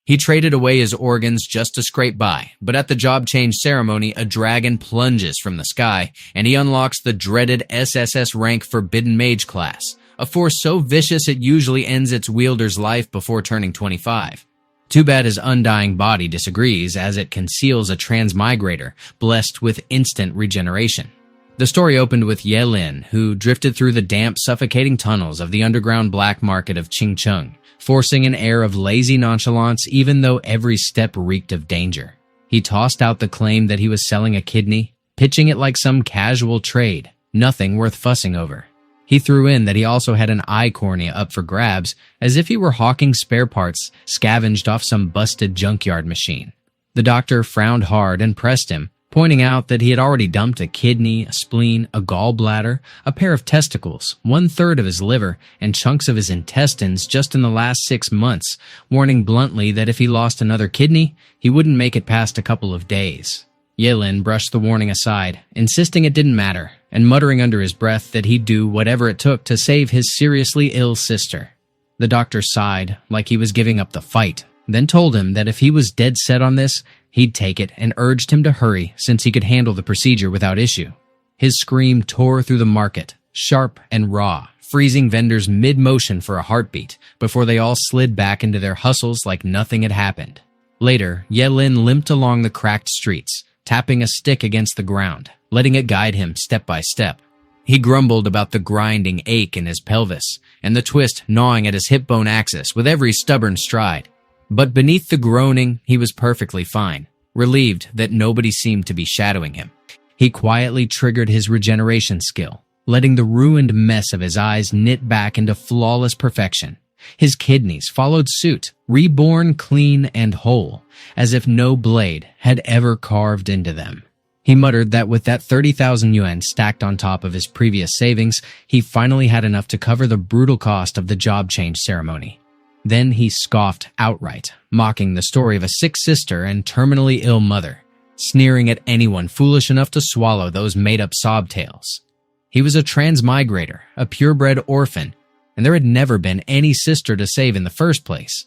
He traded away his organs just to scrape by, but at the job change ceremony, a dragon plunges from the sky, and he unlocks the dreaded SSS-rank Forbidden Mage class, a force so vicious it usually ends its wielder's life before turning 25. Too bad his undying body disagrees, as it conceals a transmigrator, blessed with instant regeneration. The story opened with Giling, who drifted through the damp, suffocating tunnels of the underground black market of Chong, forcing an air of lazy nonchalance even though every step reeked of danger. He tossed out the claim that he was selling a kidney, pitching it like some casual trade, nothing worth fussing over. He threw in that he also had an eye cornea up for grabs, as if he were hawking spare parts scavenged off some busted junkyard machine. The doctor frowned hard and pressed him, pointing out that he had already dumped a kidney, a spleen, a gallbladder, a pair of testicles, 1/3 of his liver, and chunks of his intestines just in the last 6 months, warning bluntly that if he lost another kidney, he wouldn't make it past a couple of days. Giling brushed the warning aside, insisting it didn't matter, and muttering under his breath that he'd do whatever it took to save his seriously ill sister. The doctor sighed, like he was giving up the fight, then told him that if he was dead set on this, he'd take it, and urged him to hurry since he could handle the procedure without issue. His scream tore through the market, sharp and raw, freezing vendors mid-motion for a heartbeat before they all slid back into their hustles like nothing had happened. Later, Giling limped along the cracked streets, tapping a stick against the ground, letting it guide him step by step. He grumbled about the grinding ache in his pelvis and the twist gnawing at his hip bone axis with every stubborn stride. But beneath the groaning, he was perfectly fine, relieved that nobody seemed to be shadowing him. He quietly triggered his regeneration skill, letting the ruined mess of his eyes knit back into flawless perfection. His kidneys followed suit, reborn clean and whole, as if no blade had ever carved into them. He muttered that with that 30,000 yuan stacked on top of his previous savings, he finally had enough to cover the brutal cost of the job change ceremony. Then he scoffed outright, mocking the story of a sick sister and terminally ill mother, sneering at anyone foolish enough to swallow those made-up sob tales. He was a transmigrator, a purebred orphan, and there had never been any sister to save in the first place.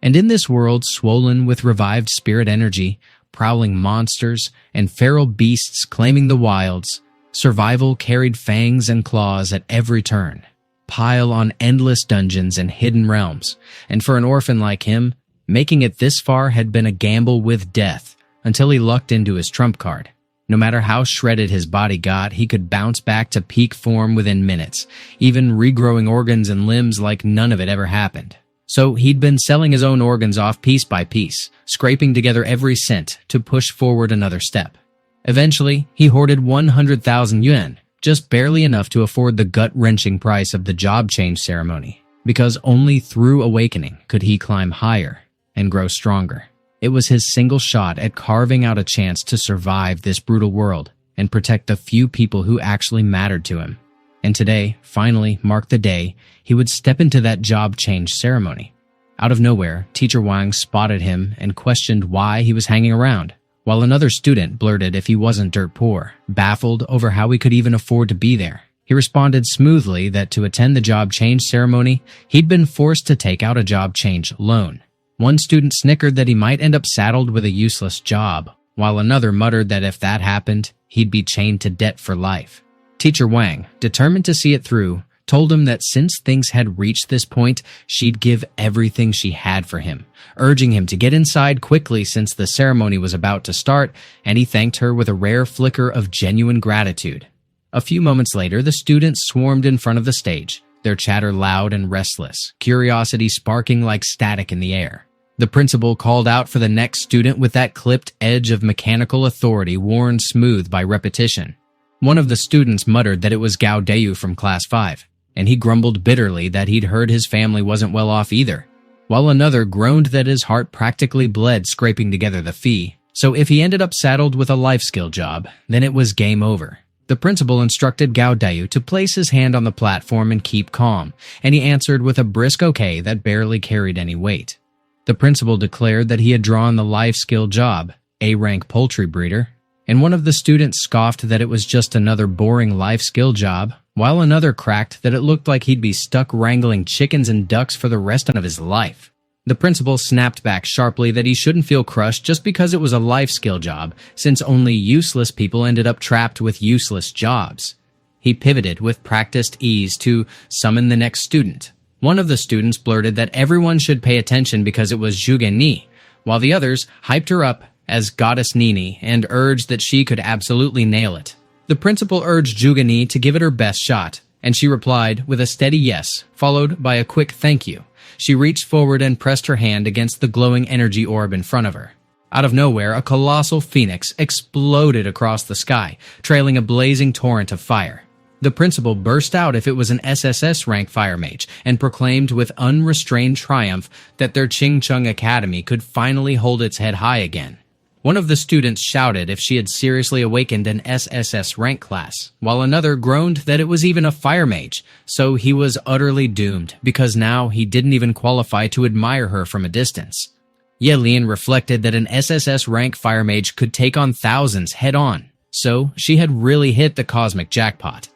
And in this world swollen with revived spirit energy, prowling monsters, and feral beasts claiming the wilds, survival carried fangs and claws at every turn, pile on endless dungeons and hidden realms, and for an orphan like him, making it this far had been a gamble with death until he lucked into his trump card. No matter how shredded his body got, he could bounce back to peak form within minutes, even regrowing organs and limbs like none of it ever happened. So he'd been selling his own organs off piece by piece, scraping together every cent to push forward another step. Eventually, he hoarded 100,000 yuan, just barely enough to afford the gut-wrenching price of the job change ceremony, because only through awakening could he climb higher and grow stronger. It was his single shot at carving out a chance to survive this brutal world and protect the few people who actually mattered to him. And today, finally, marked the day he would step into that job change ceremony. Out of nowhere, Teacher Wang spotted him and questioned why he was hanging around, while another student blurted if he wasn't dirt poor, baffled over how he could even afford to be there. He responded smoothly that to attend the job change ceremony, he'd been forced to take out a job change loan. One student snickered that he might end up saddled with a useless job, while another muttered that if that happened, he'd be chained to debt for life. Teacher Wang, determined to see it through, told him that since things had reached this point, she'd give everything she had for him, urging him to get inside quickly since the ceremony was about to start, and he thanked her with a rare flicker of genuine gratitude. A few moments later, the students swarmed in front of the stage, their chatter loud and restless, curiosity sparking like static in the air. The principal called out for the next student with that clipped edge of mechanical authority worn smooth by repetition. One of the students muttered that it was Gao Dayu from Class 5, and he grumbled bitterly that he'd heard his family wasn't well off either, while another groaned that his heart practically bled scraping together the fee, so if he ended up saddled with a life skill job, then it was game over. The principal instructed Gao Dayu to place his hand on the platform and keep calm, and he answered with a brisk okay that barely carried any weight. The principal declared that he had drawn the life skill job, A-rank poultry breeder, and one of the students scoffed that it was just another boring life skill job, while another cracked that it looked like he'd be stuck wrangling chickens and ducks for the rest of his life. The principal snapped back sharply that he shouldn't feel crushed just because it was a life skill job, since only useless people ended up trapped with useless jobs. He pivoted with practiced ease to summon the next student. One of the students blurted that everyone should pay attention because it was Jugani, while the others hyped her up as Goddess Nini and urged that she could absolutely nail it. The principal urged Jugani to give it her best shot, and she replied with a steady yes, followed by a quick thank you. She reached forward and pressed her hand against the glowing energy orb in front of her. Out of nowhere, a colossal phoenix exploded across the sky, trailing a blazing torrent of fire. The principal burst out if it was an SSS-rank fire mage and proclaimed with unrestrained triumph that their Chingcheng Academy could finally hold its head high again. One of the students shouted if she had seriously awakened an SSS rank class, while another groaned that it was even a fire mage, so he was utterly doomed because now he didn't even qualify to admire her from a distance. Yelin reflected that an SSS rank fire mage could take on thousands head-on, so she had really hit the cosmic jackpot.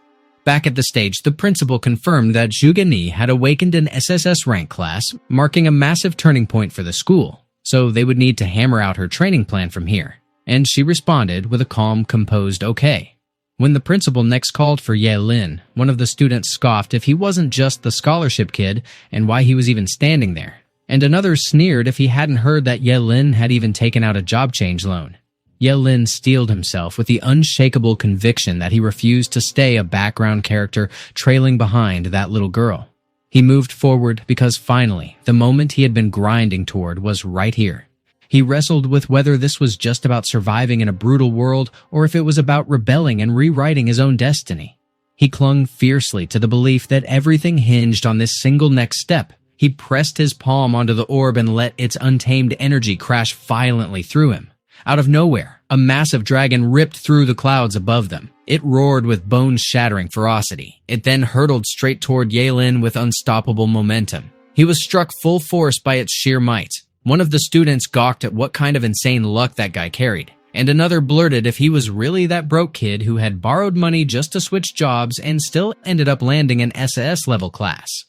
Back at the stage, the principal confirmed that Jugani had awakened an SSS rank class, marking a massive turning point for the school. So they would need to hammer out her training plan from here, and she responded with a calm, composed okay. When the principal next called for Ye Lin, one of the students scoffed if he wasn't just the scholarship kid and why he was even standing there, and another sneered if he hadn't heard that Ye Lin had even taken out a job change loan. Ye Lin steeled himself with the unshakable conviction that he refused to stay a background character trailing behind that little girl. He moved forward because finally, the moment he had been grinding toward was right here. He wrestled with whether this was just about surviving in a brutal world or if it was about rebelling and rewriting his own destiny. He clung fiercely to the belief that everything hinged on this single next step. He pressed his palm onto the orb and let its untamed energy crash violently through him. Out of nowhere, a massive dragon ripped through the clouds above them. It roared with bone-shattering ferocity. It then hurtled straight toward Yelin with unstoppable momentum. He was struck full force by its sheer might. One of the students gawked at what kind of insane luck that guy carried, and another blurted if he was really that broke kid who had borrowed money just to switch jobs and still ended up landing an SS-level class.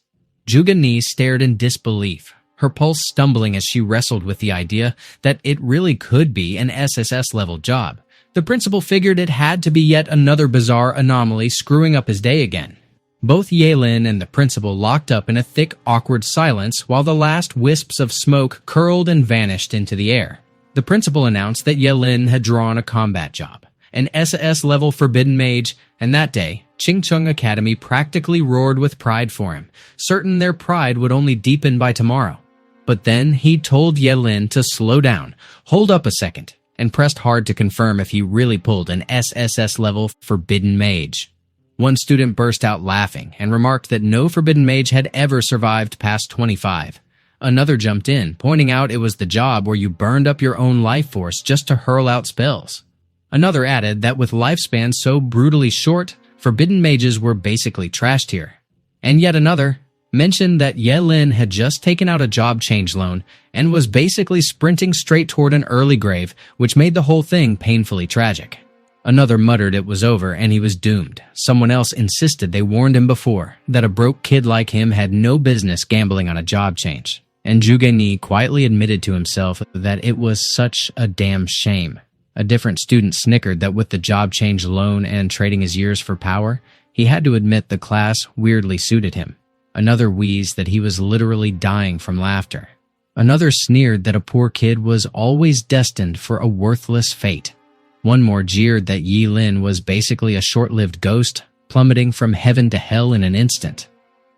Jugani stared in disbelief, her pulse stumbling as she wrestled with the idea that it really could be an SSS-level job. The principal figured it had to be yet another bizarre anomaly screwing up his day again. Both Yelin and the principal locked up in a thick, awkward silence while the last wisps of smoke curled and vanished into the air. The principal announced that Yelin had drawn a combat job, an SS-level forbidden mage, and that day, Chingcheng Academy practically roared with pride for him, certain their pride would only deepen by tomorrow. But then he told Yelin to slow down, hold up a second, and pressed hard to confirm if he really pulled an SSS-level forbidden mage. One student burst out laughing and remarked that no forbidden mage had ever survived past 25. Another jumped in, pointing out it was the job where you burned up your own life force just to hurl out spells. Another added that with lifespans so brutally short, forbidden mages were basically trashed here. And yet another mentioned that Yelin had just taken out a job change loan and was basically sprinting straight toward an early grave, which made the whole thing painfully tragic. Another muttered it was over and he was doomed. Someone else insisted they warned him before, that a broke kid like him had no business gambling on a job change. And Jugani quietly admitted to himself that it was such a damn shame. A different student snickered that with the job change loan and trading his years for power, he had to admit the class weirdly suited him. Another wheezed that he was literally dying from laughter. Another sneered that a poor kid was always destined for a worthless fate. One more jeered that Yi Lin was basically a short-lived ghost, plummeting from heaven to hell in an instant.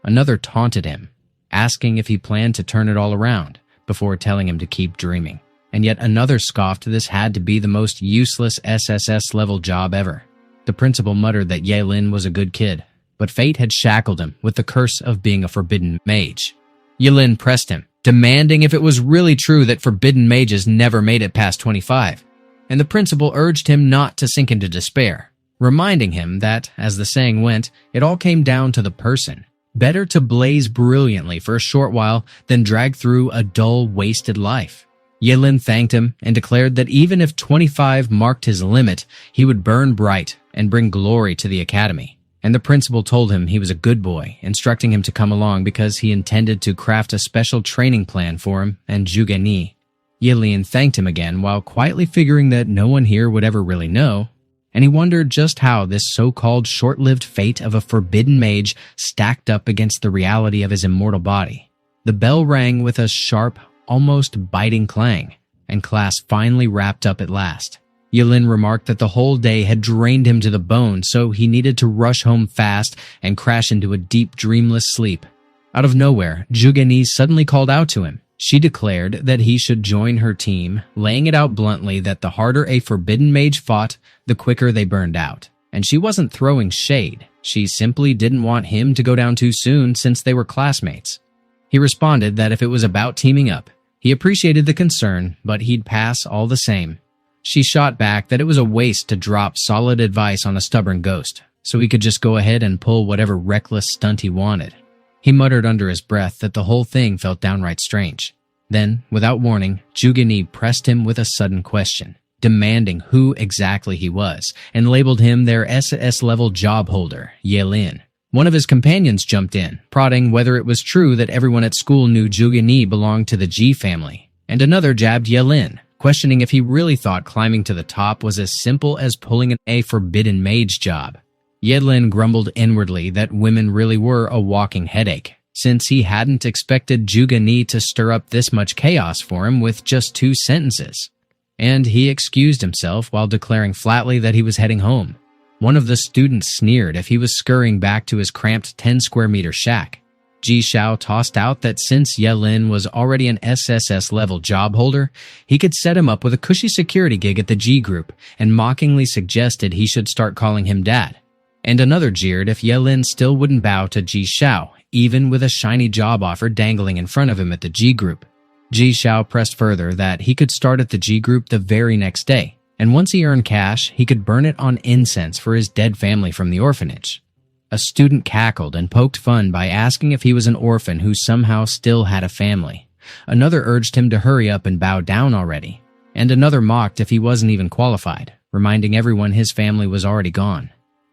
Another taunted him, asking if he planned to turn it all around, before telling him to keep dreaming. And yet another scoffed this had to be the most useless SSS-level job ever. The principal muttered that Ye Lin was a good kid, but fate had shackled him with the curse of being a forbidden mage. Yelin pressed him, demanding if it was really true that forbidden mages never made it past 25, and the principal urged him not to sink into despair, reminding him that, as the saying went, it all came down to the person. Better to blaze brilliantly for a short while than drag through a dull, wasted life. Yelin thanked him and declared that even if 25 marked his limit, he would burn bright and bring glory to the academy. and the principal told him he was a good boy, instructing him to come along because he intended to craft a special training plan for him and Jugani. Giling thanked him again while quietly figuring that no one here would ever really know, and he wondered just how this so-called short-lived fate of a forbidden mage stacked up against the reality of his immortal body. The bell rang with a sharp, almost biting clang, and class finally wrapped up at last. Giling remarked that the whole day had drained him to the bone, so he needed to rush home fast and crash into a deep, dreamless sleep. Out of nowhere, Jugani suddenly called out to him. She declared that he should join her team, laying it out bluntly that the harder a forbidden mage fought, the quicker they burned out. And she wasn't throwing shade. She simply didn't want him to go down too soon since they were classmates. He responded that if it was about teaming up, he appreciated the concern, but he'd pass all the same. She shot back that it was a waste to drop solid advice on a stubborn ghost, so he could just go ahead and pull whatever reckless stunt he wanted. He muttered under his breath that the whole thing felt downright strange. Then, without warning, Jugani pressed him with a sudden question, demanding who exactly he was, and labeled him their SS-level job holder, Giling. One of his companions jumped in, prodding whether it was true that everyone at school knew Jugani belonged to the G family, and another jabbed Giling, questioning if he really thought climbing to the top was as simple as pulling a forbidden mage job. Giling grumbled inwardly that women really were a walking headache, since he hadn't expected Jugani to stir up this much chaos for him with just 2 sentences. And he excused himself while declaring flatly that he was heading home. One of the students sneered if he was scurrying back to his cramped 10-square-meter shack. Ji Xiao tossed out that since Giling was already an SSS-level job holder, he could set him up with a cushy security gig at the G group, and mockingly suggested he should start calling him Dad. And another jeered if Giling still wouldn't bow to Ji Xiao, even with a shiny job offer dangling in front of him at the G group. Ji Xiao pressed further that he could start at the G group the very next day, and once he earned cash, he could burn it on incense for his dead family from the orphanage. A student cackled and poked fun by asking if he was an orphan who somehow still had a family. Another urged him to hurry up and bow down already, and another mocked if he wasn't even qualified, reminding everyone his family was already gone.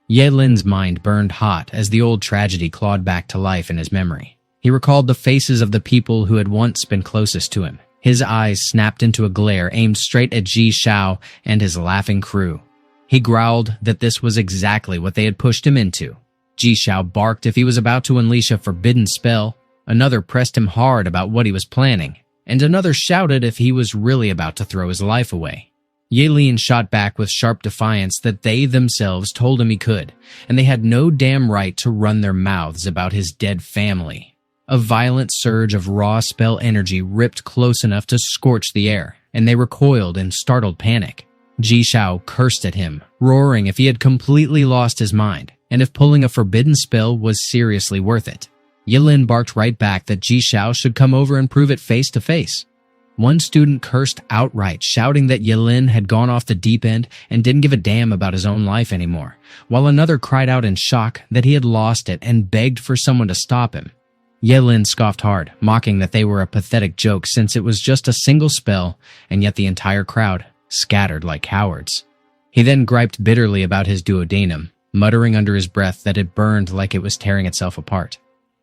Yeling's mind burned hot as the old tragedy clawed back to life in his memory. He recalled the faces of the people who had once been closest to him. His eyes snapped into a glare aimed straight at Ji Xiao and his laughing crew. He growled that this was exactly what they had pushed him into. Ji Xiao barked if he was about to unleash a forbidden spell. Another pressed him hard about what he was planning, and another shouted if he was really about to throw his life away. Giling shot back with sharp defiance that they themselves told him he could, and they had no damn right to run their mouths about his dead family. A violent surge of raw spell energy ripped close enough to scorch the air, and they recoiled in startled panic. Ji Xiao cursed at him, roaring if he had completely lost his mind, and if pulling a forbidden spell was seriously worth it. Giling barked right back that Ji Xiao should come over and prove it face to face. One student cursed outright, shouting that Giling had gone off the deep end and didn't give a damn about his own life anymore, while another cried out in shock that he had lost it and begged for someone to stop him. Giling scoffed hard, mocking that they were a pathetic joke since it was just a single spell, and yet the entire crowd scattered like cowards. He then griped bitterly about his duodenum, muttering under his breath that it burned like it was tearing itself apart.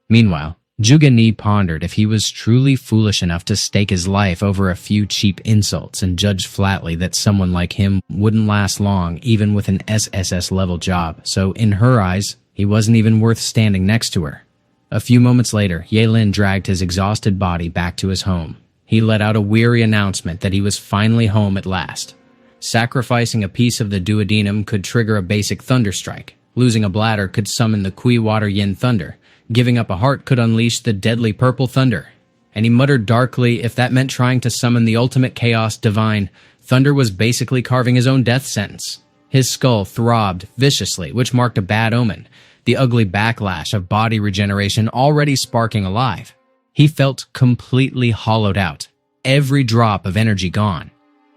Meanwhile, Jugani pondered if he was truly foolish enough to stake his life over a few cheap insults and judged flatly that someone like him wouldn't last long even with an SSS-level job, so in her eyes, he wasn't even worth standing next to her. A few moments later, Giling dragged his exhausted body back to his home. He let out a weary announcement that he was finally home at last. Sacrificing a piece of the duodenum could trigger a basic thunderstrike. Losing a bladder could summon the Kui Water Yin Thunder. Giving up a heart could unleash the deadly purple thunder. And he muttered darkly if that meant trying to summon the ultimate chaos divine, Thunder was basically carving his own death sentence. His skull throbbed viciously, which marked a bad omen, the ugly backlash of body regeneration already sparking alive. He felt completely hollowed out, every drop of energy gone.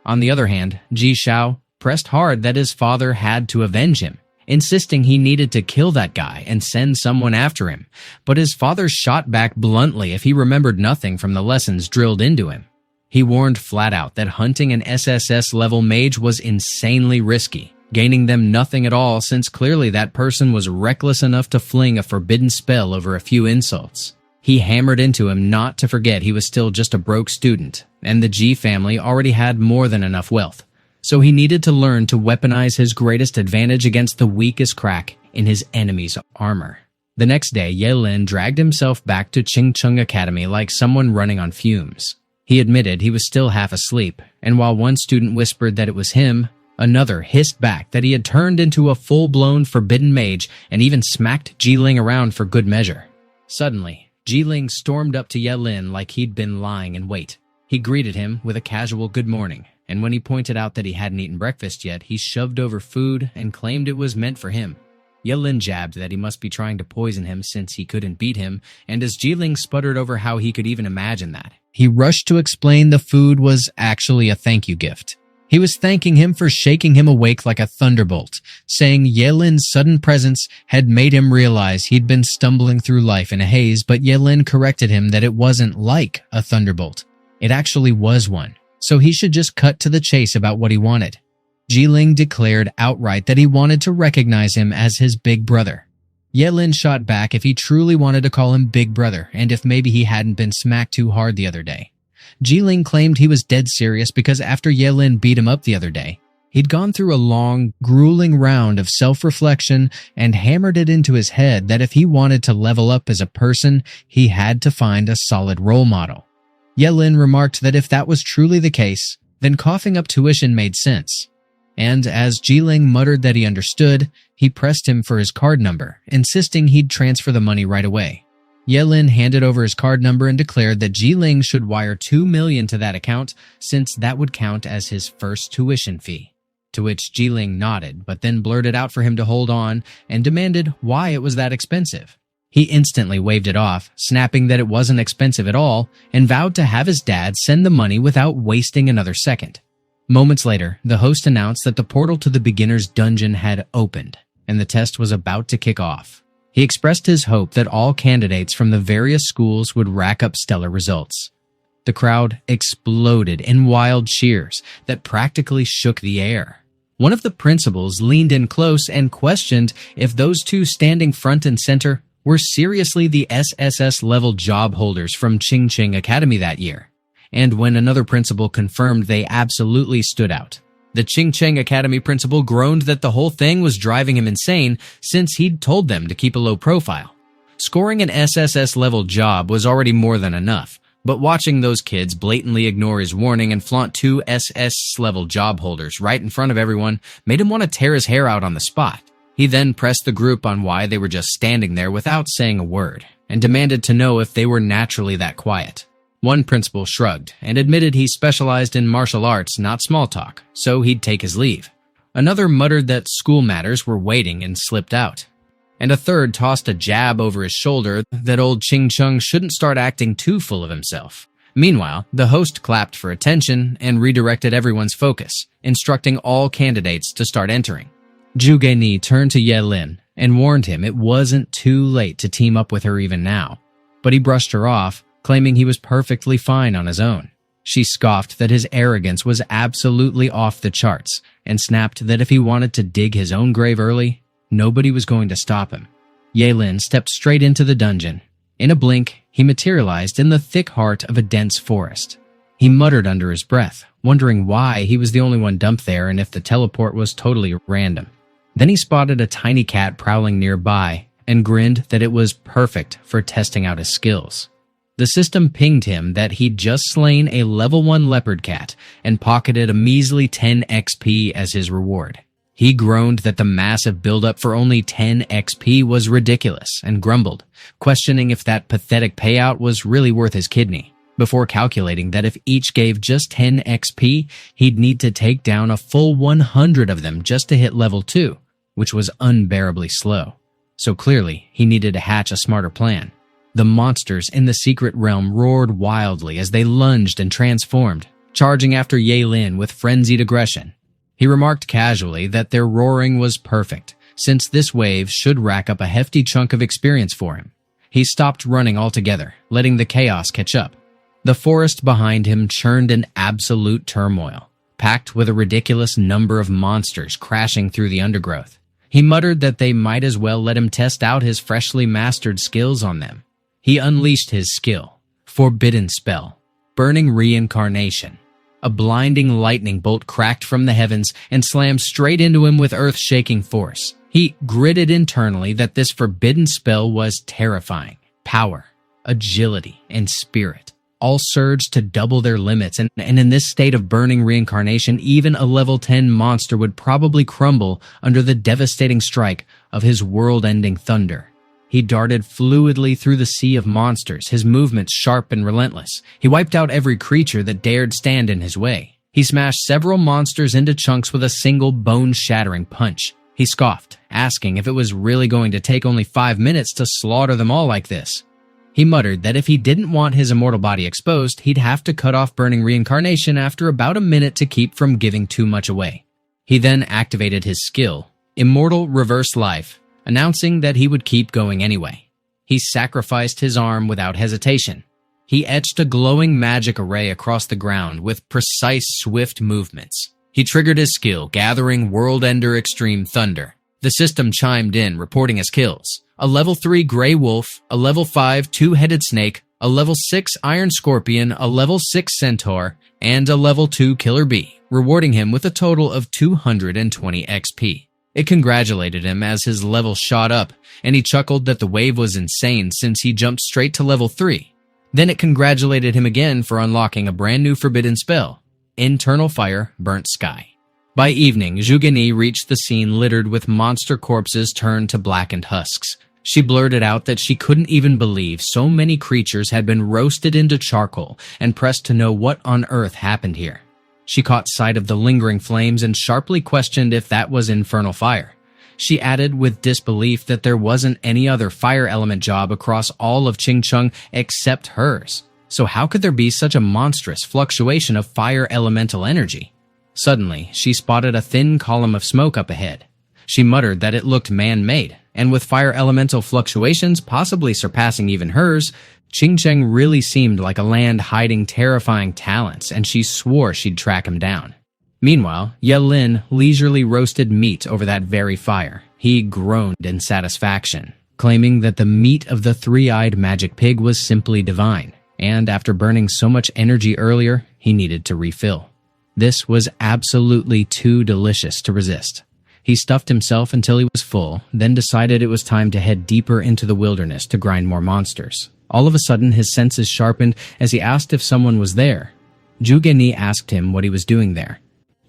On the other hand, Ji Xiao pressed hard that his father had to avenge him, insisting he needed to kill that guy and send someone after him, but his father shot back bluntly if he remembered nothing from the lessons drilled into him. He warned flat out that hunting an SSS-level mage was insanely risky, gaining them nothing at all since clearly that person was reckless enough to fling a forbidden spell over a few insults. He hammered into him not to forget he was still just a broke student, and the G family already had more than enough wealth. So he needed to learn to weaponize his greatest advantage against the weakest crack in his enemy's armor. The next day, Yelin dragged himself back to Qingcheng Academy like someone running on fumes. He admitted he was still half asleep, and while one student whispered that it was him, another hissed back that he had turned into a full-blown forbidden mage and even smacked Giling around for good measure. Suddenly, Giling stormed up to Yelin like he'd been lying in wait. He greeted him with a casual good morning, and when he pointed out that he hadn't eaten breakfast yet, he shoved over food and claimed it was meant for him. Yelin jabbed that he must be trying to poison him since he couldn't beat him, and as Giling sputtered over how he could even imagine that, he rushed to explain the food was actually a thank you gift. He was thanking him for shaking him awake like a thunderbolt, saying Yelin's sudden presence had made him realize he'd been stumbling through life in a haze, but Yelin corrected him that it wasn't like a thunderbolt. It actually was one, so he should just cut to the chase about what he wanted. Giling declared outright that he wanted to recognize him as his big brother. Yelin shot back if he truly wanted to call him big brother and if maybe he hadn't been smacked too hard the other day. Giling claimed he was dead serious because after Yelin beat him up the other day, he'd gone through a long, grueling round of self-reflection and hammered it into his head that if he wanted to level up as a person, he had to find a solid role model. Yelin remarked that if that was truly the case, then coughing up tuition made sense. And as Giling muttered that he understood, he pressed him for his card number, insisting he'd transfer the money right away. Yelin handed over his card number and declared that Giling should wire $2 million to that account since that would count as his first tuition fee. To which Giling nodded, but then blurted out for him to hold on and demanded why it was that expensive. He instantly waved it off, snapping that it wasn't expensive at all, and vowed to have his dad send the money without wasting another second. Moments later, the host announced that the portal to the beginner's dungeon had opened, and the test was about to kick off. He expressed his hope that all candidates from the various schools would rack up stellar results. The crowd exploded in wild cheers that practically shook the air. One of the principals leaned in close and questioned if those two standing front and center were seriously the SSS-level job holders from Qingcheng Academy that year. And when another principal confirmed they absolutely stood out, the Qingcheng Academy principal groaned that the whole thing was driving him insane since he'd told them to keep a low profile. Scoring an SSS-level job was already more than enough, but watching those kids blatantly ignore his warning and flaunt two SS-level job holders right in front of everyone made him want to tear his hair out on the spot. He then pressed the group on why they were just standing there without saying a word, and demanded to know if they were naturally that quiet. One principal shrugged and admitted he specialized in martial arts, not small talk, so he'd take his leave. Another muttered that school matters were waiting and slipped out. And a third tossed a jab over his shoulder that old Qingcheng shouldn't start acting too full of himself. Meanwhile, the host clapped for attention and redirected everyone's focus, instructing all candidates to start entering. Jugani turned to Yelin and warned him it wasn't too late to team up with her even now, but he brushed her off, claiming he was perfectly fine on his own. She scoffed that his arrogance was absolutely off the charts and snapped that if he wanted to dig his own grave early, nobody was going to stop him. Yelin stepped straight into the dungeon. In a blink, he materialized in the thick heart of a dense forest. He muttered under his breath, wondering why he was the only one dumped there and if the teleport was totally random. Then he spotted a tiny cat prowling nearby and grinned that it was perfect for testing out his skills. The system pinged him that he'd just slain a level 1 leopard cat and pocketed a measly 10 XP as his reward. He groaned that the massive buildup for only 10 XP was ridiculous and grumbled, questioning if that pathetic payout was really worth his kidney, before calculating that if each gave just 10 XP, he'd need to take down a full 100 of them just to hit level 2, which was unbearably slow. So clearly, he needed to hatch a smarter plan. The monsters in the secret realm roared wildly as they lunged and transformed, charging after Yelin with frenzied aggression. He remarked casually that their roaring was perfect, since this wave should rack up a hefty chunk of experience for him. He stopped running altogether, letting the chaos catch up. The forest behind him churned in absolute turmoil. packed with a ridiculous number of monsters crashing through the undergrowth. He muttered that they might as well let him test out his freshly mastered skills on them. He unleashed his skill, Forbidden Spell, Burning Reincarnation. A blinding lightning bolt cracked from the heavens and slammed straight into him with earth-shaking force. He gritted internally that this forbidden spell was terrifying. Power, agility, and spirit all surged to double their limits, and in this state of burning reincarnation, even a level 10 monster would probably crumble under the devastating strike of his world-ending thunder. He darted fluidly through the sea of monsters, his movements sharp and relentless. He wiped out every creature that dared stand in his way. He smashed several monsters into chunks with a single bone-shattering punch. He scoffed, asking if it was really going to take only 5 minutes to slaughter them all like this. He muttered that if he didn't want his immortal body exposed, he'd have to cut off burning reincarnation after about a minute to keep from giving too much away. He then activated his skill, Immortal Reverse Life, announcing that he would keep going anyway. He sacrificed his arm without hesitation. He etched a glowing magic array across the ground with precise, swift movements. He triggered his skill, gathering World Ender Extreme Thunder. The system chimed in, reporting his kills: a level 3 Grey Wolf, a level 5 Two-Headed Snake, a level 6 Iron Scorpion, a level 6 Centaur, and a level 2 Killer Bee, rewarding him with a total of 220 XP. It congratulated him as his level shot up, and he chuckled that the wave was insane since he jumped straight to level 3. Then it congratulated him again for unlocking a brand new forbidden spell, Internal Fire Burnt Sky. By evening, Jugani reached the scene littered with monster corpses turned to blackened husks. She blurted out that she couldn't even believe so many creatures had been roasted into charcoal and pressed to know what on earth happened here. She caught sight of the lingering flames and sharply questioned if that was infernal fire. She added with disbelief that there wasn't any other fire element job across all of Qingcheng except hers. So how could there be such a monstrous fluctuation of fire elemental energy? Suddenly, she spotted a thin column of smoke up ahead. She muttered that it looked man-made, and with fire elemental fluctuations possibly surpassing even hers, Qingcheng really seemed like a land hiding terrifying talents, and she swore she'd track him down. Meanwhile, Yelin leisurely roasted meat over that very fire. He groaned in satisfaction, claiming that the meat of the three-eyed magic pig was simply divine, and after burning so much energy earlier, he needed to refill. This was absolutely too delicious to resist. He stuffed himself until he was full, then decided it was time to head deeper into the wilderness to grind more monsters. All of a sudden, his senses sharpened as he asked if someone was there. Jugani asked him what he was doing there.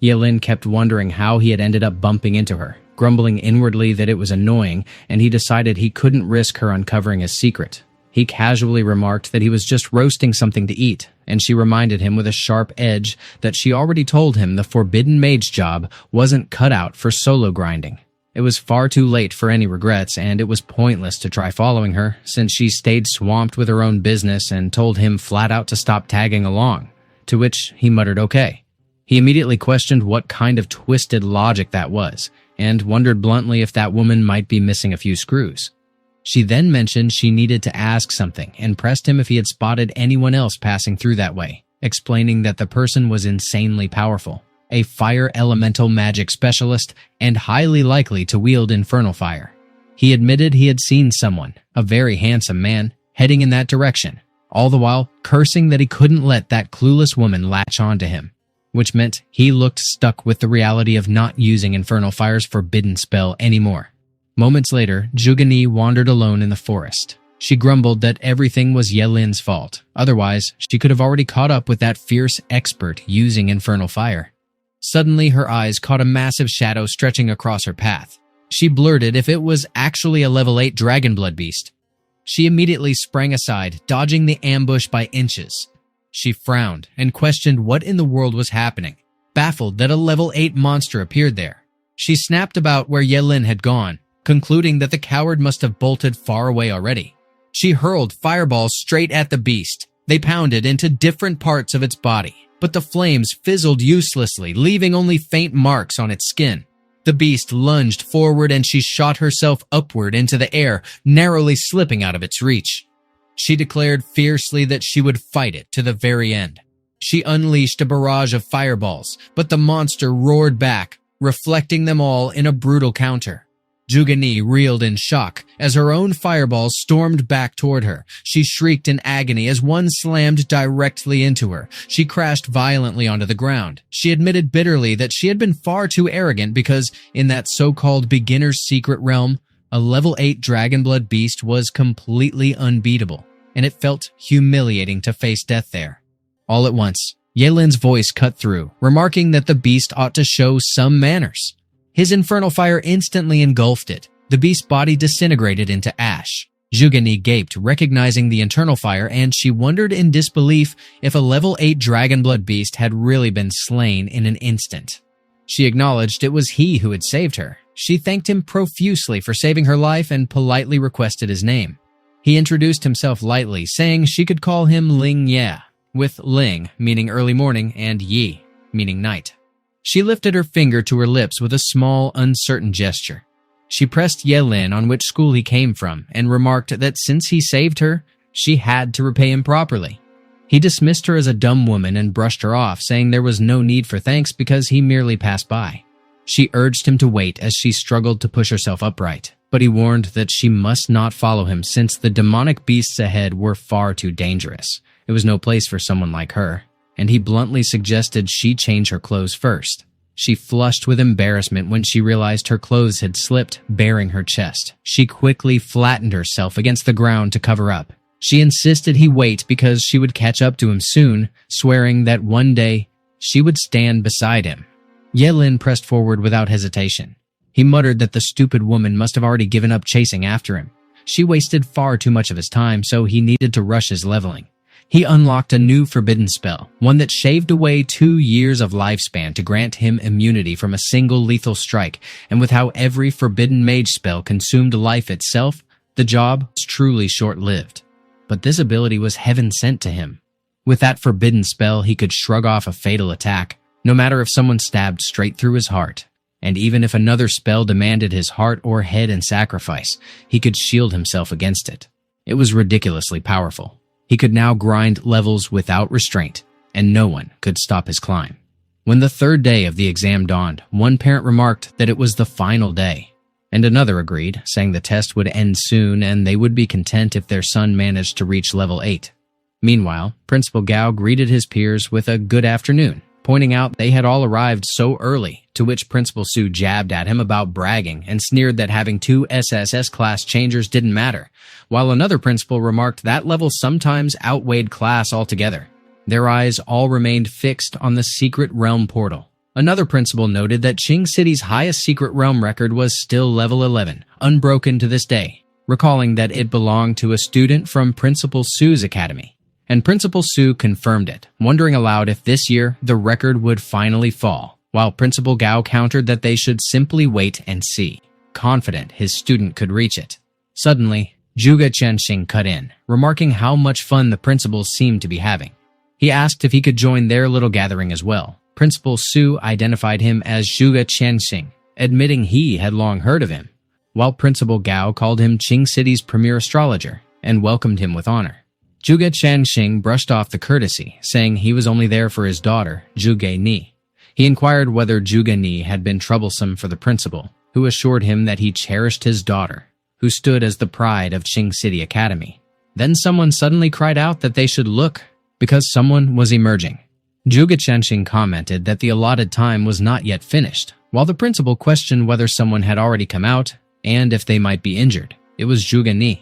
Yelin kept wondering how he had ended up bumping into her, grumbling inwardly that it was annoying, and he decided he couldn't risk her uncovering his secret. He casually remarked that he was just roasting something to eat, and she reminded him with a sharp edge that she already told him the forbidden mage job wasn't cut out for solo grinding. It was far too late for any regrets, and it was pointless to try following her, since she stayed swamped with her own business and told him flat out to stop tagging along, to which he muttered okay. He immediately questioned what kind of twisted logic that was, and wondered bluntly if that woman might be missing a few screws. She then mentioned she needed to ask something and pressed him if he had spotted anyone else passing through that way, explaining that the person was insanely powerful, a fire elemental magic specialist, and highly likely to wield infernal fire. He admitted he had seen someone, a very handsome man, heading in that direction, all the while cursing that he couldn't let that clueless woman latch onto him, which meant he looked stuck with the reality of not using infernal fire's forbidden spell anymore. Moments later, Jugani wandered alone in the forest. She grumbled that everything was Yelin's fault. Otherwise, she could have already caught up with that fierce expert using infernal fire. Suddenly, her eyes caught a massive shadow stretching across her path. She blurted if it was actually a level 8 dragonblood beast. She immediately sprang aside, dodging the ambush by inches. She frowned and questioned what in the world was happening, baffled that a level 8 monster appeared there. She snapped about where Yelin had gone, concluding that the coward must have bolted far away already. She hurled fireballs straight at the beast. They pounded into different parts of its body, but the flames fizzled uselessly, leaving only faint marks on its skin. The beast lunged forward and she shot herself upward into the air, narrowly slipping out of its reach. She declared fiercely that she would fight it to the very end. She unleashed a barrage of fireballs, but the monster roared back, reflecting them all in a brutal counter. Jugani reeled in shock as her own fireballs stormed back toward her. She shrieked in agony as one slammed directly into her. She crashed violently onto the ground. She admitted bitterly that she had been far too arrogant because, in that so-called beginner's secret realm, a level 8 Dragonblood beast was completely unbeatable, and it felt humiliating to face death there. All at once, Yelin's voice cut through, remarking that the beast ought to show some manners. His infernal fire instantly engulfed it. The beast's body disintegrated into ash. Jugani gaped, recognizing the internal fire, and she wondered in disbelief if a level 8 Dragonblood beast had really been slain in an instant. She acknowledged it was he who had saved her. She thanked him profusely for saving her life and politely requested his name. He introduced himself lightly, saying she could call him Ling Ye, with Ling meaning early morning and Yi meaning night. She lifted her finger to her lips with a small, uncertain gesture. She pressed Yelin on which school he came from and remarked that since he saved her, she had to repay him properly. He dismissed her as a dumb woman and brushed her off, saying there was no need for thanks because he merely passed by. She urged him to wait as she struggled to push herself upright, but he warned that she must not follow him since the demonic beasts ahead were far too dangerous. It was no place for someone like her, and he bluntly suggested she change her clothes first. She flushed with embarrassment when she realized her clothes had slipped, baring her chest. She quickly flattened herself against the ground to cover up. She insisted he wait because she would catch up to him soon, swearing that one day she would stand beside him. Yelin pressed forward without hesitation. He muttered that the stupid woman must have already given up chasing after him. She wasted far too much of his time, so he needed to rush his leveling. He unlocked a new forbidden spell, one that shaved away 2 years of lifespan to grant him immunity from a single lethal strike, and with how every forbidden mage spell consumed life itself, the job was truly short-lived. But this ability was heaven sent to him. With that forbidden spell, he could shrug off a fatal attack, no matter if someone stabbed straight through his heart. And even if another spell demanded his heart or head in sacrifice, he could shield himself against it. It was ridiculously powerful. He could now grind levels without restraint, and no one could stop his climb. When the third day of the exam dawned, one parent remarked that it was the final day, and another agreed, saying the test would end soon and they would be content if their son managed to reach level 8. Meanwhile, Principal Gao greeted his peers with a good afternoon, pointing out they had all arrived so early, to which Principal Su jabbed at him about bragging and sneered that having 2 SSS class changers didn't matter, while another principal remarked that level sometimes outweighed class altogether. Their eyes all remained fixed on the secret realm portal. Another principal noted that Qing City's highest secret realm record was still level 11, unbroken to this day, recalling that it belonged to a student from Principal Su's academy. And Principal Su confirmed it, wondering aloud if this year the record would finally fall, while Principal Gao countered that they should simply wait and see, confident his student could reach it. Suddenly, Juga Chaning cut in, remarking how much fun the principals seemed to be having. He asked if he could join their little gathering as well. Principal Su identified him as Juga Chaning, admitting he had long heard of him, while Principal Gao called him Qing City's premier astrologer and welcomed him with honor. Juga Chaning brushed off the courtesy, saying he was only there for his daughter, Jugani. He inquired whether Jugani had been troublesome for the principal, who assured him that he cherished his daughter, who stood as the pride of Qing City Academy. Then someone suddenly cried out that they should look, because someone was emerging. Juga Chaning commented that the allotted time was not yet finished, while the principal questioned whether someone had already come out and if they might be injured. It was Jugani.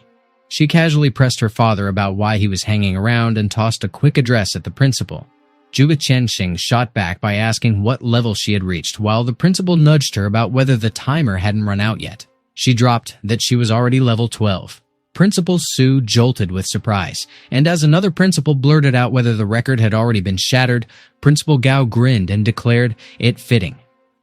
She casually pressed her father about why he was hanging around and tossed a quick address at the principal. Juga Chaning shot back by asking what level she had reached, while the principal nudged her about whether the timer hadn't run out yet. She dropped that she was already level 12. Principal Su jolted with surprise, and as another principal blurted out whether the record had already been shattered, Principal Gao grinned and declared it fitting.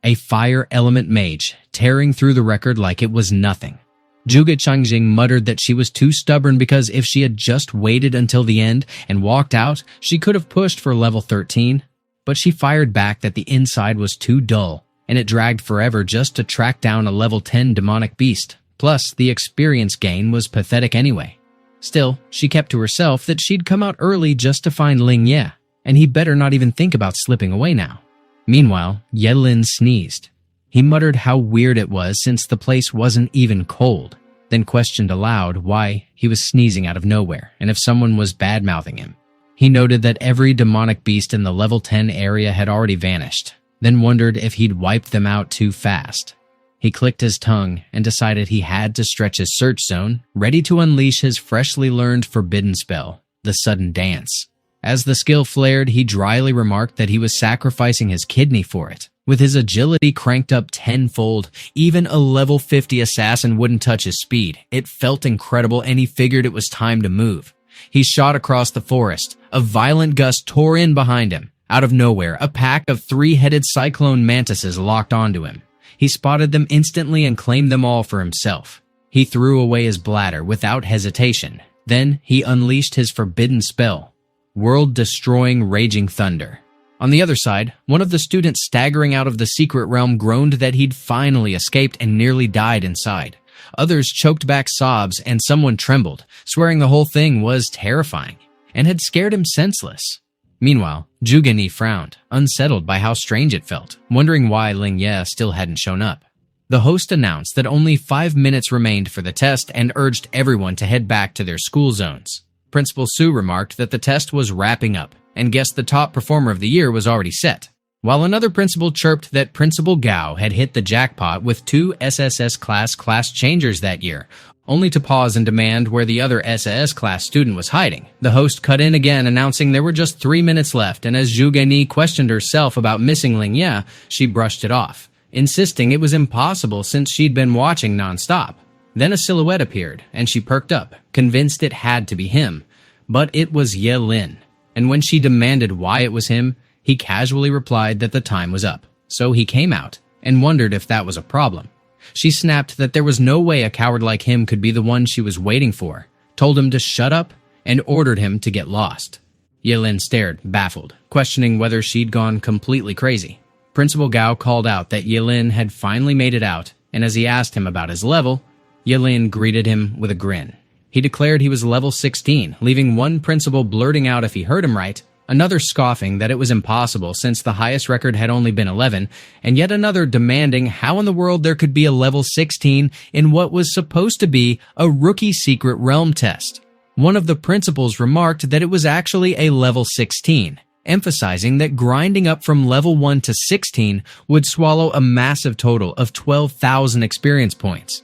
A fire element mage, tearing through the record like it was nothing. Juga Chaning muttered that she was too stubborn because if she had just waited until the end and walked out, she could have pushed for level 13. But she fired back that the inside was too dull, and it dragged forever just to track down a level 10 demonic beast. Plus, the experience gain was pathetic anyway. Still, she kept to herself that she'd come out early just to find Ling Ye. and he better not even think about slipping away now. Meanwhile, Yelin sneezed. He muttered how weird it was since the place wasn't even cold, then questioned aloud why he was sneezing out of nowhere and if someone was bad-mouthing him. He noted that every demonic beast in the level 10 area had already vanished, then wondered if he'd wiped them out too fast. He clicked his tongue and decided he had to stretch his search zone, ready to unleash his freshly learned forbidden spell, the sudden dance. As the skill flared, he dryly remarked that he was sacrificing his kidney for it. With his agility cranked up tenfold, even a level 50 assassin wouldn't touch his speed. It felt incredible, and he figured it was time to move. He shot across the forest. A violent gust tore in behind him. Out of nowhere, a pack of three-headed cyclone mantises locked onto him. He spotted them instantly and claimed them all for himself. He threw away his bladder without hesitation. Then he unleashed his forbidden spell, world-destroying raging thunder. On the other side, one of the students staggering out of the secret realm groaned that he'd finally escaped and nearly died inside. Others choked back sobs, and someone trembled, swearing the whole thing was terrifying and had scared him senseless. Meanwhile, Jugani frowned, unsettled by how strange it felt, wondering why Ling Ye still hadn't shown up. The host announced that only 5 minutes remained for the test and urged everyone to head back to their school zones. Principal Su remarked that the test was wrapping up and guessed the top performer of the year was already set, while another principal chirped that Principal Gao had hit the jackpot with 2 SSS class changers that year, only to pause and demand where the other SAS class student was hiding. The host cut in again, announcing there were just 3 minutes left, and as Jugani questioned herself about missing Ling Ye, she brushed it off, insisting it was impossible since she'd been watching nonstop. Then a silhouette appeared, and she perked up, convinced it had to be him. But it was Ye Lin, and when she demanded why it was him, he casually replied that the time was up. So he came out, and wondered if that was a problem. She snapped that there was no way a coward like him could be the one she was waiting for, told him to shut up, and ordered him to get lost. Yelin stared, baffled, questioning whether she'd gone completely crazy. Principal Gao called out that Yelin had finally made it out, and as he asked him about his level, Yelin greeted him with a grin. He declared he was level 16, leaving one principal blurting out if he heard him right, another scoffing that it was impossible since the highest record had only been 11, and yet another demanding how in the world there could be a level 16 in what was supposed to be a rookie secret realm test. One of the principals remarked that it was actually a level 16, emphasizing that grinding up from level 1 to 16 would swallow a massive total of 12,000 experience points.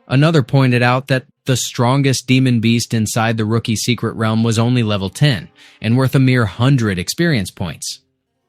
Another pointed out that the strongest demon beast inside the rookie secret realm was only level 10 and worth a mere 100 experience points.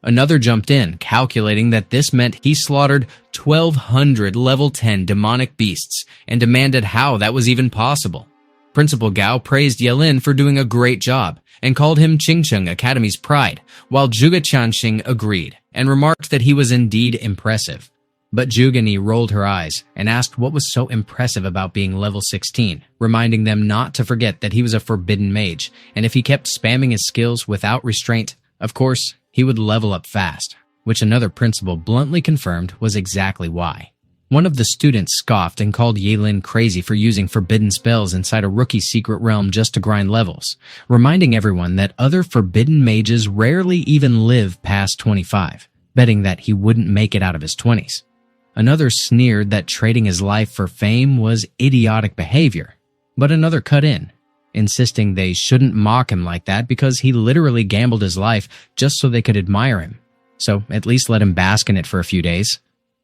Another jumped in, calculating that this meant he slaughtered 1,200 level 10 demonic beasts and demanded how that was even possible. Principal Gao praised Yelin for doing a great job and called him Qingcheng Academy's pride, while Juga Chaning agreed and remarked that he was indeed impressive. But Jugani rolled her eyes and asked what was so impressive about being level 16, reminding them not to forget that he was a forbidden mage, and if he kept spamming his skills without restraint, of course, he would level up fast, which another principal bluntly confirmed was exactly why. One of the students scoffed and called Yelin crazy for using forbidden spells inside a rookie secret realm just to grind levels, reminding everyone that other forbidden mages rarely even live past 25, betting that he wouldn't make it out of his 20s. Another sneered that trading his life for fame was idiotic behavior, but another cut in, insisting they shouldn't mock him like that because he literally gambled his life just so they could admire him. So at least let him bask in it for a few days.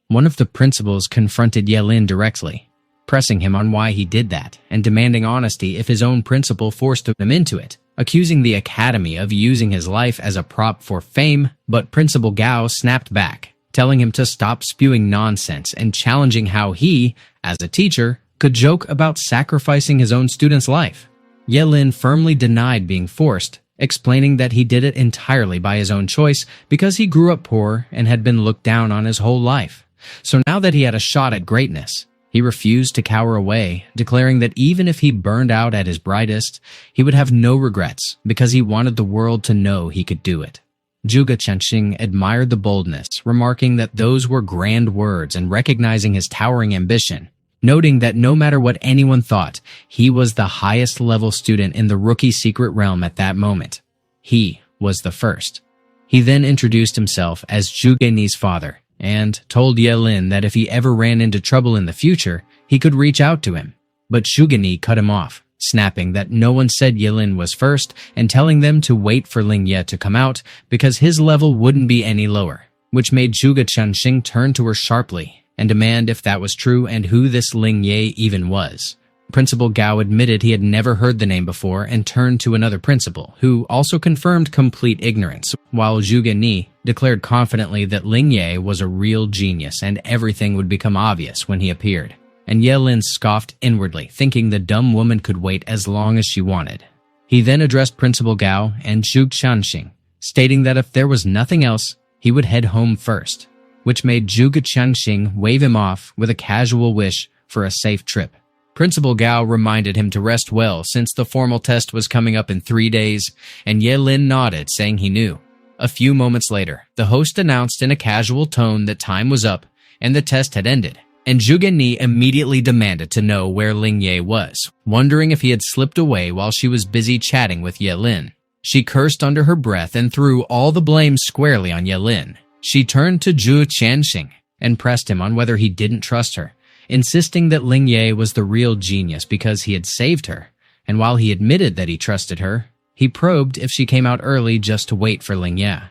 One of the principals confronted Yelin directly, pressing him on why he did that and demanding honesty if his own principal forced him into it, accusing the academy of using his life as a prop for fame, but Principal Gao snapped back, telling him to stop spewing nonsense and challenging how he, as a teacher, could joke about sacrificing his own student's life. Yelin firmly denied being forced, explaining that he did it entirely by his own choice because he grew up poor and had been looked down on his whole life. So now that he had a shot at greatness, he refused to cower away, declaring that even if he burned out at his brightest, he would have no regrets because he wanted the world to know he could do it. Juga Chaning admired the boldness, remarking that those were grand words and recognizing his towering ambition, noting that no matter what anyone thought, he was the highest level student in the rookie secret realm at that moment. He was the first. He then introduced himself as Jugani's father and told Yelin that if he ever ran into trouble in the future, he could reach out to him. But Jugani cut him off, snapping that no one said Yelin was first and telling them to wait for Lingye to come out because his level wouldn't be any lower, which made Juga Chaning turn to her sharply and demand if that was true and who this Lingye even was. Principal Gao admitted he had never heard the name before and turned to another principal, who also confirmed complete ignorance, while Jugani declared confidently that Lingye was a real genius and everything would become obvious when he appeared. And Yelin scoffed inwardly, thinking the dumb woman could wait as long as she wanted. He then addressed Principal Gao and Juga Chaning, stating that if there was nothing else, he would head home first, which made Juga Chaning wave him off with a casual wish for a safe trip. Principal Gao reminded him to rest well since the formal test was coming up in 3 days, and Yelin nodded, saying he knew. A few moments later, the host announced in a casual tone that time was up and the test had ended, and Jugani immediately demanded to know where Lingye was, wondering if he had slipped away while she was busy chatting with Yelin. She cursed under her breath and threw all the blame squarely on Yelin. She turned to Juga Chaning and pressed him on whether he didn't trust her, insisting that Lingye was the real genius because he had saved her, and while he admitted that he trusted her, he probed if she came out early just to wait for Lingye.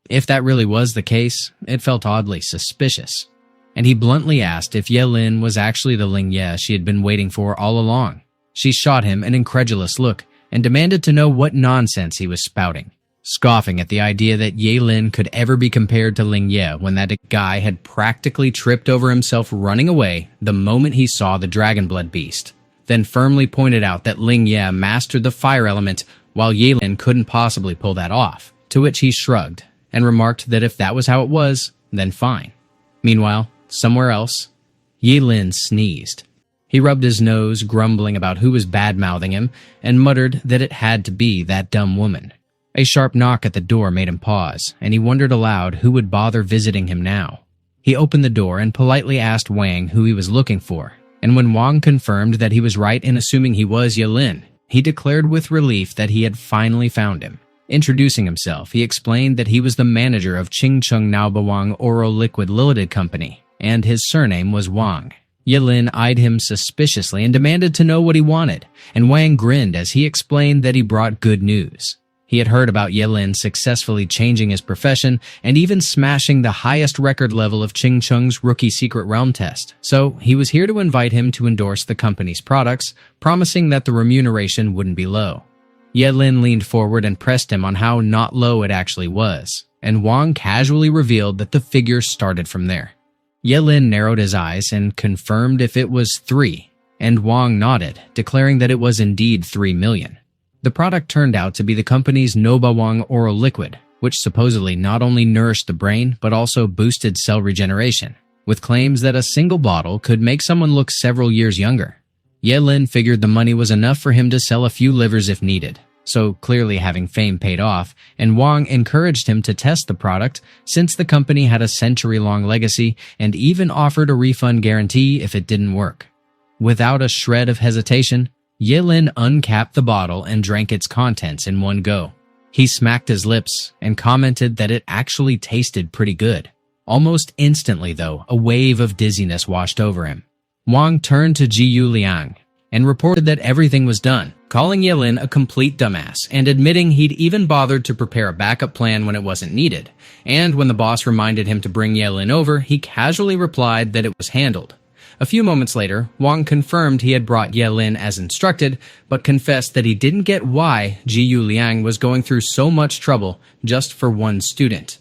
If that really was the case, it felt oddly suspicious, and he bluntly asked if Yelin was actually the Lingye she had been waiting for all along. She shot him an incredulous look and demanded to know what nonsense he was spouting, scoffing at the idea that Yelin could ever be compared to Lingye when that guy had practically tripped over himself running away the moment he saw the Dragonblood beast, then firmly pointed out that Lingye mastered the fire element while Yelin couldn't possibly pull that off, to which he shrugged and remarked that if that was how it was, then fine. Meanwhile, somewhere else, Yelin sneezed. He rubbed his nose, grumbling about who was bad-mouthing him, and muttered that it had to be that dumb woman. A sharp knock at the door made him pause, and he wondered aloud who would bother visiting him now. He opened the door and politely asked Wang who he was looking for, and when Wang confirmed that he was right in assuming he was Yelin, he declared with relief that he had finally found him. Introducing himself, he explained that he was the manager of Qingcheng Naobawang Oral Liquid Limited Company, and his surname was Wang. Yelin eyed him suspiciously and demanded to know what he wanted, and Wang grinned as he explained that he brought good news. He had heard about Yelin successfully changing his profession and even smashing the highest record level of Qingcheng's Rookie Secret Realm test, so he was here to invite him to endorse the company's products, promising that the remuneration wouldn't be low. Yelin leaned forward and pressed him on how not low it actually was, and Wang casually revealed that the figure started from there. Yelin narrowed his eyes and confirmed if it was 3, and Wang nodded, declaring that it was indeed 3 million. The product turned out to be the company's Nobawang Oral Liquid, which supposedly not only nourished the brain but also boosted cell regeneration, with claims that a single bottle could make someone look several years younger. Yelin figured the money was enough for him to sell a few livers if needed, so clearly having fame paid off, and Wang encouraged him to test the product since the company had a century-long legacy and even offered a refund guarantee if it didn't work. Without a shred of hesitation, Yelin uncapped the bottle and drank its contents in one go. He smacked his lips and commented that it actually tasted pretty good. Almost instantly, though, a wave of dizziness washed over him. Wang turned to Jiyu Liang and reported that everything was done, calling Yelin a complete dumbass and admitting he'd even bothered to prepare a backup plan when it wasn't needed. And when the boss reminded him to bring Yelin over, he casually replied that it was handled. A few moments later, Wang confirmed he had brought Yelin as instructed, but confessed that he didn't get why Jiyu Liang was going through so much trouble just for one student.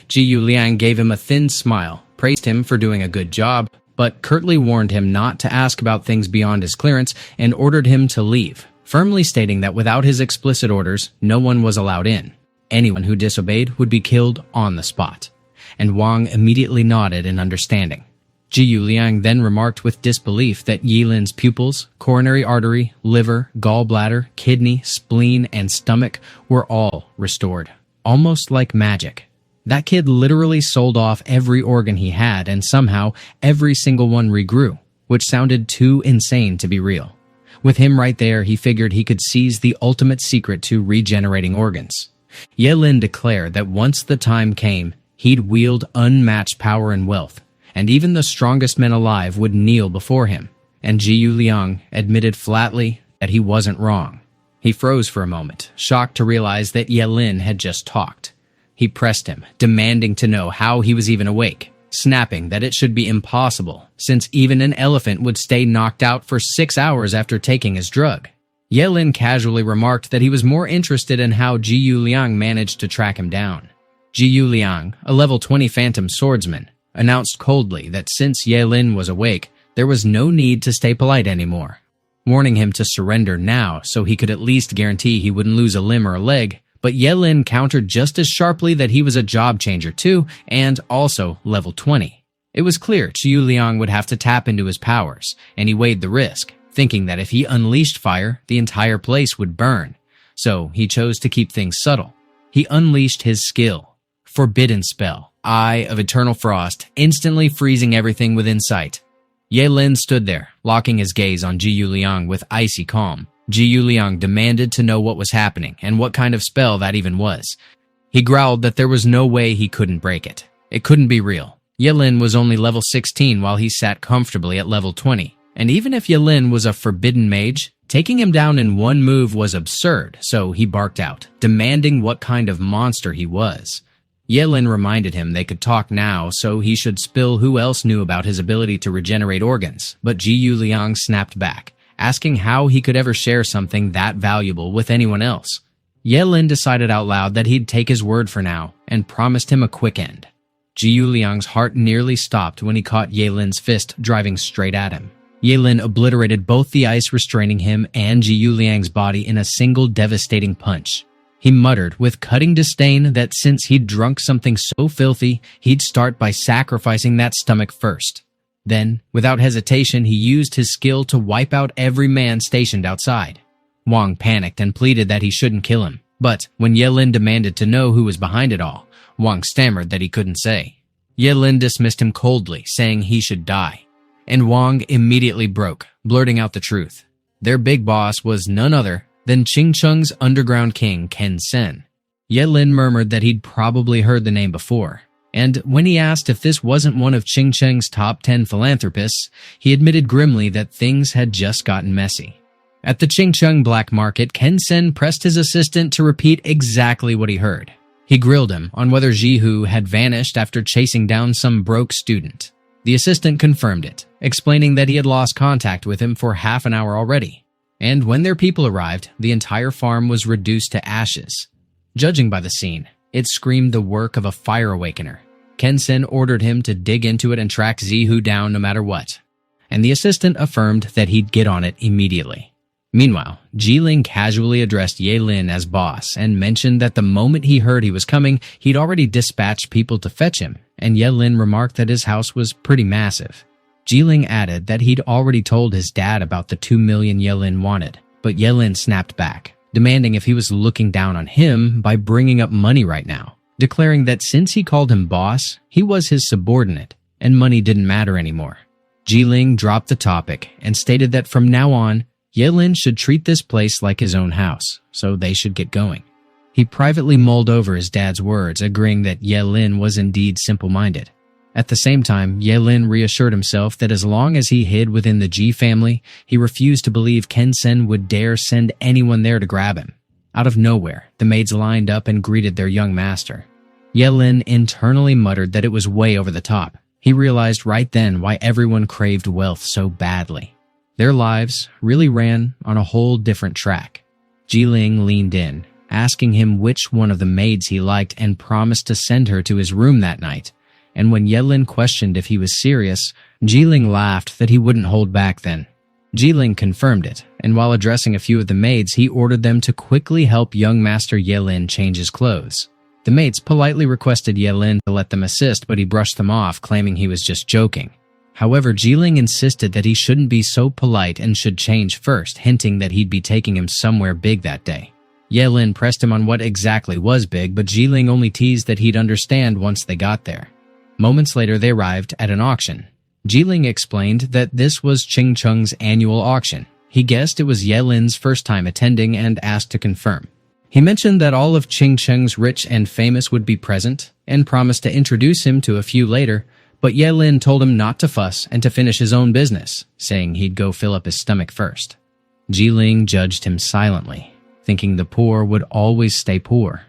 Jiyu Liang gave him a thin smile, praised him for doing a good job, but curtly warned him not to ask about things beyond his clearance and ordered him to leave, firmly stating that without his explicit orders, no one was allowed in. Anyone who disobeyed would be killed on the spot. And Wang immediately nodded in understanding. Jiyu Liang then remarked with disbelief that Yelin's pupils, coronary artery, liver, gallbladder, kidney, spleen, and stomach were all restored, almost like magic. That kid literally sold off every organ he had, and somehow every single one regrew, which sounded too insane to be real. With him right there, he figured he could seize the ultimate secret to regenerating organs. Ye Lin declared that once the time came, he'd wield unmatched power and wealth, and even the strongest men alive would kneel before him. And Jiyu Liang admitted flatly that he wasn't wrong. He froze for a moment, shocked to realize that Ye Lin had just talked. He pressed him, demanding to know how he was even awake, snapping that it should be impossible, since even an elephant would stay knocked out for 6 hours after taking his drug. Ye Lin casually remarked that he was more interested in how Jiyu Liang managed to track him down. Jiyu Liang, a level 20 phantom swordsman, announced coldly that since Ye Lin was awake, there was no need to stay polite anymore, warning him to surrender now so he could at least guarantee he wouldn't lose a limb or a leg. But Ye Lin countered just as sharply that he was a job changer too, and also level 20. It was clear Jiyu Liang would have to tap into his powers, and he weighed the risk, thinking that if he unleashed fire, the entire place would burn. So he chose to keep things subtle. He unleashed his skill, Forbidden Spell, Eye of Eternal Frost, instantly freezing everything within sight. Ye Lin stood there, locking his gaze on Jiyu Liang with icy calm. Jiyu Liang demanded to know what was happening and what kind of spell that even was. He growled that there was no way he couldn't break it. It couldn't be real. Ye Lin was only level 16 while he sat comfortably at level 20. And even if Ye Lin was a forbidden mage, taking him down in one move was absurd, so he barked out, demanding what kind of monster he was. Ye Lin reminded him they could talk now, so he should spill who else knew about his ability to regenerate organs, but Jiyu Liang snapped back, asking how he could ever share something that valuable with anyone else. Ye Lin decided out loud that he'd take his word for now, and promised him a quick end. Jiyu Liang's heart nearly stopped when he caught Ye Lin's fist driving straight at him. Ye Lin obliterated both the ice restraining him and Jiyu Liang's body in a single devastating punch. He muttered with cutting disdain that since he'd drunk something so filthy, he'd start by sacrificing that stomach first. Then, without hesitation, he used his skill to wipe out every man stationed outside. Wang panicked and pleaded that he shouldn't kill him, but when Ye Lin demanded to know who was behind it all, Wang stammered that he couldn't say. Ye Lin dismissed him coldly, saying he should die. And Wang immediately broke, blurting out the truth. Their big boss was none other than Qingcheng's underground king, Ken Sen. Ye Lin murmured that he'd probably heard the name before, and when he asked if this wasn't one of Qingcheng's top 10 philanthropists, he admitted grimly that things had just gotten messy. At the Qingcheng black market, Ken Sen pressed his assistant to repeat exactly what he heard. He grilled him on whether Jihu had vanished after chasing down some broke student. The assistant confirmed it, explaining that he had lost contact with him for half an hour already. And when their people arrived, the entire farm was reduced to ashes. Judging by the scene, it screamed the work of a fire awakener. Ken Sen ordered him to dig into it and track Zihu down no matter what. And the assistant affirmed that he'd get on it immediately. Meanwhile, Giling casually addressed Ye Lin as boss and mentioned that the moment he heard he was coming, he'd already dispatched people to fetch him, and Ye Lin remarked that his house was pretty massive. Giling added that he'd already told his dad about the 2 million Ye Lin wanted, but Ye Lin snapped back, demanding if he was looking down on him by bringing up money right now, declaring that since he called him boss, he was his subordinate, and money didn't matter anymore. Giling dropped the topic and stated that from now on, Ye Lin should treat this place like his own house, so they should get going. He privately mulled over his dad's words, agreeing that Ye Lin was indeed simple-minded. At the same time, Ye Lin reassured himself that as long as he hid within the Ji family, he refused to believe Ken Sen would dare send anyone there to grab him. Out of nowhere, the maids lined up and greeted their young master. Ye Lin internally muttered that it was way over the top. He realized right then why everyone craved wealth so badly. Their lives really ran on a whole different track. Giling leaned in, asking him which one of the maids he liked and promised to send her to his room that night. And when Ye Lin questioned if he was serious, Giling laughed that he wouldn't hold back then. Giling confirmed it, and while addressing a few of the maids, he ordered them to quickly help young master Ye Lin change his clothes. The maids politely requested Ye Lin to let them assist, but he brushed them off, claiming he was just joking. However, Giling insisted that he shouldn't be so polite and should change first, hinting that he'd be taking him somewhere big that day. Ye Lin pressed him on what exactly was big, but Giling only teased that he'd understand once they got there. Moments later, they arrived at an auction. Giling explained that this was Qingcheng's annual auction. He guessed it was Ye Lin's first time attending and asked to confirm. He mentioned that all of Cheng's rich and famous would be present, and promised to introduce him to a few later, but Yelin told him not to fuss and to finish his own business, saying he'd go fill up his stomach first. Giling judged him silently, thinking the poor would always stay poor,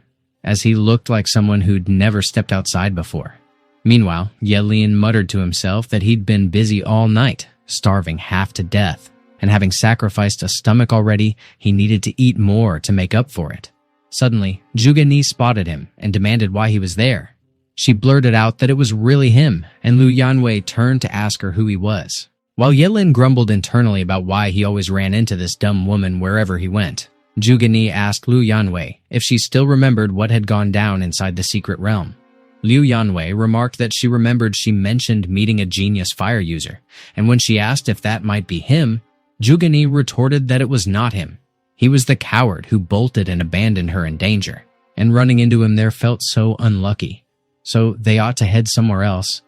as he looked like someone who'd never stepped outside before. Meanwhile, Yelin muttered to himself that he'd been busy all night, starving half to death, and having sacrificed a stomach already, he needed to eat more to make up for it. Suddenly, Jugani spotted him and demanded why he was there. She blurted out that it was really him, and Lu Yanwei turned to ask her who he was. While Yelin grumbled internally about why he always ran into this dumb woman wherever he went, Jugani asked Lu Yanwei if she still remembered what had gone down inside the secret realm. Lu Yanwei remarked that she remembered she mentioned meeting a genius fire user, and when she asked if that might be him, Jugani retorted that it was not him. He was the coward who bolted and abandoned her in danger, and running into him there felt so unlucky. So they ought to head somewhere else.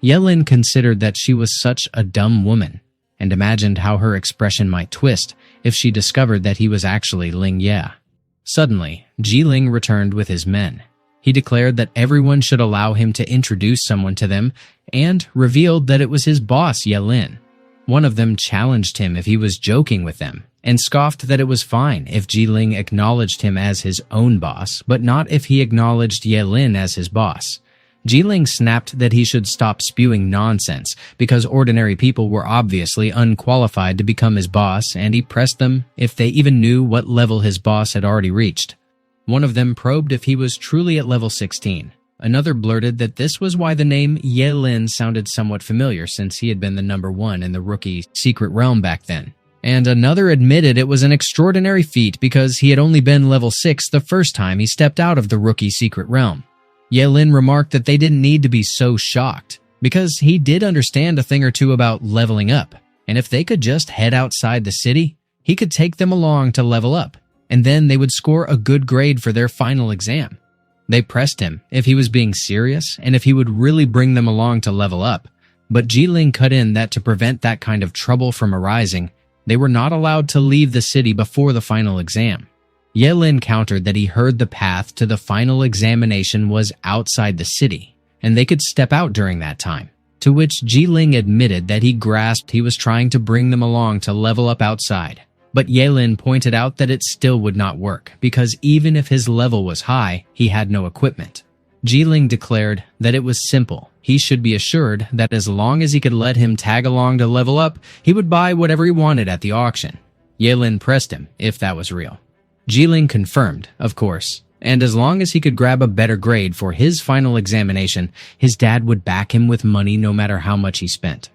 Yelin considered that she was such a dumb woman, and imagined how her expression might twist if she discovered that he was actually Ling Ye. Suddenly, Giling returned with his men. He declared that everyone should allow him to introduce someone to them, and revealed that it was his boss Yelin. One of them challenged him if he was joking with them, and scoffed that it was fine if Giling acknowledged him as his own boss, but not if he acknowledged Yelin as his boss. Giling snapped that he should stop spewing nonsense, because ordinary people were obviously unqualified to become his boss, and he pressed them if they even knew what level his boss had already reached. One of them probed if he was truly at level 16. Another blurted that this was why the name Yelin sounded somewhat familiar, since he had been the number one in the rookie secret realm back then. And another admitted it was an extraordinary feat because he had only been level 6 the first time he stepped out of the rookie secret realm. Yelin remarked that they didn't need to be so shocked, because he did understand a thing or two about leveling up, and if they could just head outside the city, he could take them along to level up, and then they would score a good grade for their final exam. They pressed him if he was being serious and if he would really bring them along to level up, but Giling cut in that to prevent that kind of trouble from arising, they were not allowed to leave the city before the final exam. Yelin countered that he heard the path to the final examination was outside the city, and they could step out during that time, to which Giling admitted that he grasped he was trying to bring them along to level up outside. But Yelin pointed out that it still would not work, because even if his level was high, he had no equipment. Giling declared that it was simple. He should be assured that as long as he could let him tag along to level up, he would buy whatever he wanted at the auction. Yelin pressed him if that was real. Giling confirmed, of course, and as long as he could grab a better grade for his final examination, his dad would back him with money no matter how much he spent.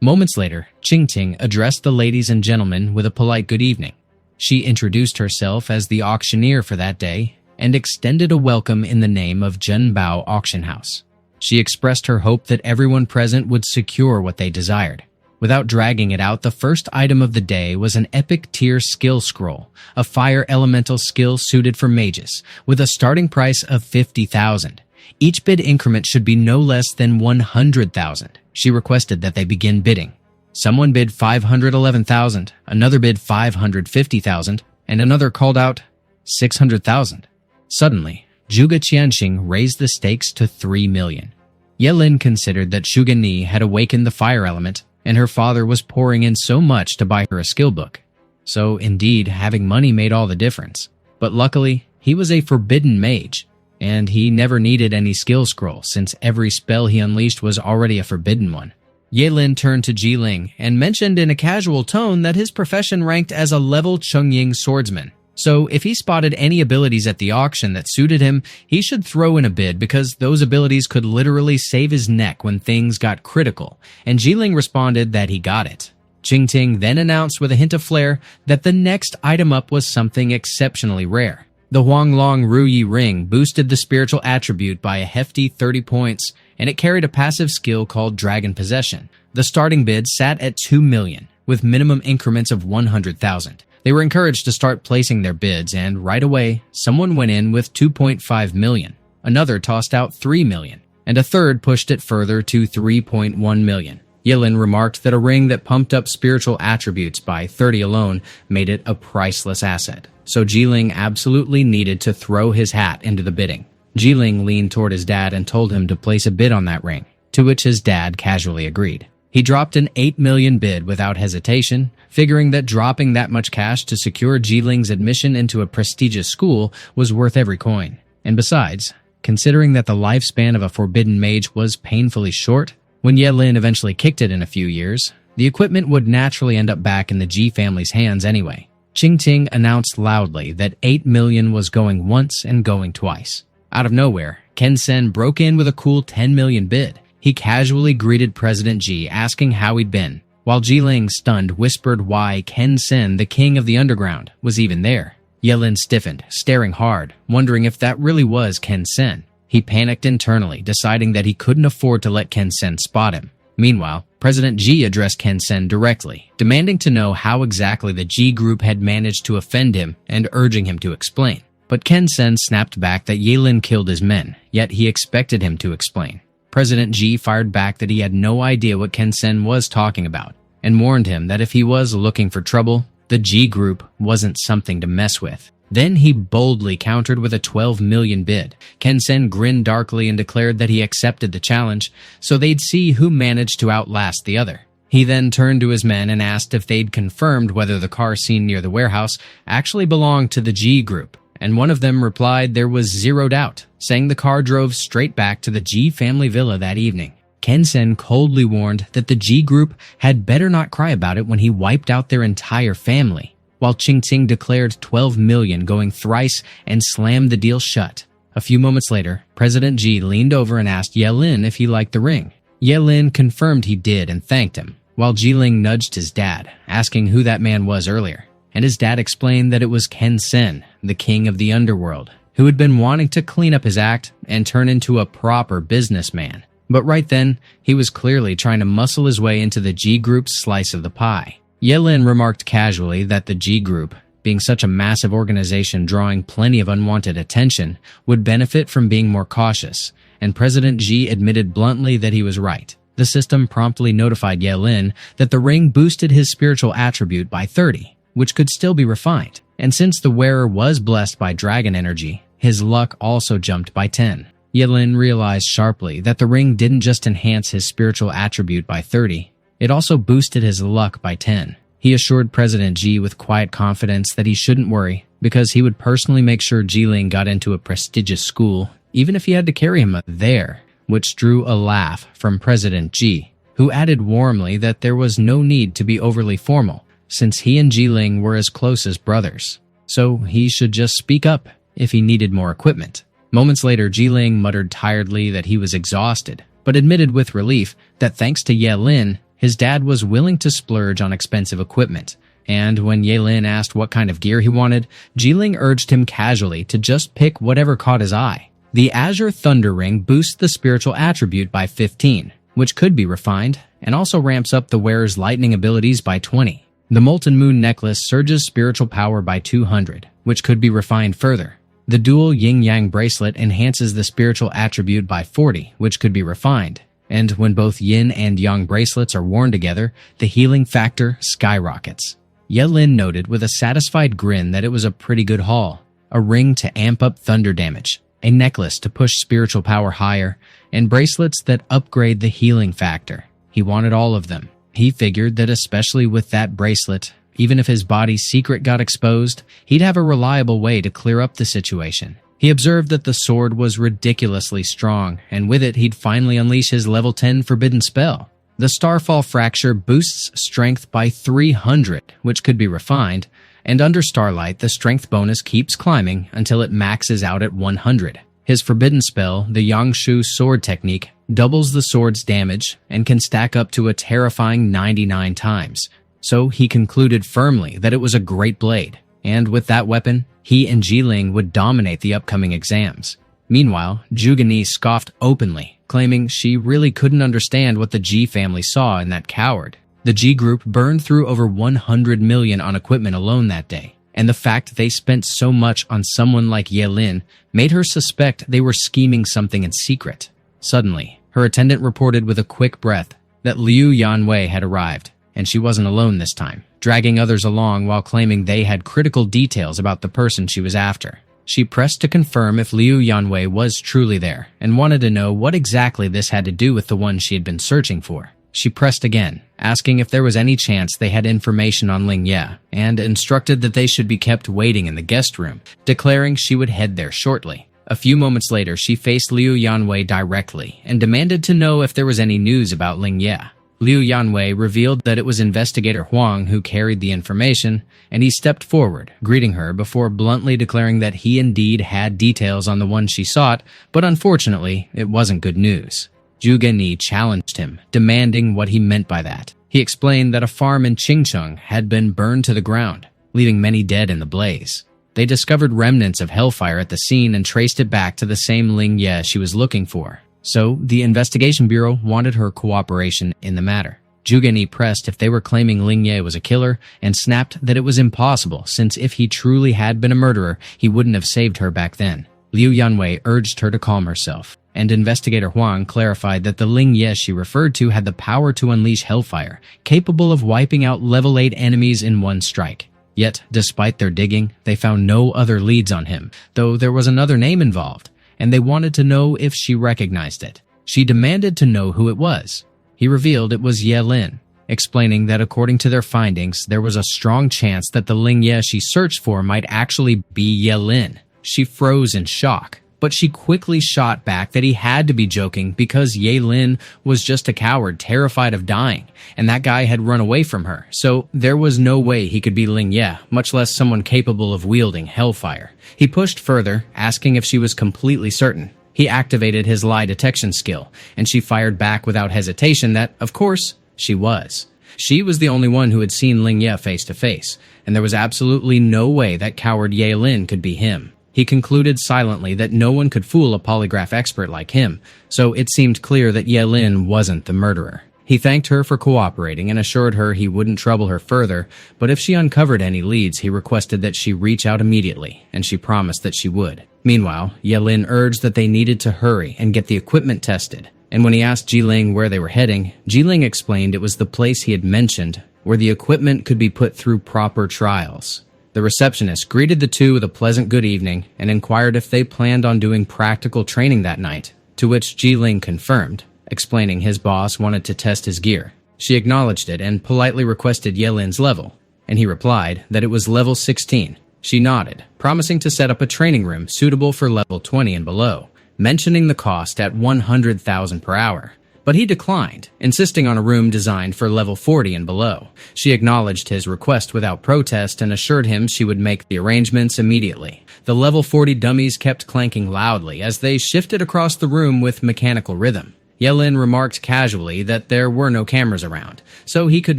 Moments later, Qingting addressed the ladies and gentlemen with a polite good evening. She introduced herself as the auctioneer for that day and extended a welcome in the name of Zhenbao Auction House. She expressed her hope that everyone present would secure what they desired. Without dragging it out, the first item of the day was an epic tier skill scroll, a fire elemental skill suited for mages, with a starting price of 50,000. Each bid increment should be no less than 100,000. She requested that they begin bidding. Someone bid 511,000, another bid 550,000, and another called out 600,000. Suddenly, Juga Chaning raised the stakes to 3 million. Yelin considered that Jugani had awakened the fire element, and her father was pouring in so much to buy her a skill book. So indeed, having money made all the difference. But luckily, he was a forbidden mage, and he never needed any skill scroll since every spell he unleashed was already a forbidden one. Yelin turned to Giling and mentioned in a casual tone that his profession ranked as a level Chongying swordsman. So if he spotted any abilities at the auction that suited him, he should throw in a bid because those abilities could literally save his neck when things got critical, and Giling responded that he got it. Qingting then announced with a hint of flair that the next item up was something exceptionally rare. The Huanglong Ruyi ring boosted the spiritual attribute by a hefty 30 points, and it carried a passive skill called Dragon Possession. The starting bid sat at 2 million, with minimum increments of 100,000. They were encouraged to start placing their bids, and right away, someone went in with 2.5 million. Another tossed out 3 million, and a third pushed it further to 3.1 million. Yilin remarked that a ring that pumped up spiritual attributes by 30 alone made it a priceless asset, so Giling absolutely needed to throw his hat into the bidding. Giling leaned toward his dad and told him to place a bid on that ring, to which his dad casually agreed. He dropped an 8 million bid without hesitation, figuring that dropping that much cash to secure Giling's admission into a prestigious school was worth every coin. And besides, considering that the lifespan of a forbidden mage was painfully short, when Yelin eventually kicked it in a few years, the equipment would naturally end up back in the Ji family's hands anyway. Qingting announced loudly that 8 million was going once and going twice. Out of nowhere, Ken Sen broke in with a cool 10 million bid. He casually greeted President Ji, asking how he'd been, while Giling, stunned, whispered why Ken Sen, the king of the underground, was even there. Yelin stiffened, staring hard, wondering if that really was Ken Sen. He panicked internally, deciding that he couldn't afford to let Ken Sen spot him. Meanwhile, President Ji addressed Ken Sen directly, demanding to know how exactly the Ji group had managed to offend him and urging him to explain. But Ken Sen snapped back that Yelin killed his men, yet he expected him to explain. President Ji fired back that he had no idea what Ken Sen was talking about, and warned him that if he was looking for trouble, the Ji group wasn't something to mess with. Then he boldly countered with a 12 million bid. Ken Sen grinned darkly and declared that he accepted the challenge, so they'd see who managed to outlast the other. He then turned to his men and asked if they'd confirmed whether the car seen near the warehouse actually belonged to the Ji group, and one of them replied there was zero doubt, saying the car drove straight back to the Ji family villa that evening. Ken Sen coldly warned that the Ji group had better not cry about it when he wiped out their entire family, while Qingting declared 12 million going thrice and slammed the deal shut. A few moments later, President Ji leaned over and asked Yelin if he liked the ring. Yelin confirmed he did and thanked him, while Giling nudged his dad, asking who that man was earlier. And his dad explained that it was Ken Sen, the king of the underworld, who had been wanting to clean up his act and turn into a proper businessman. But right then, he was clearly trying to muscle his way into the Ji group's slice of the pie. Yelin remarked casually that the Ji group, being such a massive organization drawing plenty of unwanted attention, would benefit from being more cautious, and President Ji admitted bluntly that he was right. The system promptly notified Yelin that the ring boosted his spiritual attribute by 30, which could still be refined, and since the wearer was blessed by dragon energy, his luck also jumped by 10. Yelin realized sharply that the ring didn't just enhance his spiritual attribute by 30, it also boosted his luck by 10. He assured President Ji with quiet confidence that he shouldn't worry, because he would personally make sure Giling got into a prestigious school, even if he had to carry him there, which drew a laugh from President Ji, who added warmly that there was no need to be overly formal, since he and Giling were as close as brothers, so he should just speak up if he needed more equipment. Moments later, Giling muttered tiredly that he was exhausted, but admitted with relief that thanks to Yelin, his dad was willing to splurge on expensive equipment, and when Yelin asked what kind of gear he wanted, Giling urged him casually to just pick whatever caught his eye. The Azure Thunder Ring boosts the spiritual attribute by 15, which could be refined, and also ramps up the wearer's lightning abilities by 20. The Molten Moon Necklace surges spiritual power by 200, which could be refined further. The Duel Yin-Yang Bracelet enhances the spiritual attribute by 40, which could be refined. And when both yin and yang bracelets are worn together, the healing factor skyrockets. Yelin noted with a satisfied grin that it was a pretty good haul. A ring to amp up thunder damage, a necklace to push spiritual power higher, and bracelets that upgrade the healing factor. He wanted all of them. He figured that especially with that bracelet, even if his body's secret got exposed, he'd have a reliable way to clear up the situation. He observed that the sword was ridiculously strong, and with it he'd finally unleash his level 10 forbidden spell. The Starfall Fracture boosts strength by 300, which could be refined, and under Starlight the strength bonus keeps climbing until it maxes out at 100. His forbidden spell, the Yangshu Sword Technique, doubles the sword's damage and can stack up to a terrifying 99 times, so he concluded firmly that it was a great blade, and with that weapon, he and Giling would dominate the upcoming exams. Meanwhile, Jugani scoffed openly, claiming she really couldn't understand what the Ji family saw in that coward. The Ji group burned through over 100 million on equipment alone that day, and the fact they spent so much on someone like Yelin made her suspect they were scheming something in secret. Suddenly, her attendant reported with a quick breath, that Liu Yanwei had arrived, and she wasn't alone this time, dragging others along while claiming they had critical details about the person she was after. She pressed to confirm if Liu Yanwei was truly there, and wanted to know what exactly this had to do with the one she had been searching for. She pressed again, asking if there was any chance they had information on Ling Ye, and instructed that they should be kept waiting in the guest room, declaring she would head there shortly. A few moments later, she faced Liu Yanwei directly and demanded to know if there was any news about Ling Ye. Liu Yanwei revealed that it was Investigator Huang who carried the information, and he stepped forward, greeting her before bluntly declaring that he indeed had details on the one she sought, but unfortunately, it wasn't good news. Jugani challenged him, demanding what he meant by that. He explained that a farm in Qingcheng had been burned to the ground, leaving many dead in the blaze. They discovered remnants of hellfire at the scene and traced it back to the same Ling Ye she was looking for. So, the investigation bureau wanted her cooperation in the matter. Jugani pressed if they were claiming Ling Ye was a killer and snapped that it was impossible since if he truly had been a murderer, he wouldn't have saved her back then. Liu Yanwei urged her to calm herself, and Investigator Huang clarified that the Ling Ye she referred to had the power to unleash hellfire, capable of wiping out level 8 enemies in one strike. Yet, despite their digging, they found no other leads on him, though there was another name involved, and they wanted to know if she recognized it. She demanded to know who it was. He revealed it was Ye Lin, explaining that according to their findings, there was a strong chance that the Ling Ye she searched for might actually be Ye Lin. She froze in shock, but she quickly shot back that he had to be joking because Ye Lin was just a coward terrified of dying, and that guy had run away from her, so there was no way he could be Ling Ye, much less someone capable of wielding hellfire. He pushed further, asking if she was completely certain. He activated his lie detection skill, and she fired back without hesitation that, of course, she was. She was the only one who had seen Ling Ye face to face, and there was absolutely no way that coward Ye Lin could be him. He concluded silently that no one could fool a polygraph expert like him, so it seemed clear that Ye Lin wasn't the murderer. He thanked her for cooperating and assured her he wouldn't trouble her further, but if she uncovered any leads, he requested that she reach out immediately, and she promised that she would. Meanwhile, Ye Lin urged that they needed to hurry and get the equipment tested, and when he asked Giling where they were heading, Giling explained it was the place he had mentioned, where the equipment could be put through proper trials. The receptionist greeted the two with a pleasant good evening and inquired if they planned on doing practical training that night, to which Giling confirmed, explaining his boss wanted to test his gear. She acknowledged it and politely requested Ye Lin's level, and he replied that it was level 16. She nodded, promising to set up a training room suitable for level 20 and below, mentioning the cost at 100,000 per hour. But he declined, insisting on a room designed for level 40 and below. She acknowledged his request without protest and assured him she would make the arrangements immediately. The level 40 dummies kept clanking loudly as they shifted across the room with mechanical rhythm. Ye Lin remarked casually that there were no cameras around, so he could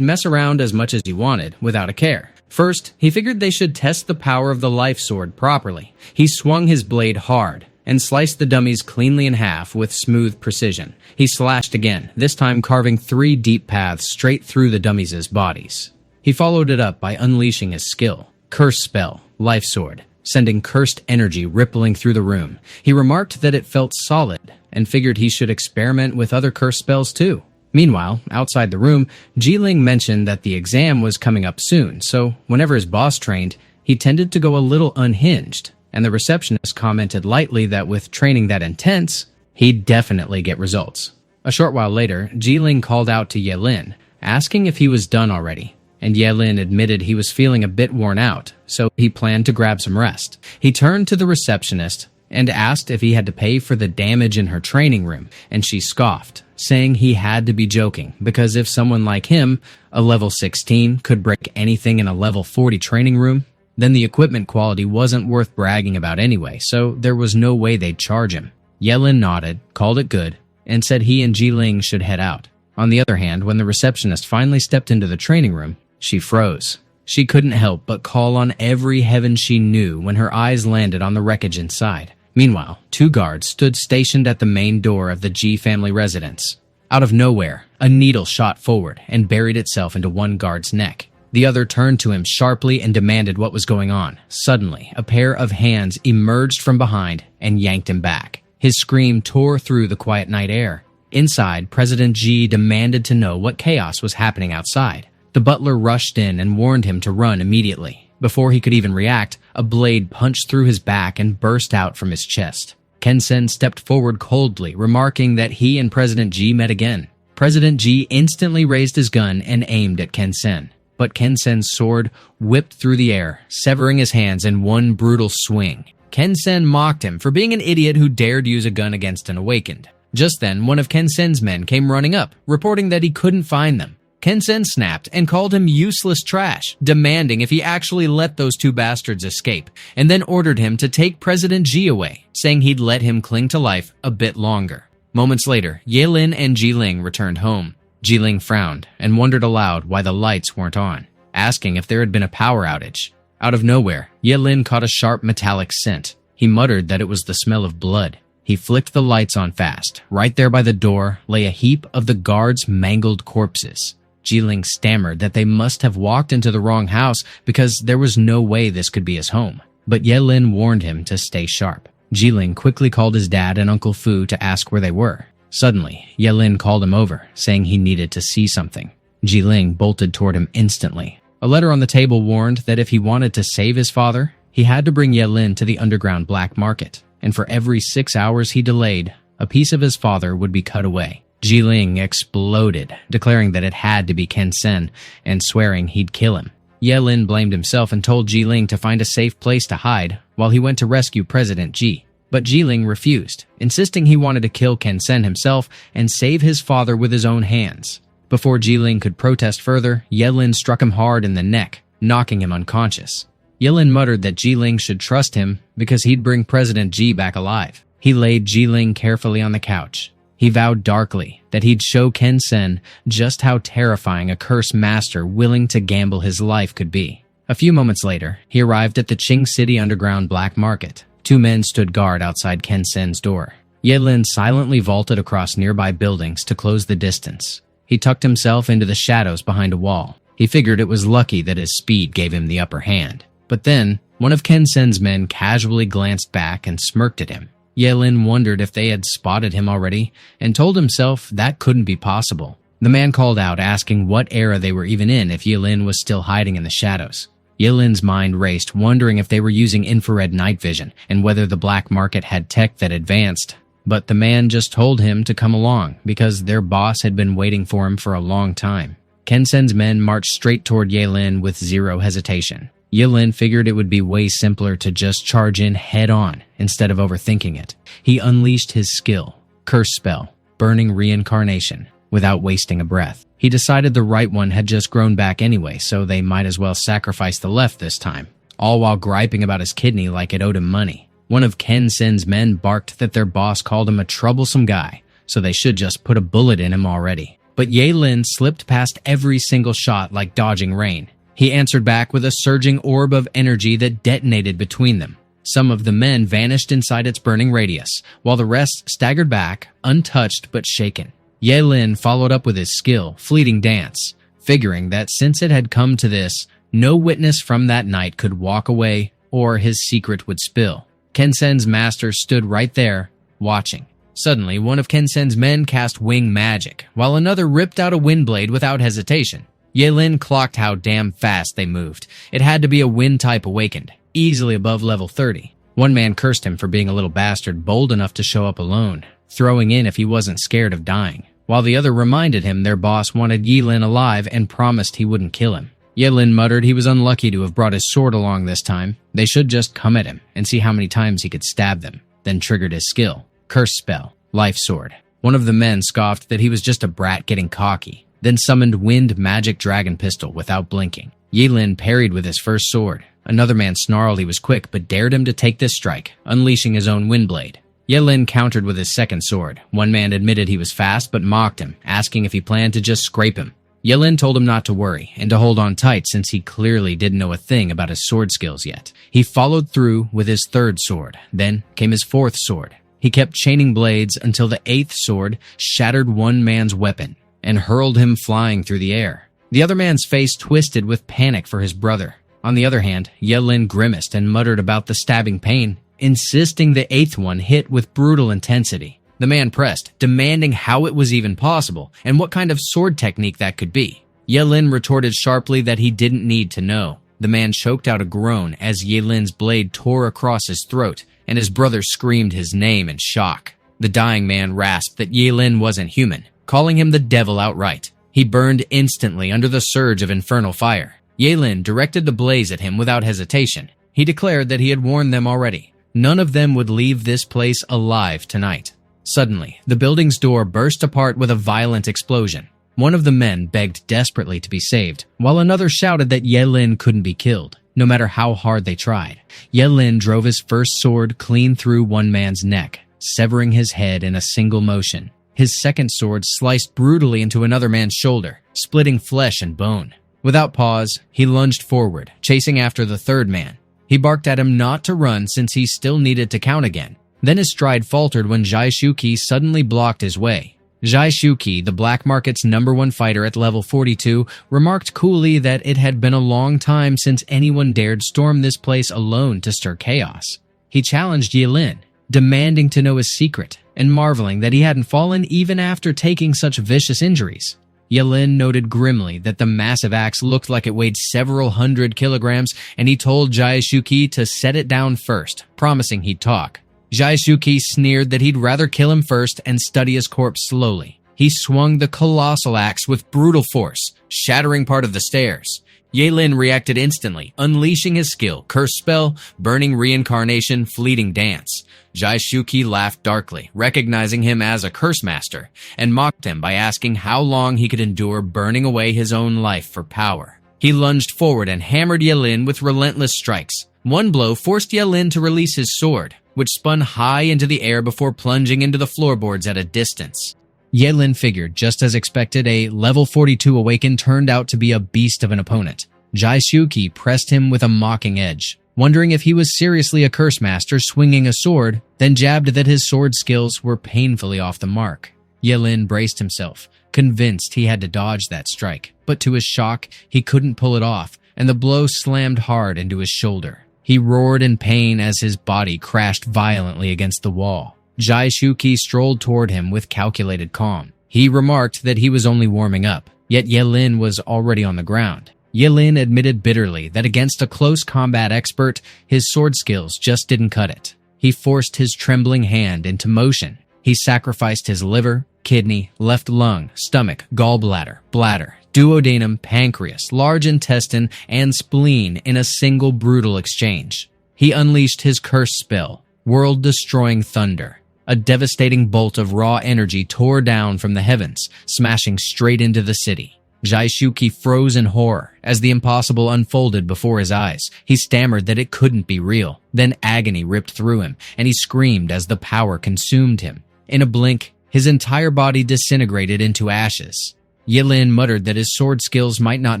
mess around as much as he wanted without a care. First, he figured they should test the power of the life sword properly. He swung his blade hard and sliced the dummies cleanly in half with smooth precision. He slashed again, this time carving 3 deep paths straight through the dummies' bodies. He followed it up by unleashing his skill, Curse Spell, Life Sword, sending cursed energy rippling through the room. He remarked that it felt solid, and figured he should experiment with other curse spells too. Meanwhile, outside the room, Giling mentioned that the exam was coming up soon, so whenever his boss trained, he tended to go a little unhinged, and the receptionist commented lightly that with training that intense, he'd definitely get results. A short while later, Giling called out to Ye Lin, asking if he was done already, and Ye Lin admitted he was feeling a bit worn out, so he planned to grab some rest. He turned to the receptionist and asked if he had to pay for the damage in her training room, and she scoffed, saying he had to be joking, because if someone like him, a level 16, could break anything in a level 40 training room, then the equipment quality wasn't worth bragging about anyway, so there was no way they'd charge him. Ye Lin nodded, called it good, and said he and Giling should head out. On the other hand, when the receptionist finally stepped into the training room, she froze. She couldn't help but call on every heaven she knew when her eyes landed on the wreckage inside. Meanwhile, 2 guards stood stationed at the main door of the G family residence. Out of nowhere, a needle shot forward and buried itself into one guard's neck. The other turned to him sharply and demanded what was going on. Suddenly, a pair of hands emerged from behind and yanked him back. His scream tore through the quiet night air. Inside, President Ji demanded to know what chaos was happening outside. The butler rushed in and warned him to run immediately. Before he could even react, a blade punched through his back and burst out from his chest. Ken Sen stepped forward coldly, remarking that he and President Ji met again. President Ji instantly raised his gun and aimed at Ken Sen. But Ken Sen's sword whipped through the air, severing his hands in one brutal swing. Ken Sen mocked him for being an idiot who dared use a gun against an awakened. Just then, one of Ken Sen's men came running up, reporting that he couldn't find them. Ken Sen snapped and called him useless trash, demanding if he actually let those two bastards escape, and then ordered him to take President Ji away, saying he'd let him cling to life a bit longer. Moments later, Giling and Giling returned home. Giling frowned and wondered aloud why the lights weren't on, asking if there had been a power outage. Out of nowhere, Giling caught a sharp metallic scent. He muttered that it was the smell of blood. He flicked the lights on fast. Right there by the door lay a heap of the guards' mangled corpses. Giling stammered that they must have walked into the wrong house because there was no way this could be his home. But Giling warned him to stay sharp. Giling quickly called his dad and Uncle Fu to ask where they were. Suddenly, Giling called him over, saying he needed to see something. Giling bolted toward him instantly. A letter on the table warned that if he wanted to save his father, he had to bring Giling to the underground black market. And for every 6 hours he delayed, a piece of his father would be cut away. Giling exploded, declaring that it had to be Ken Sen and swearing he'd kill him. Giling blamed himself and told Giling to find a safe place to hide while he went to rescue President Ji. But Giling refused, insisting he wanted to kill Ken Sen himself and save his father with his own hands. Before Giling could protest further, Giling struck him hard in the neck, knocking him unconscious. Giling muttered that Giling should trust him because he'd bring President Ji back alive. He laid Giling carefully on the couch. He vowed darkly that he'd show Ken Sen just how terrifying a cursed master willing to gamble his life could be. A few moments later, he arrived at the Qing City underground black market. 2 men stood guard outside Ken Sen's door. Giling silently vaulted across nearby buildings to close the distance. He tucked himself into the shadows behind a wall. He figured it was lucky that his speed gave him the upper hand. But then, one of Ken Sen's men casually glanced back and smirked at him. Giling wondered if they had spotted him already, and told himself that couldn't be possible. The man called out, asking what era they were even in if Giling was still hiding in the shadows. Yillin's mind raced, wondering if they were using infrared night vision, and whether the black market had tech that advanced. But the man just told him to come along, because their boss had been waiting for him for a long time. Ken Sen's men marched straight toward Giling with zero hesitation. Giling figured it would be way simpler to just charge in head-on instead of overthinking it. He unleashed his skill, Curse Spell, Burning Reincarnation, without wasting a breath. He decided the right one had just grown back anyway, so they might as well sacrifice the left this time, all while griping about his kidney like it owed him money. One of Ken Sen's men barked that their boss called him a troublesome guy, so they should just put a bullet in him already. But Giling slipped past every single shot like dodging rain. He answered back with a surging orb of energy that detonated between them. Some of the men vanished inside its burning radius, while the rest staggered back, untouched but shaken. Giling followed up with his skill, Fleeting Dance, figuring that since it had come to this, no witness from that night could walk away or his secret would spill. Ken Sen's master stood right there, watching. Suddenly, one of Ken Sen's men cast wing magic, while another ripped out a wind blade without hesitation. Giling clocked how damn fast they moved. It had to be a wind-type awakened, easily above level 30. One man cursed him for being a little bastard bold enough to show up alone, throwing in if he wasn't scared of dying, while the other reminded him their boss wanted Giling alive and promised he wouldn't kill him. Giling muttered he was unlucky to have brought his sword along this time. They should just come at him and see how many times he could stab them, then triggered his skill, Curse Spell, Life Sword. One of the men scoffed that he was just a brat getting cocky, then summoned Wind Magic Dragon Pistol without blinking. Giling parried with his first sword. Another man snarled he was quick, but dared him to take this strike, unleashing his own wind blade. Giling countered with his second sword. One man admitted he was fast, but mocked him, asking if he planned to just scrape him. Giling told him not to worry, and to hold on tight since he clearly didn't know a thing about his sword skills yet. He followed through with his third sword. Then came his fourth sword. He kept chaining blades until the eighth sword shattered one man's weapon and hurled him flying through the air. The other man's face twisted with panic for his brother. On the other hand, Giling grimaced and muttered about the stabbing pain, insisting the eighth one hit with brutal intensity. The man pressed, demanding how it was even possible and what kind of sword technique that could be. Yelin retorted sharply that he didn't need to know. The man choked out a groan as Yelin's blade tore across his throat, and his brother screamed his name in shock. The dying man rasped that Yelin wasn't human, calling him the devil outright. He burned instantly under the surge of infernal fire. Yelin directed the blaze at him without hesitation. He declared that he had warned them already. None of them would leave this place alive tonight. Suddenly, the building's door burst apart with a violent explosion. One of the men begged desperately to be saved, while another shouted that Yelin couldn't be killed, no matter how hard they tried. Yelin drove his first sword clean through one man's neck, severing his head in a single motion. His second sword sliced brutally into another man's shoulder, splitting flesh and bone. Without pause, he lunged forward, chasing after the third man. He barked at him not to run since he still needed to count again. Then his stride faltered when Jai Shuki suddenly blocked his way. Jai Shuki, the black market's #1 fighter at level 42, remarked coolly that it had been a long time since anyone dared storm this place alone to stir chaos. He challenged Yelin, demanding to know his secret, and marveling that he hadn't fallen even after taking such vicious injuries. Yelin noted grimly that the massive axe looked like it weighed several hundred kilograms, and he told Jai Shuki to set it down first, promising he'd talk. Jai Shuki sneered that he'd rather kill him first and study his corpse slowly. He swung the colossal axe with brutal force, shattering part of the stairs. Yelin reacted instantly, unleashing his skill, curse spell, burning reincarnation, fleeting dance. Jai Shuki laughed darkly, recognizing him as a curse master, and mocked him by asking how long he could endure burning away his own life for power. He lunged forward and hammered Yelin with relentless strikes. One blow forced Yelin to release his sword, which spun high into the air before plunging into the floorboards at a distance. Yelin figured, just as expected, a level 42 awakened turned out to be a beast of an opponent. Jai Shuki pressed him with a mocking edge, wondering if he was seriously a curse master swinging a sword, then jabbed that his sword skills were painfully off the mark. Yelin braced himself, convinced he had to dodge that strike, but to his shock, he couldn't pull it off, and the blow slammed hard into his shoulder. He roared in pain as his body crashed violently against the wall. Jai Shuki strolled toward him with calculated calm. He remarked that he was only warming up, yet Yelin was already on the ground. Yelin admitted bitterly that against a close combat expert, his sword skills just didn't cut it. He forced his trembling hand into motion. He sacrificed his liver, kidney, left lung, stomach, gallbladder, bladder, duodenum, pancreas, large intestine, and spleen in a single brutal exchange. He unleashed his curse spell, world-destroying thunder. A devastating bolt of raw energy tore down from the heavens, smashing straight into the city. Jai Shuki froze in horror as the impossible unfolded before his eyes. He stammered that it couldn't be real. Then agony ripped through him, and he screamed as the power consumed him. In a blink, his entire body disintegrated into ashes. Yelin muttered that his sword skills might not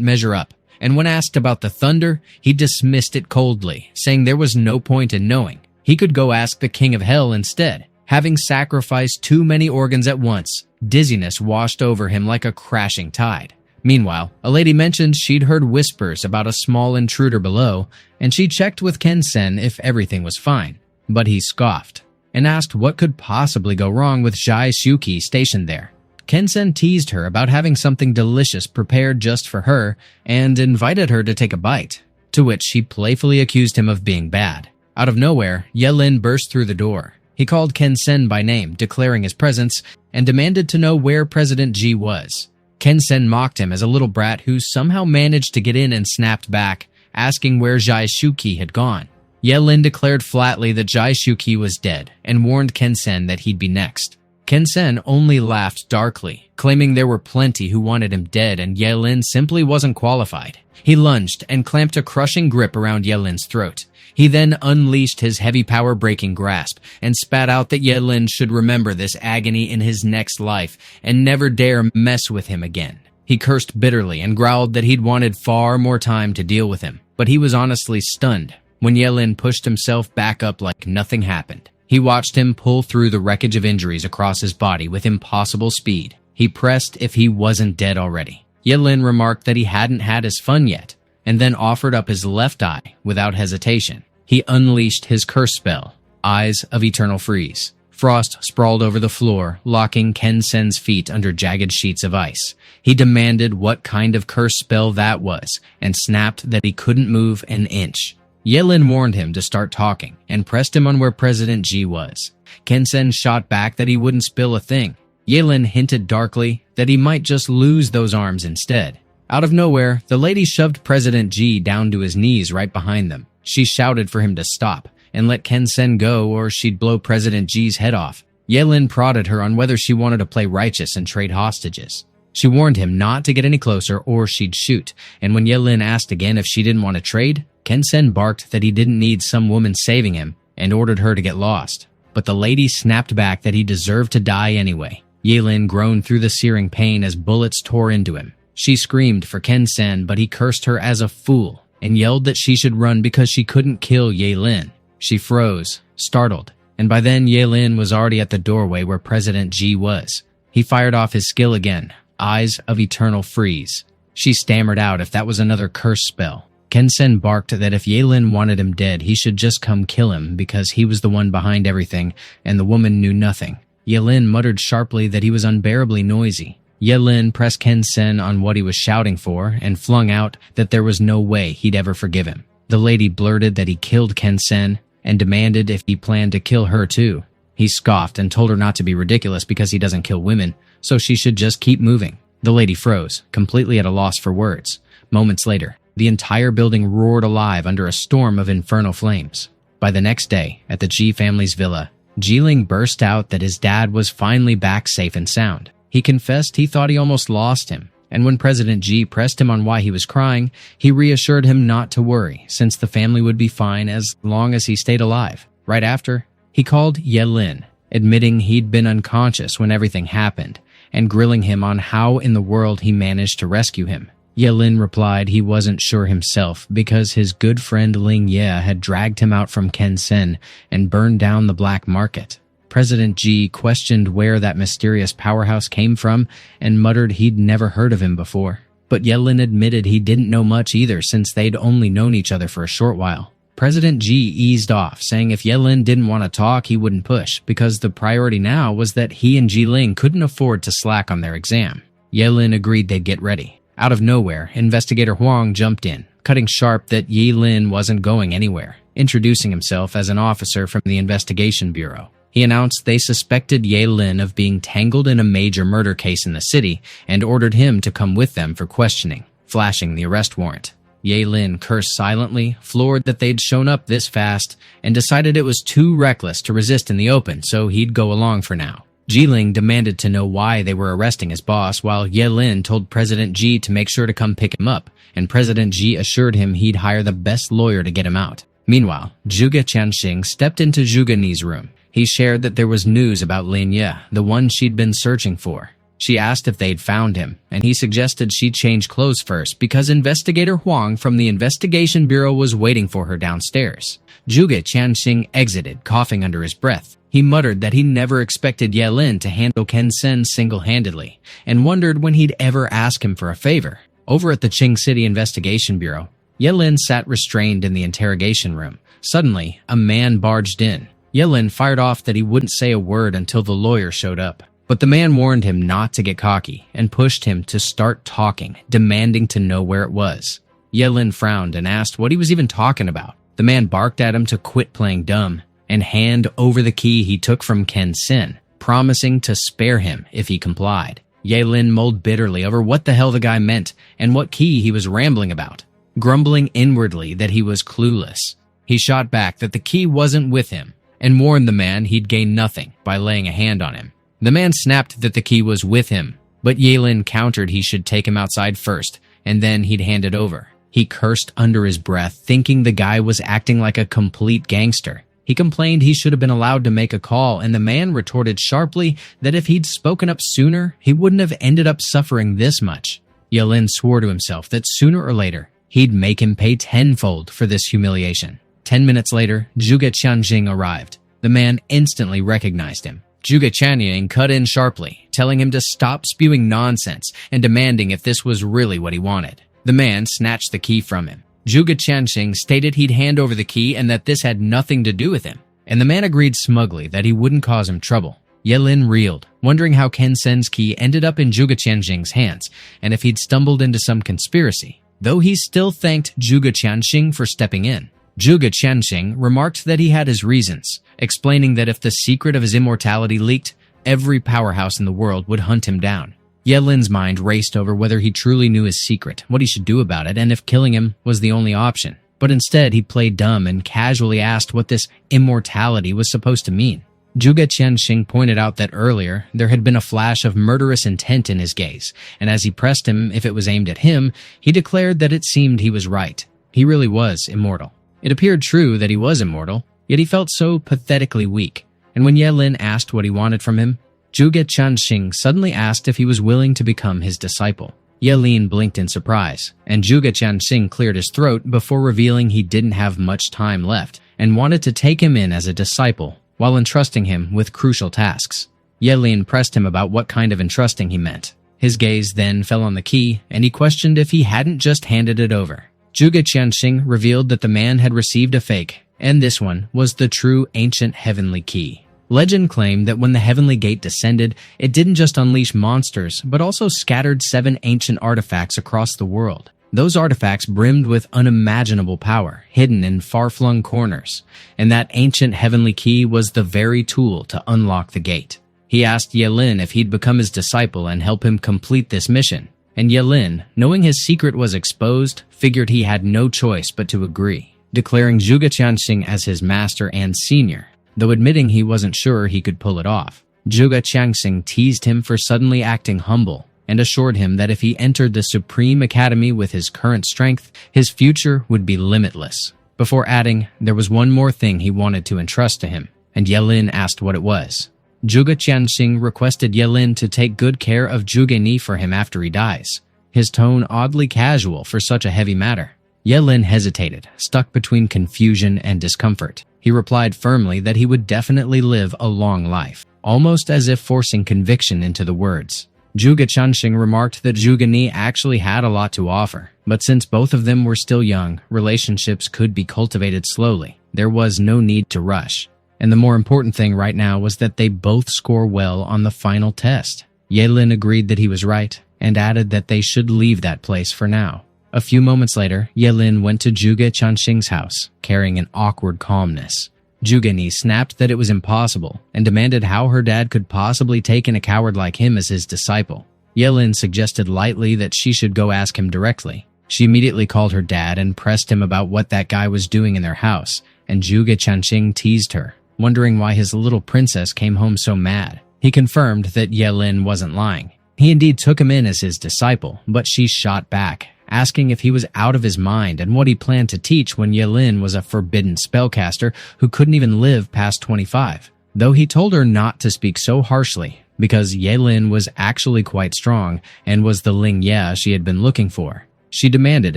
measure up, and when asked about the thunder, he dismissed it coldly, saying there was no point in knowing. He could go ask the King of Hell instead. Having sacrificed too many organs at once, dizziness washed over him like a crashing tide. Meanwhile, a lady mentioned she'd heard whispers about a small intruder below, and she checked with Ken Sen if everything was fine. But he scoffed, and asked what could possibly go wrong with Jai Shuki stationed there. Ken Sen teased her about having something delicious prepared just for her, and invited her to take a bite, to which she playfully accused him of being bad. Out of nowhere, Yelin burst through the door. He called Ken Sen by name, declaring his presence, and demanded to know where President G was. Ken Sen mocked him as a little brat who somehow managed to get in and snapped back, asking where Jai Shuki had gone. Yelin declared flatly that Jai Shuki was dead, and warned Ken Sen that he'd be next. Ken Sen only laughed darkly, claiming there were plenty who wanted him dead and Yelin simply wasn't qualified. He lunged and clamped a crushing grip around Yelin's throat. He then unleashed his heavy power-breaking grasp and spat out that Yelin should remember this agony in his next life and never dare mess with him again. He cursed bitterly and growled that he'd wanted far more time to deal with him, but he was honestly stunned when Yelin pushed himself back up like nothing happened. He watched him pull through the wreckage of injuries across his body with impossible speed. He pressed if he wasn't dead already. Yelin remarked that he hadn't had his fun yet, and then offered up his left eye without hesitation. He unleashed his curse spell, Eyes of Eternal Freeze. Frost sprawled over the floor, locking Ken Sen's feet under jagged sheets of ice. He demanded what kind of curse spell that was, and snapped that he couldn't move an inch. Yelin warned him to start talking, and pressed him on where President G was. Ken Sen shot back that he wouldn't spill a thing. Yelin hinted darkly that he might just lose those arms instead. Out of nowhere, the lady shoved President G down to his knees right behind them. She shouted for him to stop and let Ken Sen go or she'd blow President G's head off. Yelin prodded her on whether she wanted to play righteous and trade hostages. She warned him not to get any closer or she'd shoot, and when Yelin asked again if she didn't want to trade, Ken Sen barked that he didn't need some woman saving him and ordered her to get lost. But the lady snapped back that he deserved to die anyway. Yelin groaned through the searing pain as bullets tore into him. She screamed for Ken Sen, but he cursed her as a fool and yelled that she should run because she couldn't kill Yelin. She froze, startled, and by then Yelin was already at the doorway where President G was. He fired off his skill again, Eyes of Eternal Freeze. She stammered out if that was another curse spell. Ken Sen barked that if Yelin wanted him dead, he should just come kill him because he was the one behind everything and the woman knew nothing. Yelin muttered sharply that he was unbearably noisy. Yelin pressed Ken Sen on what he was shouting for and flung out that there was no way he'd ever forgive him. The lady blurted that he killed Ken Sen and demanded if he planned to kill her too. He scoffed and told her not to be ridiculous because he doesn't kill women, so she should just keep moving. The lady froze, completely at a loss for words. Moments later, the entire building roared alive under a storm of infernal flames. By the next day, at the G family's villa, Giling burst out that his dad was finally back safe and sound. He confessed he thought he almost lost him, and when President G pressed him on why he was crying, he reassured him not to worry, since the family would be fine as long as he stayed alive. Right after, he called Yelin, admitting he'd been unconscious when everything happened, and grilling him on how in the world he managed to rescue him. Yelin replied he wasn't sure himself because his good friend Ling Ye had dragged him out from Ken Sen and burned down the black market. President G questioned where that mysterious powerhouse came from and muttered he'd never heard of him before. But Yelin admitted he didn't know much either since they'd only known each other for a short while. President G eased off, saying if Yelin didn't want to talk, he wouldn't push, because the priority now was that he and Giling couldn't afford to slack on their exam. Yelin agreed they'd get ready. Out of nowhere, Investigator Huang jumped in, cutting sharp that Yelin wasn't going anywhere, introducing himself as an officer from the Investigation Bureau. He announced they suspected Yelin of being tangled in a major murder case in the city and ordered him to come with them for questioning, flashing the arrest warrant. Yelin cursed silently, floored that they'd shown up this fast, and decided it was too reckless to resist in the open, so he'd go along for now. Giling demanded to know why they were arresting his boss, while Yelin told President G to make sure to come pick him up, and President G assured him he'd hire the best lawyer to get him out. Meanwhile, Juga Chaning stepped into Jugani's room. He shared that there was news about Lin Ye, the one she'd been searching for. She asked if they'd found him, and he suggested she change clothes first because Investigator Huang from the Investigation Bureau was waiting for her downstairs. Juga Chaning exited, coughing under his breath. He muttered that he never expected Yelin to handle Ken Sen single-handedly, and wondered when he'd ever ask him for a favor. Over at the Qing City Investigation Bureau, Yelin sat restrained in the interrogation room. Suddenly, a man barged in. Yelin fired off that he wouldn't say a word until the lawyer showed up. But the man warned him not to get cocky and pushed him to start talking, demanding to know where it was. Yelin frowned and asked what he was even talking about. The man barked at him to quit playing dumb and hand over the key he took from Ken Sen, promising to spare him if he complied. Yelin mulled bitterly over what the hell the guy meant and what key he was rambling about, grumbling inwardly that he was clueless. He shot back that the key wasn't with him and warned the man he'd gain nothing by laying a hand on him. The man snapped that the key was with him, but Yelin countered he should take him outside first, and then he'd hand it over. He cursed under his breath, thinking the guy was acting like a complete gangster. He complained he should have been allowed to make a call, and the man retorted sharply that if he'd spoken up sooner, he wouldn't have ended up suffering this much. Yelin swore to himself that sooner or later, he'd make him pay tenfold for this humiliation. 10 minutes later, Juga Chaning arrived. The man instantly recognized him. Juga Chaning cut in sharply, telling him to stop spewing nonsense and demanding if this was really what he wanted. The man snatched the key from him. Juga Chaning stated he'd hand over the key and that this had nothing to do with him. and the man agreed smugly that he wouldn't cause him trouble. Yelin reeled, wondering how Ken Sen's key ended up in Juga Chaning's hands, and if he'd stumbled into some conspiracy, though he still thanked Juga Chaning for stepping in. Juga Chaning remarked that he had his reasons, explaining that if the secret of his immortality leaked, every powerhouse in the world would hunt him down. Yelin's mind raced over whether he truly knew his secret, what he should do about it, and if killing him was the only option. But instead, he played dumb and casually asked what this immortality was supposed to mean. Juga Chaning pointed out that earlier, there had been a flash of murderous intent in his gaze, and as he pressed him if it was aimed at him, he declared that it seemed he was right. He really was immortal. It appeared true that he was immortal, yet he felt so pathetically weak, and when Yelin asked what he wanted from him, Juga Chaning suddenly asked if he was willing to become his disciple. Yelin blinked in surprise, and Juga Chaning cleared his throat before revealing he didn't have much time left and wanted to take him in as a disciple while entrusting him with crucial tasks. Yelin pressed him about what kind of entrusting he meant. His gaze then fell on the key, and he questioned if he hadn't just handed it over. Juga Chaning revealed that the man had received a fake, and this one was the true ancient heavenly key. Legend claimed that when the heavenly gate descended, it didn't just unleash monsters, but also scattered 7 ancient artifacts across the world. Those artifacts brimmed with unimaginable power, hidden in far-flung corners, and that ancient heavenly key was the very tool to unlock the gate. He asked Yelin if he'd become his disciple and help him complete this mission, and Yelin, knowing his secret was exposed, figured he had no choice but to agree, declaring Juga Chaning as his master and senior, though admitting he wasn't sure he could pull it off. Juga Chaning teased him for suddenly acting humble and assured him that if he entered the Supreme Academy with his current strength, his future would be limitless. Before adding, there was one more thing he wanted to entrust to him, and Yelin asked what it was. Juga Chaning requested Yelin to take good care of Jugani for him after he dies, his tone oddly casual for such a heavy matter. Yelin hesitated, stuck between confusion and discomfort. He replied firmly that he would definitely live a long life, almost as if forcing conviction into the words. Juga Chaning remarked that Jugani actually had a lot to offer, but since both of them were still young, relationships could be cultivated slowly. There was no need to rush. And the more important thing right now was that they both score well on the final test. Yelin agreed that he was right, and added that they should leave that place for now. A few moments later, Yelin went to Juga Chaning's house, carrying an awkward calmness. Jugani snapped that it was impossible, and demanded how her dad could possibly take in a coward like him as his disciple. Yelin suggested lightly that she should go ask him directly. She immediately called her dad and pressed him about what that guy was doing in their house, and Juga Chaning teased her, wondering why his little princess came home so mad. He confirmed that Yelin wasn't lying. He indeed took him in as his disciple, but she shot back, asking if he was out of his mind and what he planned to teach when Yelin was a forbidden spellcaster who couldn't even live past 25. Though he told her not to speak so harshly, because Yelin was actually quite strong and was the Ling Ye she had been looking for. She demanded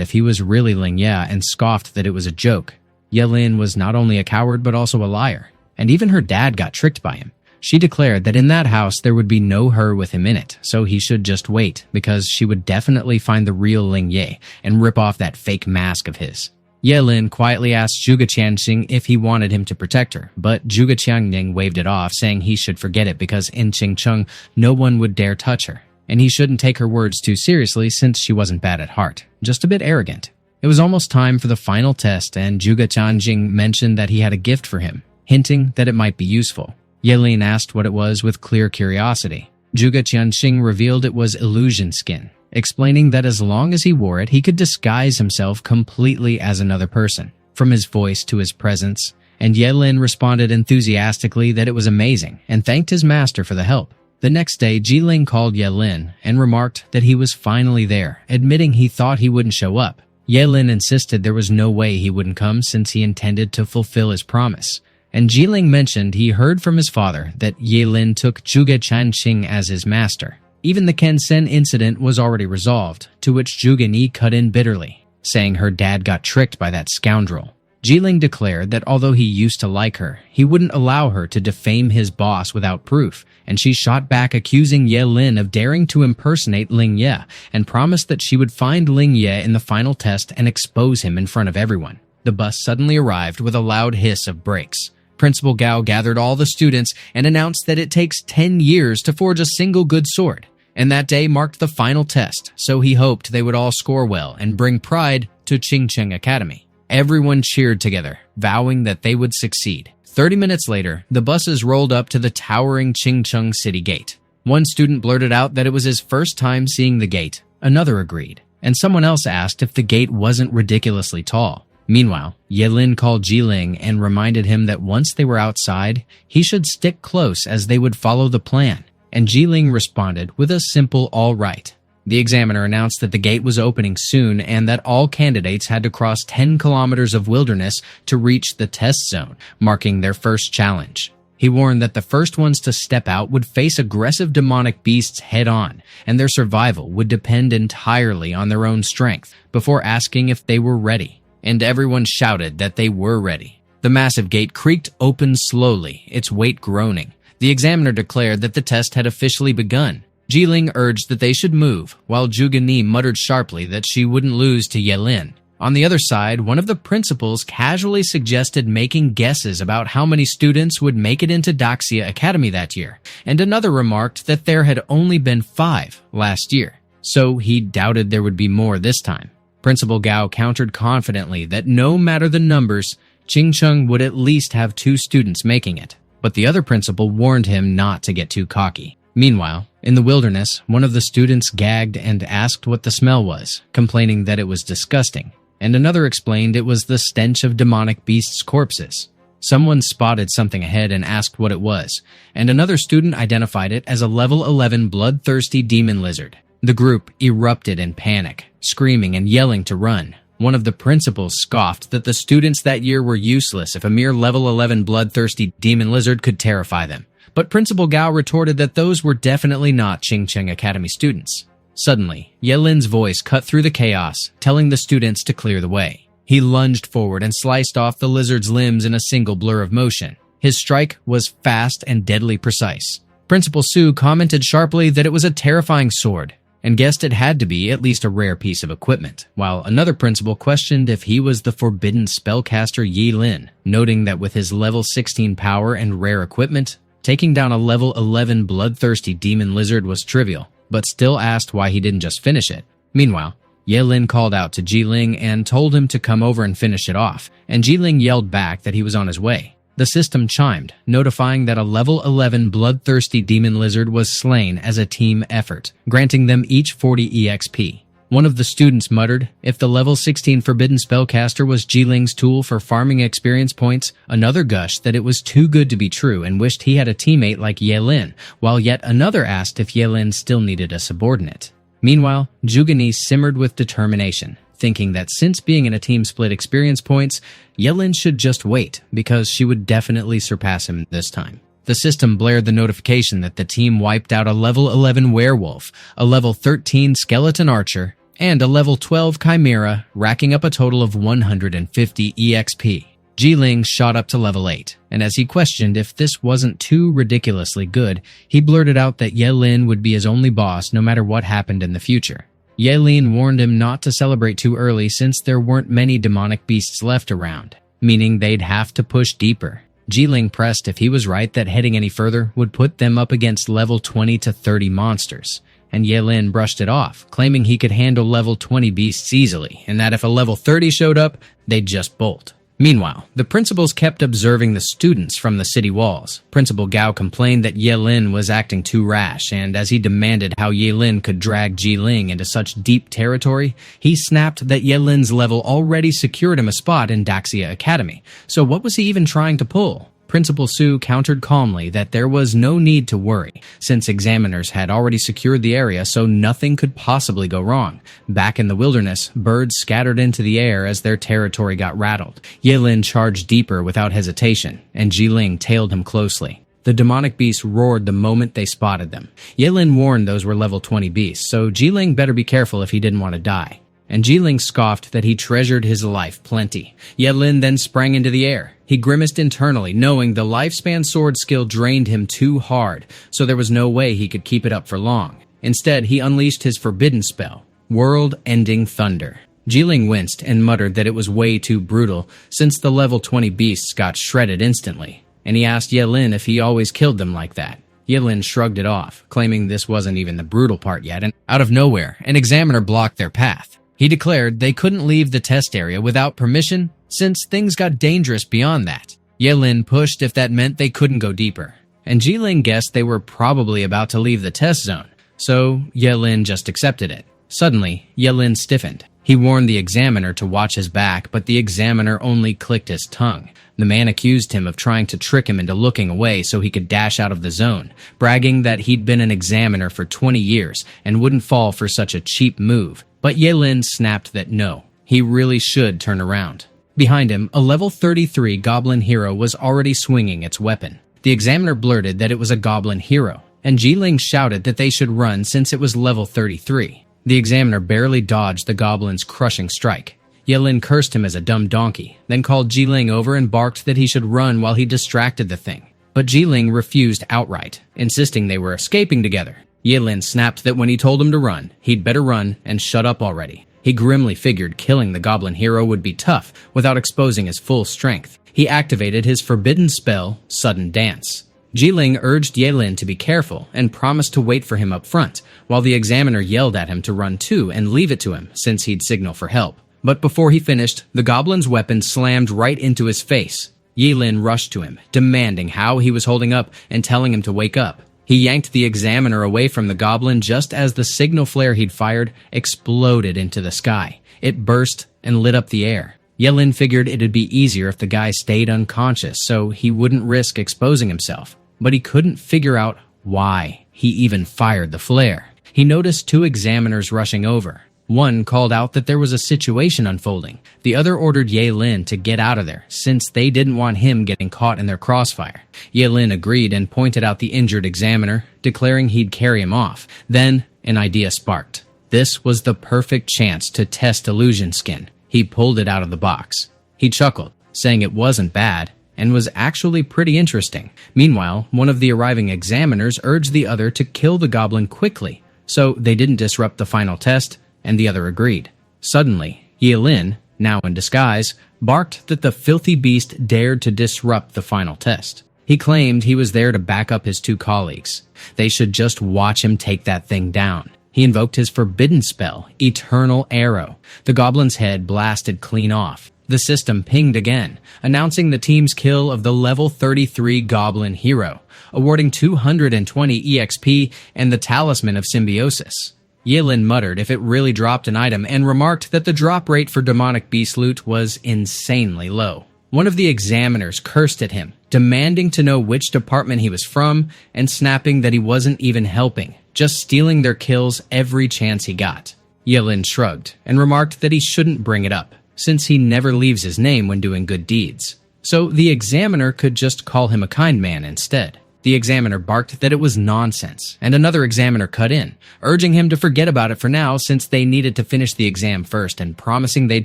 if he was really Ling Ye and scoffed that it was a joke. Yelin was not only a coward but also a liar, and even her dad got tricked by him. She declared that in that house there would be no her with him in it, so he should just wait, because she would definitely find the real Ling Ye and rip off that fake mask of his. Yelin quietly asked Juga Chaning if he wanted him to protect her, but Juga Chaning waved it off, saying he should forget it because in Chong no one would dare touch her, and he shouldn't take her words too seriously since she wasn't bad at heart, just a bit arrogant. It was almost time for the final test, and Juga Chaning mentioned that he had a gift for him, hinting that it might be useful. Yelin asked what it was with clear curiosity. Juga Chaning revealed it was illusion skin, explaining that as long as he wore it, he could disguise himself completely as another person, from his voice to his presence, and Yelin responded enthusiastically that it was amazing and thanked his master for the help. The next day, Giling called Yelin and remarked that he was finally there, admitting he thought he wouldn't show up. Yelin insisted there was no way he wouldn't come since he intended to fulfill his promise. And Giling mentioned he heard from his father that Yelin took Juga Chaning as his master. Even the Ken Sen incident was already resolved, to which Jugani cut in bitterly, saying her dad got tricked by that scoundrel. Giling declared that although he used to like her, he wouldn't allow her to defame his boss without proof, and she shot back accusing Yelin of daring to impersonate Ling Ye, and promised that she would find Ling Ye in the final test and expose him in front of everyone. The bus suddenly arrived with a loud hiss of brakes. Principal Gao gathered all the students and announced that it takes 10 years to forge a single good sword. And that day marked the final test, so he hoped they would all score well and bring pride to Qingcheng Academy. Everyone cheered together, vowing that they would succeed. 30 minutes later, the buses rolled up to the towering Qingcheng city gate. One student blurted out that it was his first time seeing the gate. Another agreed, and someone else asked if the gate wasn't ridiculously tall. Meanwhile, Yelin called Giling and reminded him that once they were outside, he should stick close as they would follow the plan, and Giling responded with a simple all right. The examiner announced that the gate was opening soon and that all candidates had to cross 10 kilometers of wilderness to reach the test zone, marking their first challenge. He warned that the first ones to step out would face aggressive demonic beasts head-on, and their survival would depend entirely on their own strength, before asking if they were ready. And everyone shouted that they were ready. The massive gate creaked open slowly, its weight groaning. The examiner declared that the test had officially begun. Giling urged that they should move, while Jugani muttered sharply that she wouldn't lose to Yelin. On the other side, one of the principals casually suggested making guesses about how many students would make it into Daxia Academy that year, and another remarked that there had only been 5 last year, so he doubted there would be more this time. Principal Gao countered confidently that no matter the numbers, Qingcheng would at least have 2 students making it, but the other principal warned him not to get too cocky. Meanwhile, in the wilderness, one of the students gagged and asked what the smell was, complaining that it was disgusting, and another explained it was the stench of demonic beasts' corpses. Someone spotted something ahead and asked what it was, and another student identified it as a level 11 bloodthirsty demon lizard. The group erupted in panic, screaming and yelling to run. One of the principals scoffed that the students that year were useless if a mere level 11 bloodthirsty demon lizard could terrify them. But Principal Gao retorted that those were definitely not Qingcheng Academy students. Suddenly, Yelin's voice cut through the chaos, telling the students to clear the way. He lunged forward and sliced off the lizard's limbs in a single blur of motion. His strike was fast and deadly precise. Principal Su commented sharply that it was a terrifying sword, and guessed it had to be at least a rare piece of equipment, while another principal questioned if he was the forbidden spellcaster Yi Lin, noting that with his level 16 power and rare equipment, taking down a level 11 bloodthirsty demon lizard was trivial, but still asked why he didn't just finish it. Meanwhile, Yelin called out to Giling and told him to come over and finish it off, and Giling yelled back that he was on his way. The system chimed, notifying that a level 11 bloodthirsty demon lizard was slain as a team effort, granting them each 40 EXP. One of the students muttered, if the level 16 Forbidden Spellcaster was Jiling's tool for farming experience points, another gushed that it was too good to be true and wished he had a teammate like Yelin, while yet another asked if Yelin still needed a subordinate. Meanwhile, Jugani simmered with determination, thinking that since being in a team split experience points, Yelin should just wait, because she would definitely surpass him this time. The system blared the notification that the team wiped out a level 11 werewolf, a level 13 skeleton archer, and a level 12 chimera, racking up a total of 150 EXP. Giling shot up to level 8, and as he questioned if this wasn't too ridiculously good, he blurted out that Yelin would be his only boss no matter what happened in the future. Yelin warned him not to celebrate too early since there weren't many demonic beasts left around, meaning they'd have to push deeper. Giling pressed if he was right that heading any further would put them up against level 20 to 30 monsters, and Yelin brushed it off, claiming he could handle level 20 beasts easily, and that if a level 30 showed up, they'd just bolt. Meanwhile, the principals kept observing the students from the city walls. Principal Gao complained that Yelin was acting too rash, and as he demanded how Yelin could drag Giling into such deep territory, he snapped that Yelin's level already secured him a spot in Daxia Academy, so what was he even trying to pull? Principal Su countered calmly that there was no need to worry, since examiners had already secured the area so nothing could possibly go wrong. Back in the wilderness, birds scattered into the air as their territory got rattled. Yelin charged deeper without hesitation, and Giling tailed him closely. The demonic beasts roared the moment they spotted them. Yelin warned those were level 20 beasts, so Giling better be careful if he didn't want to die. And Giling scoffed that he treasured his life plenty. Yelin then sprang into the air. He grimaced internally, knowing the lifespan sword skill drained him too hard, so there was no way he could keep it up for long. Instead, he unleashed his forbidden spell, World-Ending Thunder. Giling winced and muttered that it was way too brutal, since the level 20 beasts got shredded instantly. and he asked Yelin if he always killed them like that. Yelin shrugged it off, claiming this wasn't even the brutal part yet, and out of nowhere, an examiner blocked their path. He declared they couldn't leave the test area without permission since things got dangerous beyond that. Yelin pushed if that meant they couldn't go deeper, and Giling guessed they were probably about to leave the test zone, so Yelin just accepted it. Suddenly, Yelin stiffened. He warned the examiner to watch his back, but the examiner only clicked his tongue. The man accused him of trying to trick him into looking away so he could dash out of the zone, bragging that he'd been an examiner for 20 years and wouldn't fall for such a cheap move. But Yelin snapped that no, he really should turn around. Behind him, a level 33 goblin hero was already swinging its weapon. The examiner blurted that it was a goblin hero, and Giling shouted that they should run since it was level 33. The examiner barely dodged the goblin's crushing strike. Yelin cursed him as a dumb donkey, then called Giling over and barked that he should run while he distracted the thing. But Giling refused outright, insisting they were escaping together. Yelin snapped that when he told him to run, he'd better run and shut up already. He grimly figured killing the goblin hero would be tough without exposing his full strength. He activated his forbidden spell, Sudden Dance. Giling urged Yelin to be careful and promised to wait for him up front, while the examiner yelled at him to run too and leave it to him since he'd signal for help. But before he finished, the goblin's weapon slammed right into his face. Yelin rushed to him, demanding how he was holding up and telling him to wake up. He yanked the examiner away from the goblin just as the signal flare he'd fired exploded into the sky. It burst and lit up the air. Yelin figured it'd be easier if the guy stayed unconscious so he wouldn't risk exposing himself. But he couldn't figure out why he even fired the flare. He noticed two examiners rushing over. One called out that there was a situation unfolding. The other ordered Yelin to get out of there, since they didn't want him getting caught in their crossfire. Yelin agreed and pointed out the injured examiner, declaring he'd carry him off. Then, an idea sparked. This was the perfect chance to test illusion skin. He pulled it out of the box. He chuckled, saying it wasn't bad, and was actually pretty interesting. Meanwhile, one of the arriving examiners urged the other to kill the goblin quickly, so they didn't disrupt the final test, and the other agreed. Suddenly, Yelin, now in disguise, barked that the filthy beast dared to disrupt the final test. He claimed he was there to back up his two colleagues. They should just watch him take that thing down. He invoked his forbidden spell, Eternal Arrow. The goblin's head blasted clean off. The system pinged again, announcing the team's kill of the level 33 goblin hero, awarding 220 EXP and the Talisman of Symbiosis. Yelin muttered if it really dropped an item and remarked that the drop rate for demonic beast loot was insanely low. One of the examiners cursed at him, demanding to know which department he was from and snapping that he wasn't even helping, just stealing their kills every chance he got. Yelin shrugged and remarked that he shouldn't bring it up, since he never leaves his name when doing good deeds. So the examiner could just call him a kind man instead. The examiner barked that it was nonsense, and another examiner cut in, urging him to forget about it for now since they needed to finish the exam first and promising they'd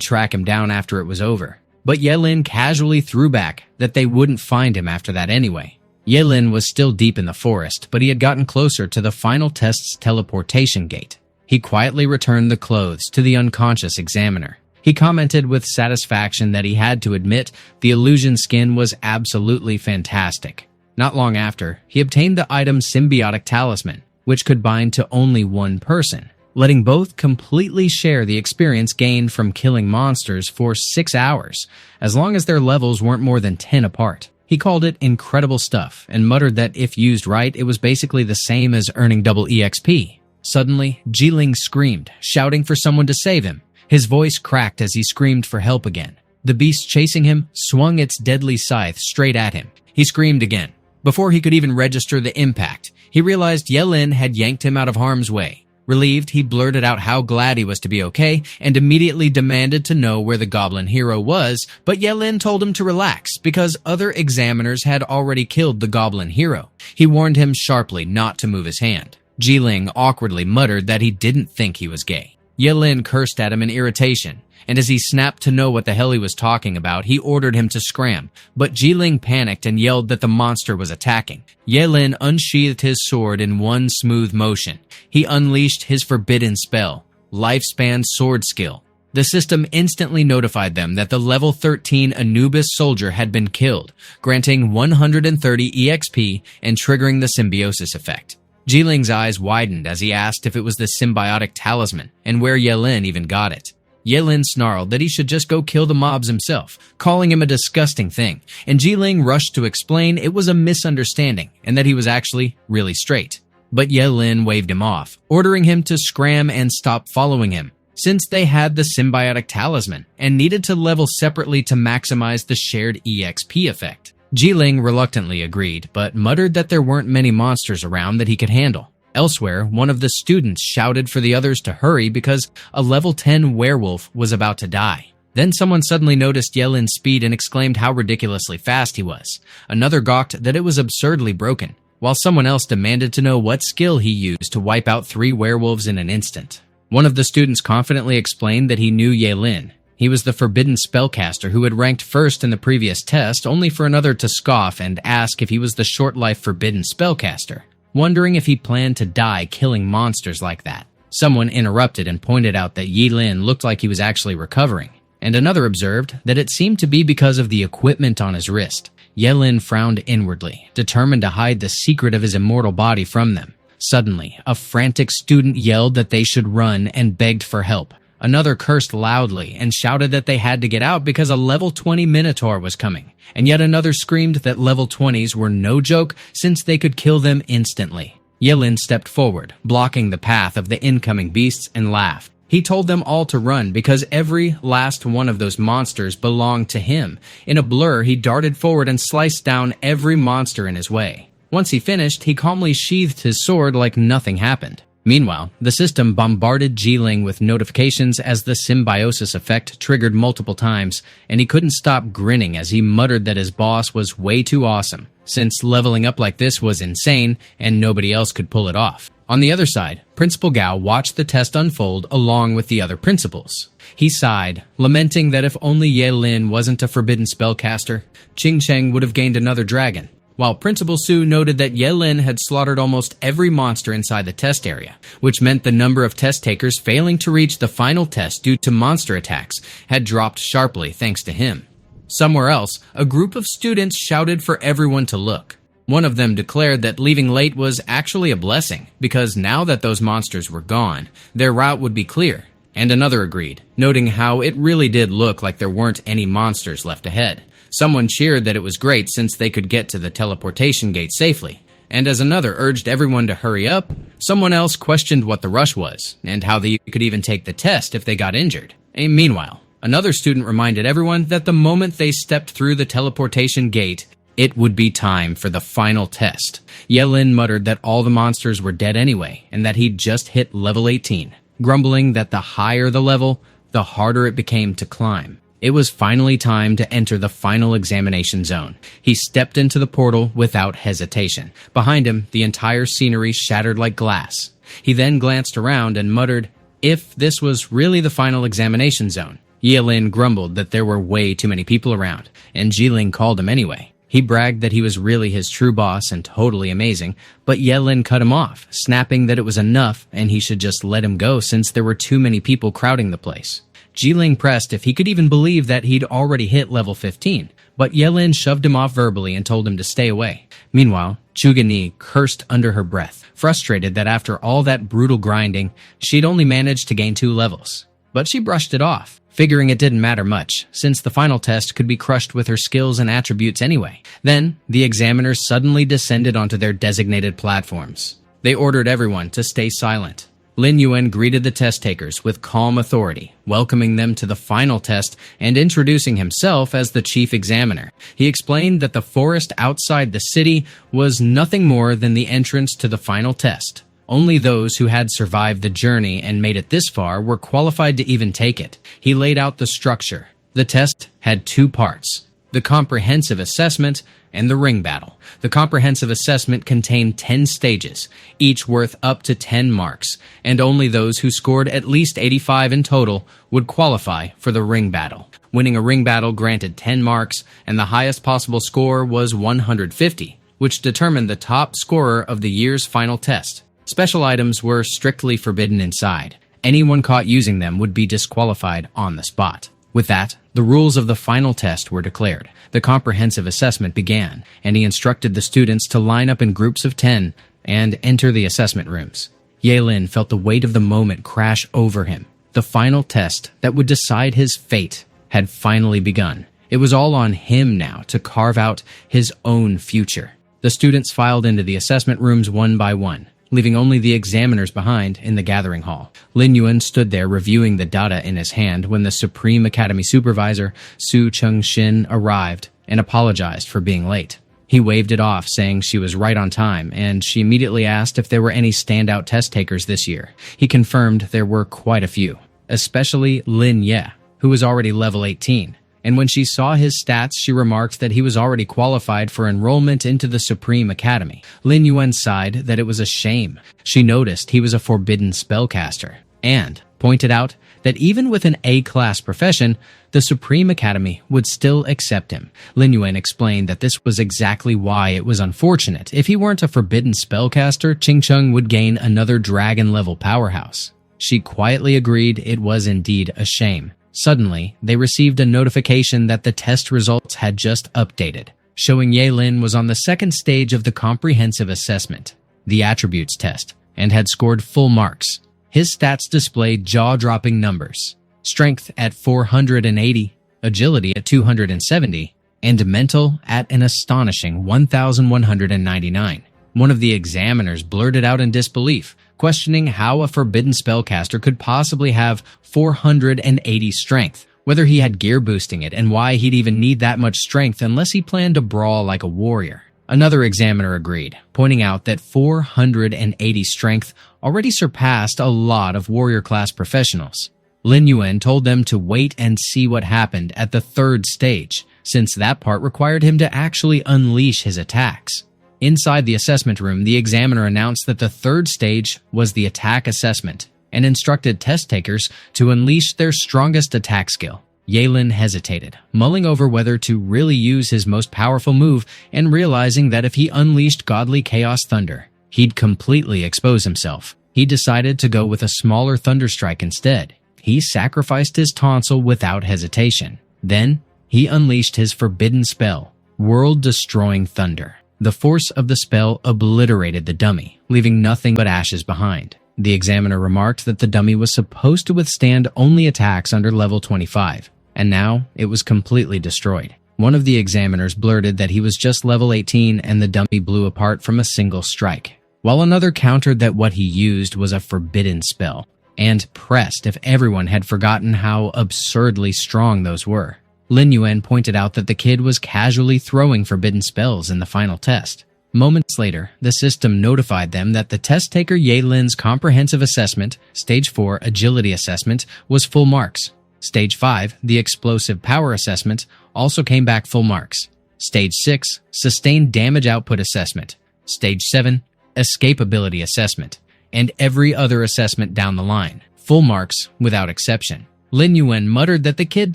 track him down after it was over. But Yelin casually threw back that they wouldn't find him after that anyway. Yelin was still deep in the forest, but he had gotten closer to the final test's teleportation gate. He quietly returned the clothes to the unconscious examiner. He commented with satisfaction that he had to admit the illusion skin was absolutely fantastic. Not long after, he obtained the item Symbiotic Talisman, which could bind to only one person, letting both completely share the experience gained from killing monsters for 6 hours, as long as their levels weren't more than 10 apart. He called it incredible stuff and muttered that if used right, it was basically the same as earning double EXP. Suddenly, Giling screamed, shouting for someone to save him. His voice cracked as he screamed for help again. The beast chasing him swung its deadly scythe straight at him. He screamed again. Before he could even register the impact, he realized Yelin had yanked him out of harm's way. Relieved, he blurted out how glad he was to be okay and immediately demanded to know where the goblin hero was, but Yelin told him to relax because other examiners had already killed the goblin hero. He warned him sharply not to move his hand. Giling awkwardly muttered that he didn't think he was gay. Yelin cursed at him in irritation, and as he snapped to know what the hell he was talking about, he ordered him to scram. But Giling panicked and yelled that the monster was attacking. Yelin unsheathed his sword in one smooth motion. He unleashed his forbidden spell, Lifespan Sword Skill. The system instantly notified them that the level 13 Anubis soldier had been killed, granting 130 EXP and triggering the symbiosis effect. Jiling's eyes widened as he asked if it was the symbiotic talisman and where Yelin even got it. Yelin snarled that he should just go kill the mobs himself, calling him a disgusting thing, and Giling rushed to explain it was a misunderstanding and that he was actually really straight. But Yelin waved him off, ordering him to scram and stop following him, since they had the symbiotic talisman and needed to level separately to maximize the shared EXP effect. Giling reluctantly agreed, but muttered that there weren't many monsters around that he could handle. Elsewhere, one of the students shouted for the others to hurry because a level 10 werewolf was about to die. Then someone suddenly noticed Yelin's speed and exclaimed how ridiculously fast he was. Another gawked that it was absurdly broken, while someone else demanded to know what skill he used to wipe out 3 werewolves in an instant. One of the students confidently explained that he knew Yelin. He was the Forbidden Spellcaster who had ranked first in the previous test, only for another to scoff and ask if he was the short-life Forbidden Spellcaster, wondering if he planned to die killing monsters like that. Someone interrupted and pointed out that Yelin looked like he was actually recovering, and another observed that it seemed to be because of the equipment on his wrist. Yelin frowned inwardly, determined to hide the secret of his immortal body from them. Suddenly, a frantic student yelled that they should run and begged for help. Another cursed loudly and shouted that they had to get out because a level 20 Minotaur was coming. And yet another screamed that level 20s were no joke since they could kill them instantly. Yelin stepped forward, blocking the path of the incoming beasts, and laughed. He told them all to run because every last one of those monsters belonged to him. In a blur, he darted forward and sliced down every monster in his way. Once he finished, he calmly sheathed his sword like nothing happened. Meanwhile, the system bombarded Giling with notifications as the symbiosis effect triggered multiple times, and he couldn't stop grinning as he muttered that his boss was way too awesome, since leveling up like this was insane and nobody else could pull it off. On the other side, Principal Gao watched the test unfold along with the other principals. He sighed, lamenting that if only Yelin wasn't a forbidden spellcaster, Qing Cheng would have gained another dragon. While Principal Su noted that Yelin had slaughtered almost every monster inside the test area, which meant the number of test takers failing to reach the final test due to monster attacks had dropped sharply thanks to him. Somewhere else, a group of students shouted for everyone to look. One of them declared that leaving late was actually a blessing, because now that those monsters were gone, their route would be clear. And another agreed, noting how it really did look like there weren't any monsters left ahead. Someone cheered that it was great since they could get to the teleportation gate safely. And as another urged everyone to hurry up, someone else questioned what the rush was, and how they could even take the test if they got injured. And meanwhile, another student reminded everyone that the moment they stepped through the teleportation gate, it would be time for the final test. Yelin muttered that all the monsters were dead anyway, and that he'd just hit level 18, grumbling that the higher the level, the harder it became to climb. It was finally time to enter the final examination zone. He stepped into the portal without hesitation. Behind him, the entire scenery shattered like glass. He then glanced around and muttered, if this was really the final examination zone. Yelin grumbled that there were way too many people around, and Giling called him anyway. He bragged that he was really his true boss and totally amazing, but Yelin cut him off, snapping that it was enough and he should just let him go since there were too many people crowding the place. Giling pressed if he could even believe that he'd already hit level 15, but Yelin shoved him off verbally and told him to stay away. Meanwhile, Jugani cursed under her breath, frustrated that after all that brutal grinding, she'd only managed to gain 2 levels. But she brushed it off, figuring it didn't matter much, since the final test could be crushed with her skills and attributes anyway. Then, the examiners suddenly descended onto their designated platforms. They ordered everyone to stay silent. Lin Yuan greeted the test takers with calm authority, welcoming them to the final test and introducing himself as the chief examiner. He explained that the forest outside the city was nothing more than the entrance to the final test. Only those who had survived the journey and made it this far were qualified to even take it. He laid out the structure. The test had 2 parts: the comprehensive assessment and the ring battle. The comprehensive assessment contained 10 stages, each worth up to 10 marks, and only those who scored at least 85 in total would qualify for the ring battle. Winning a ring battle granted 10 marks, and the highest possible score was 150, which determined the top scorer of the year's final test. Special items were strictly forbidden inside. Anyone caught using them would be disqualified on the spot. With that, the rules of the final test were declared. The comprehensive assessment began, and he instructed the students to line up in groups of 10 and enter the assessment rooms. Giling felt the weight of the moment crash over him. The final test that would decide his fate had finally begun. It was all on him now to carve out his own future. The students filed into the assessment rooms one by one, leaving only the examiners behind in the gathering hall. Lin Yuan stood there reviewing the data in his hand when the Supreme Academy Supervisor, Su Cheng-shin, arrived and apologized for being late. He waved it off, saying she was right on time, and she immediately asked if there were any standout test takers this year. He confirmed there were quite a few, especially Lin Ye, who was already level 18. And when she saw his stats, she remarked that he was already qualified for enrollment into the Supreme Academy. Lin Yuan sighed that it was a shame. She noticed he was a forbidden spellcaster, and pointed out that even with an A-class profession, the Supreme Academy would still accept him. Lin Yuan explained that this was exactly why it was unfortunate. If he weren't a forbidden spellcaster, Ching would gain another dragon-level powerhouse. She quietly agreed it was indeed a shame. Suddenly, they received a notification that the test results had just updated, showing Giling was on the second stage of the comprehensive assessment, the attributes test, and had scored full marks. His stats displayed jaw-dropping numbers: strength at 480, agility at 270, and mental at an astonishing 1,199. One of the examiners blurted out in disbelief, questioning how a forbidden spellcaster could possibly have 480 strength, whether he had gear boosting it, and why he'd even need that much strength unless he planned to brawl like a warrior. Another examiner agreed, pointing out that 480 strength already surpassed a lot of warrior-class professionals. Lin Yuan told them to wait and see what happened at the third stage, since that part required him to actually unleash his attacks. Inside the assessment room, the examiner announced that the third stage was the attack assessment, and instructed test takers to unleash their strongest attack skill. Giling hesitated, mulling over whether to really use his most powerful move and realizing that if he unleashed Godly Chaos Thunder, he'd completely expose himself. He decided to go with a smaller Thunderstrike instead. He sacrificed his tonsil without hesitation. Then, he unleashed his forbidden spell, World-Destroying Thunder. The force of the spell obliterated the dummy, leaving nothing but ashes behind. The examiner remarked that the dummy was supposed to withstand only attacks under level 25, and now it was completely destroyed. One of the examiners blurted that he was just level 18 and the dummy blew apart from a single strike, while another countered that what he used was a forbidden spell, and pressed if everyone had forgotten how absurdly strong those were. Lin Yuan pointed out that the kid was casually throwing forbidden spells in the final test. Moments later, the system notified them that the test taker Yaling's comprehensive assessment, Stage 4 Agility Assessment, was full marks. Stage 5, the Explosive Power Assessment, also came back full marks. Stage 6, Sustained Damage Output Assessment. Stage 7, Escapability Assessment. And every other assessment down the line. Full marks without exception. Lin Yuan muttered that the kid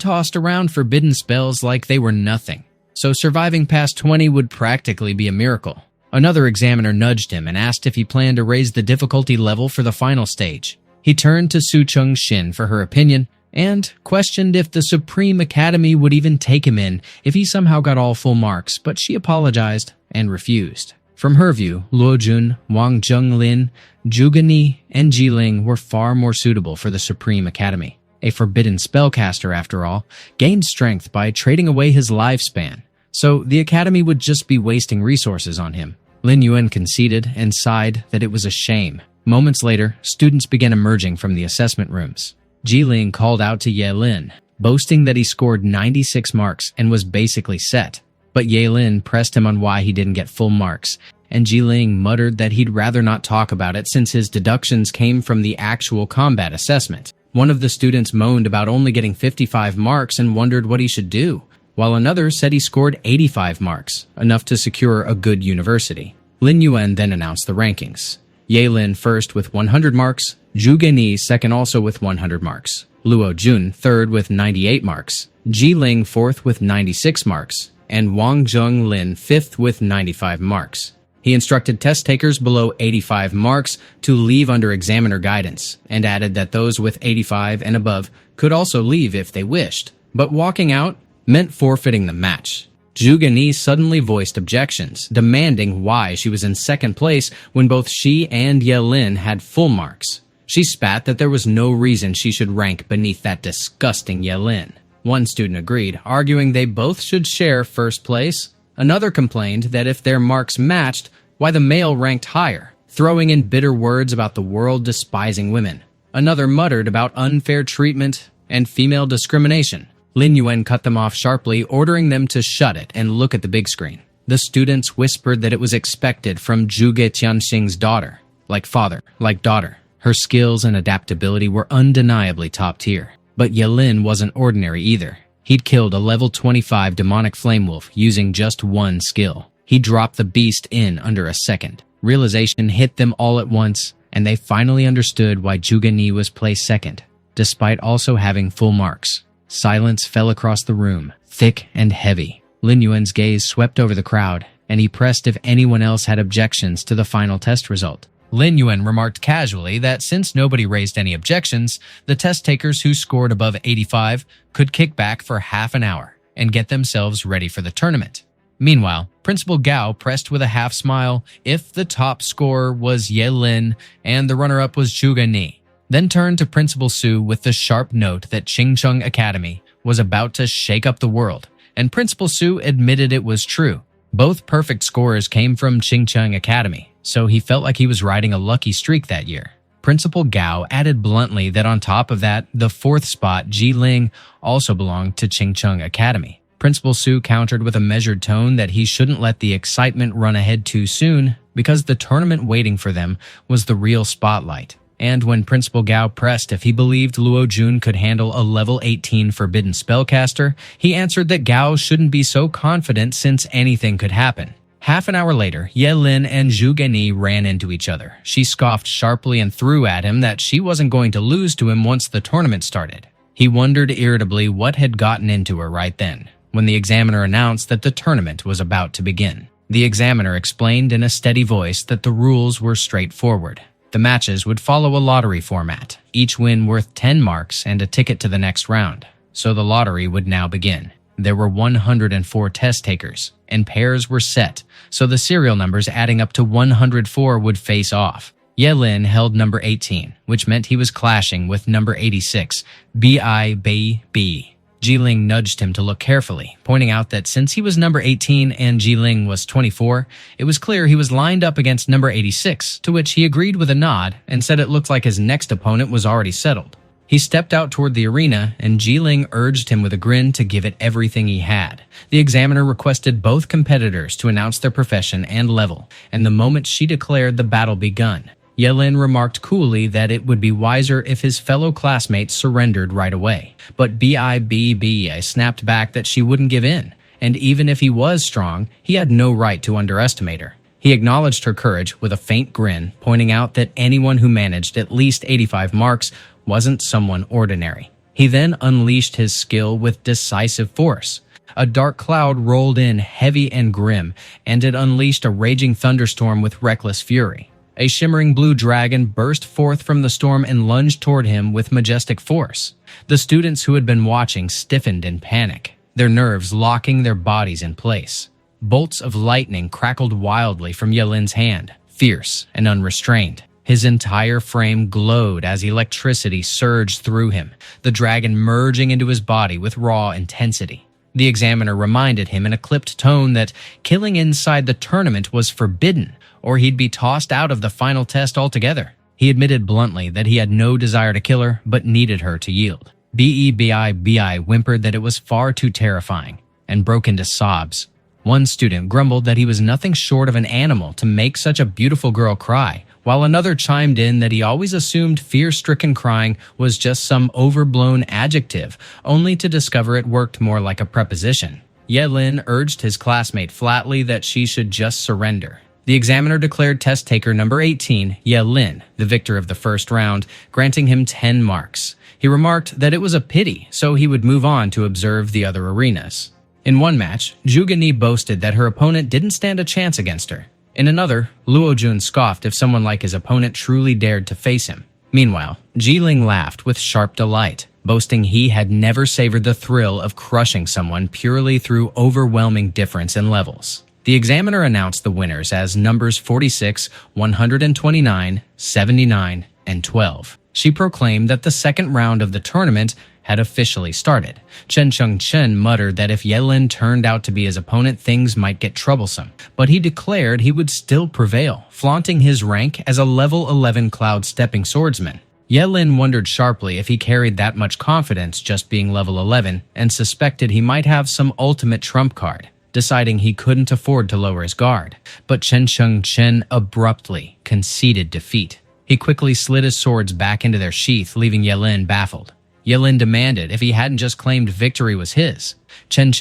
tossed around forbidden spells like they were nothing, so surviving past 20 would practically be a miracle. Another examiner nudged him and asked if he planned to raise the difficulty level for the final stage. He turned to Su Cheng-shin for her opinion, and questioned if the Supreme Academy would even take him in if he somehow got all full marks, but she apologized and refused. From her view, Lu Jun, Wang Zhenglin, Jugani, and Giling were far more suitable for the Supreme Academy. A forbidden spellcaster, after all, gained strength by trading away his lifespan, so the Academy would just be wasting resources on him. Lin Yuan conceded and sighed that it was a shame. Moments later, students began emerging from the assessment rooms. Giling called out to Giling, boasting that he scored 96 marks and was basically set. But Giling pressed him on why he didn't get full marks, and Giling muttered that he'd rather not talk about it since his deductions came from the actual combat assessment. One of the students moaned about only getting 55 marks and wondered what he should do, while another said he scored 85 marks, enough to secure a good university. Lin Yuan then announced the rankings. Giling first with 100 marks, Jugani second also with 100 marks, Lu Jun third with 98 marks, Giling fourth with 96 marks, and Wang Zhenglin fifth with 95 marks. He instructed test takers below 85 marks to leave under examiner guidance, and added that those with 85 and above could also leave if they wished, but walking out meant forfeiting the match. Jugani suddenly voiced objections, demanding why she was in second place when both she and Yelin had full marks. She spat that there was no reason she should rank beneath that disgusting Yelin. One student agreed, arguing they both should share first place. Another complained that if their marks matched, why the male ranked higher, throwing in bitter words about the world despising women. Another muttered about unfair treatment and female discrimination. Lin Yuan cut them off sharply, ordering them to shut it and look at the big screen. The students whispered that it was expected from Juga Chaning's daughter. Like father, like daughter. Her skills and adaptability were undeniably top tier. But Yelin wasn't ordinary either. He'd killed a level 25 demonic flame wolf using just one skill. He dropped the beast in under a second. Realization hit them all at once, and they finally understood why Jugani was placed second, despite also having full marks. Silence fell across the room, thick and heavy. Lin Yuan's gaze swept over the crowd, and he pressed if anyone else had objections to the final test result. Lin Yuan remarked casually that since nobody raised any objections, the test takers who scored above 85 could kick back for half an hour and get themselves ready for the tournament. Meanwhile, Principal Gao pressed with a half smile if the top scorer was Ye Lin and the runner-up was Jugani, then turned to Principal Su with the sharp note that Qingcheng Academy was about to shake up the world, and Principal Su admitted it was true. Both perfect scorers came from Qingcheng Academy, so he felt like he was riding a lucky streak that year. Principal Gao added bluntly that on top of that, the fourth spot, Giling, also belonged to Qingcheng Academy. Principal Su countered with a measured tone that he shouldn't let the excitement run ahead too soon because the tournament waiting for them was the real spotlight. And when Principal Gao pressed if he believed Lu Jun could handle a level 18 Forbidden Spellcaster, he answered that Gao shouldn't be so confident since anything could happen. Half an hour later, Ye Lin and Jugani ran into each other. She scoffed sharply and threw at him that she wasn't going to lose to him once the tournament started. He wondered irritably what had gotten into her right then, when the examiner announced that the tournament was about to begin. The examiner explained in a steady voice that the rules were straightforward. The matches would follow a lottery format, each win worth 10 marks and a ticket to the next round. So the lottery would now begin. There were 104 test takers, and pairs were set, so the serial numbers adding up to 104 would face off. Ye Lin held number 18, which meant he was clashing with number 86, B.I.B.B. Giling nudged him to look carefully, pointing out that since he was number 18 and Giling was 24, it was clear he was lined up against number 86, to which he agreed with a nod and said it looked like his next opponent was already settled. He stepped out toward the arena, and Giling urged him with a grin to give it everything he had. The examiner requested both competitors to announce their profession and level, and the moment she declared the battle begun, Ye Lin remarked coolly that it would be wiser if his fellow classmates surrendered right away. But B.I.B.B. snapped back that she wouldn't give in, and even if he was strong, he had no right to underestimate her. He acknowledged her courage with a faint grin, pointing out that anyone who managed at least 85 marks wasn't someone ordinary. He then unleashed his skill with decisive force. A dark cloud rolled in heavy and grim, and it unleashed a raging thunderstorm with reckless fury. A shimmering blue dragon burst forth from the storm and lunged toward him with majestic force. The students who had been watching stiffened in panic, their nerves locking their bodies in place. Bolts of lightning crackled wildly from Ye Lin's hand, fierce and unrestrained. His entire frame glowed as electricity surged through him, the dragon merging into his body with raw intensity. The examiner reminded him in a clipped tone that killing inside the tournament was forbidden, or he'd be tossed out of the final test altogether. He admitted bluntly that he had no desire to kill her, but needed her to yield. B.I.B.B. whimpered that it was far too terrifying, and broke into sobs. One student grumbled that he was nothing short of an animal to make such a beautiful girl cry, while another chimed in that he always assumed fear-stricken crying was just some overblown adjective, only to discover it worked more like a preposition. Ye Lin urged his classmate flatly that she should just surrender. The examiner declared test taker number 18, Ye Lin, the victor of the first round, granting him 10 marks. He remarked that it was a pity, so he would move on to observe the other arenas. In one match, Jugani boasted that her opponent didn't stand a chance against her. In another, Lu Jun scoffed if someone like his opponent truly dared to face him. Meanwhile, Giling laughed with sharp delight, boasting he had never savored the thrill of crushing someone purely through overwhelming difference in levels. The examiner announced the winners as numbers 46, 129, 79, and 12. She proclaimed that the second round of the tournament had officially started. Chen muttered that if Yelin turned out to be his opponent, things might get troublesome, but he declared he would still prevail, flaunting his rank as a level 11 cloud stepping swordsman. Yelin wondered sharply if he carried that much confidence just being level 11 and suspected he might have some ultimate trump card, deciding he couldn't afford to lower his guard. But Chen abruptly conceded defeat. He quickly slid his swords back into their sheath, leaving Yelin baffled. Yelin demanded if he hadn't just claimed victory was his. Chen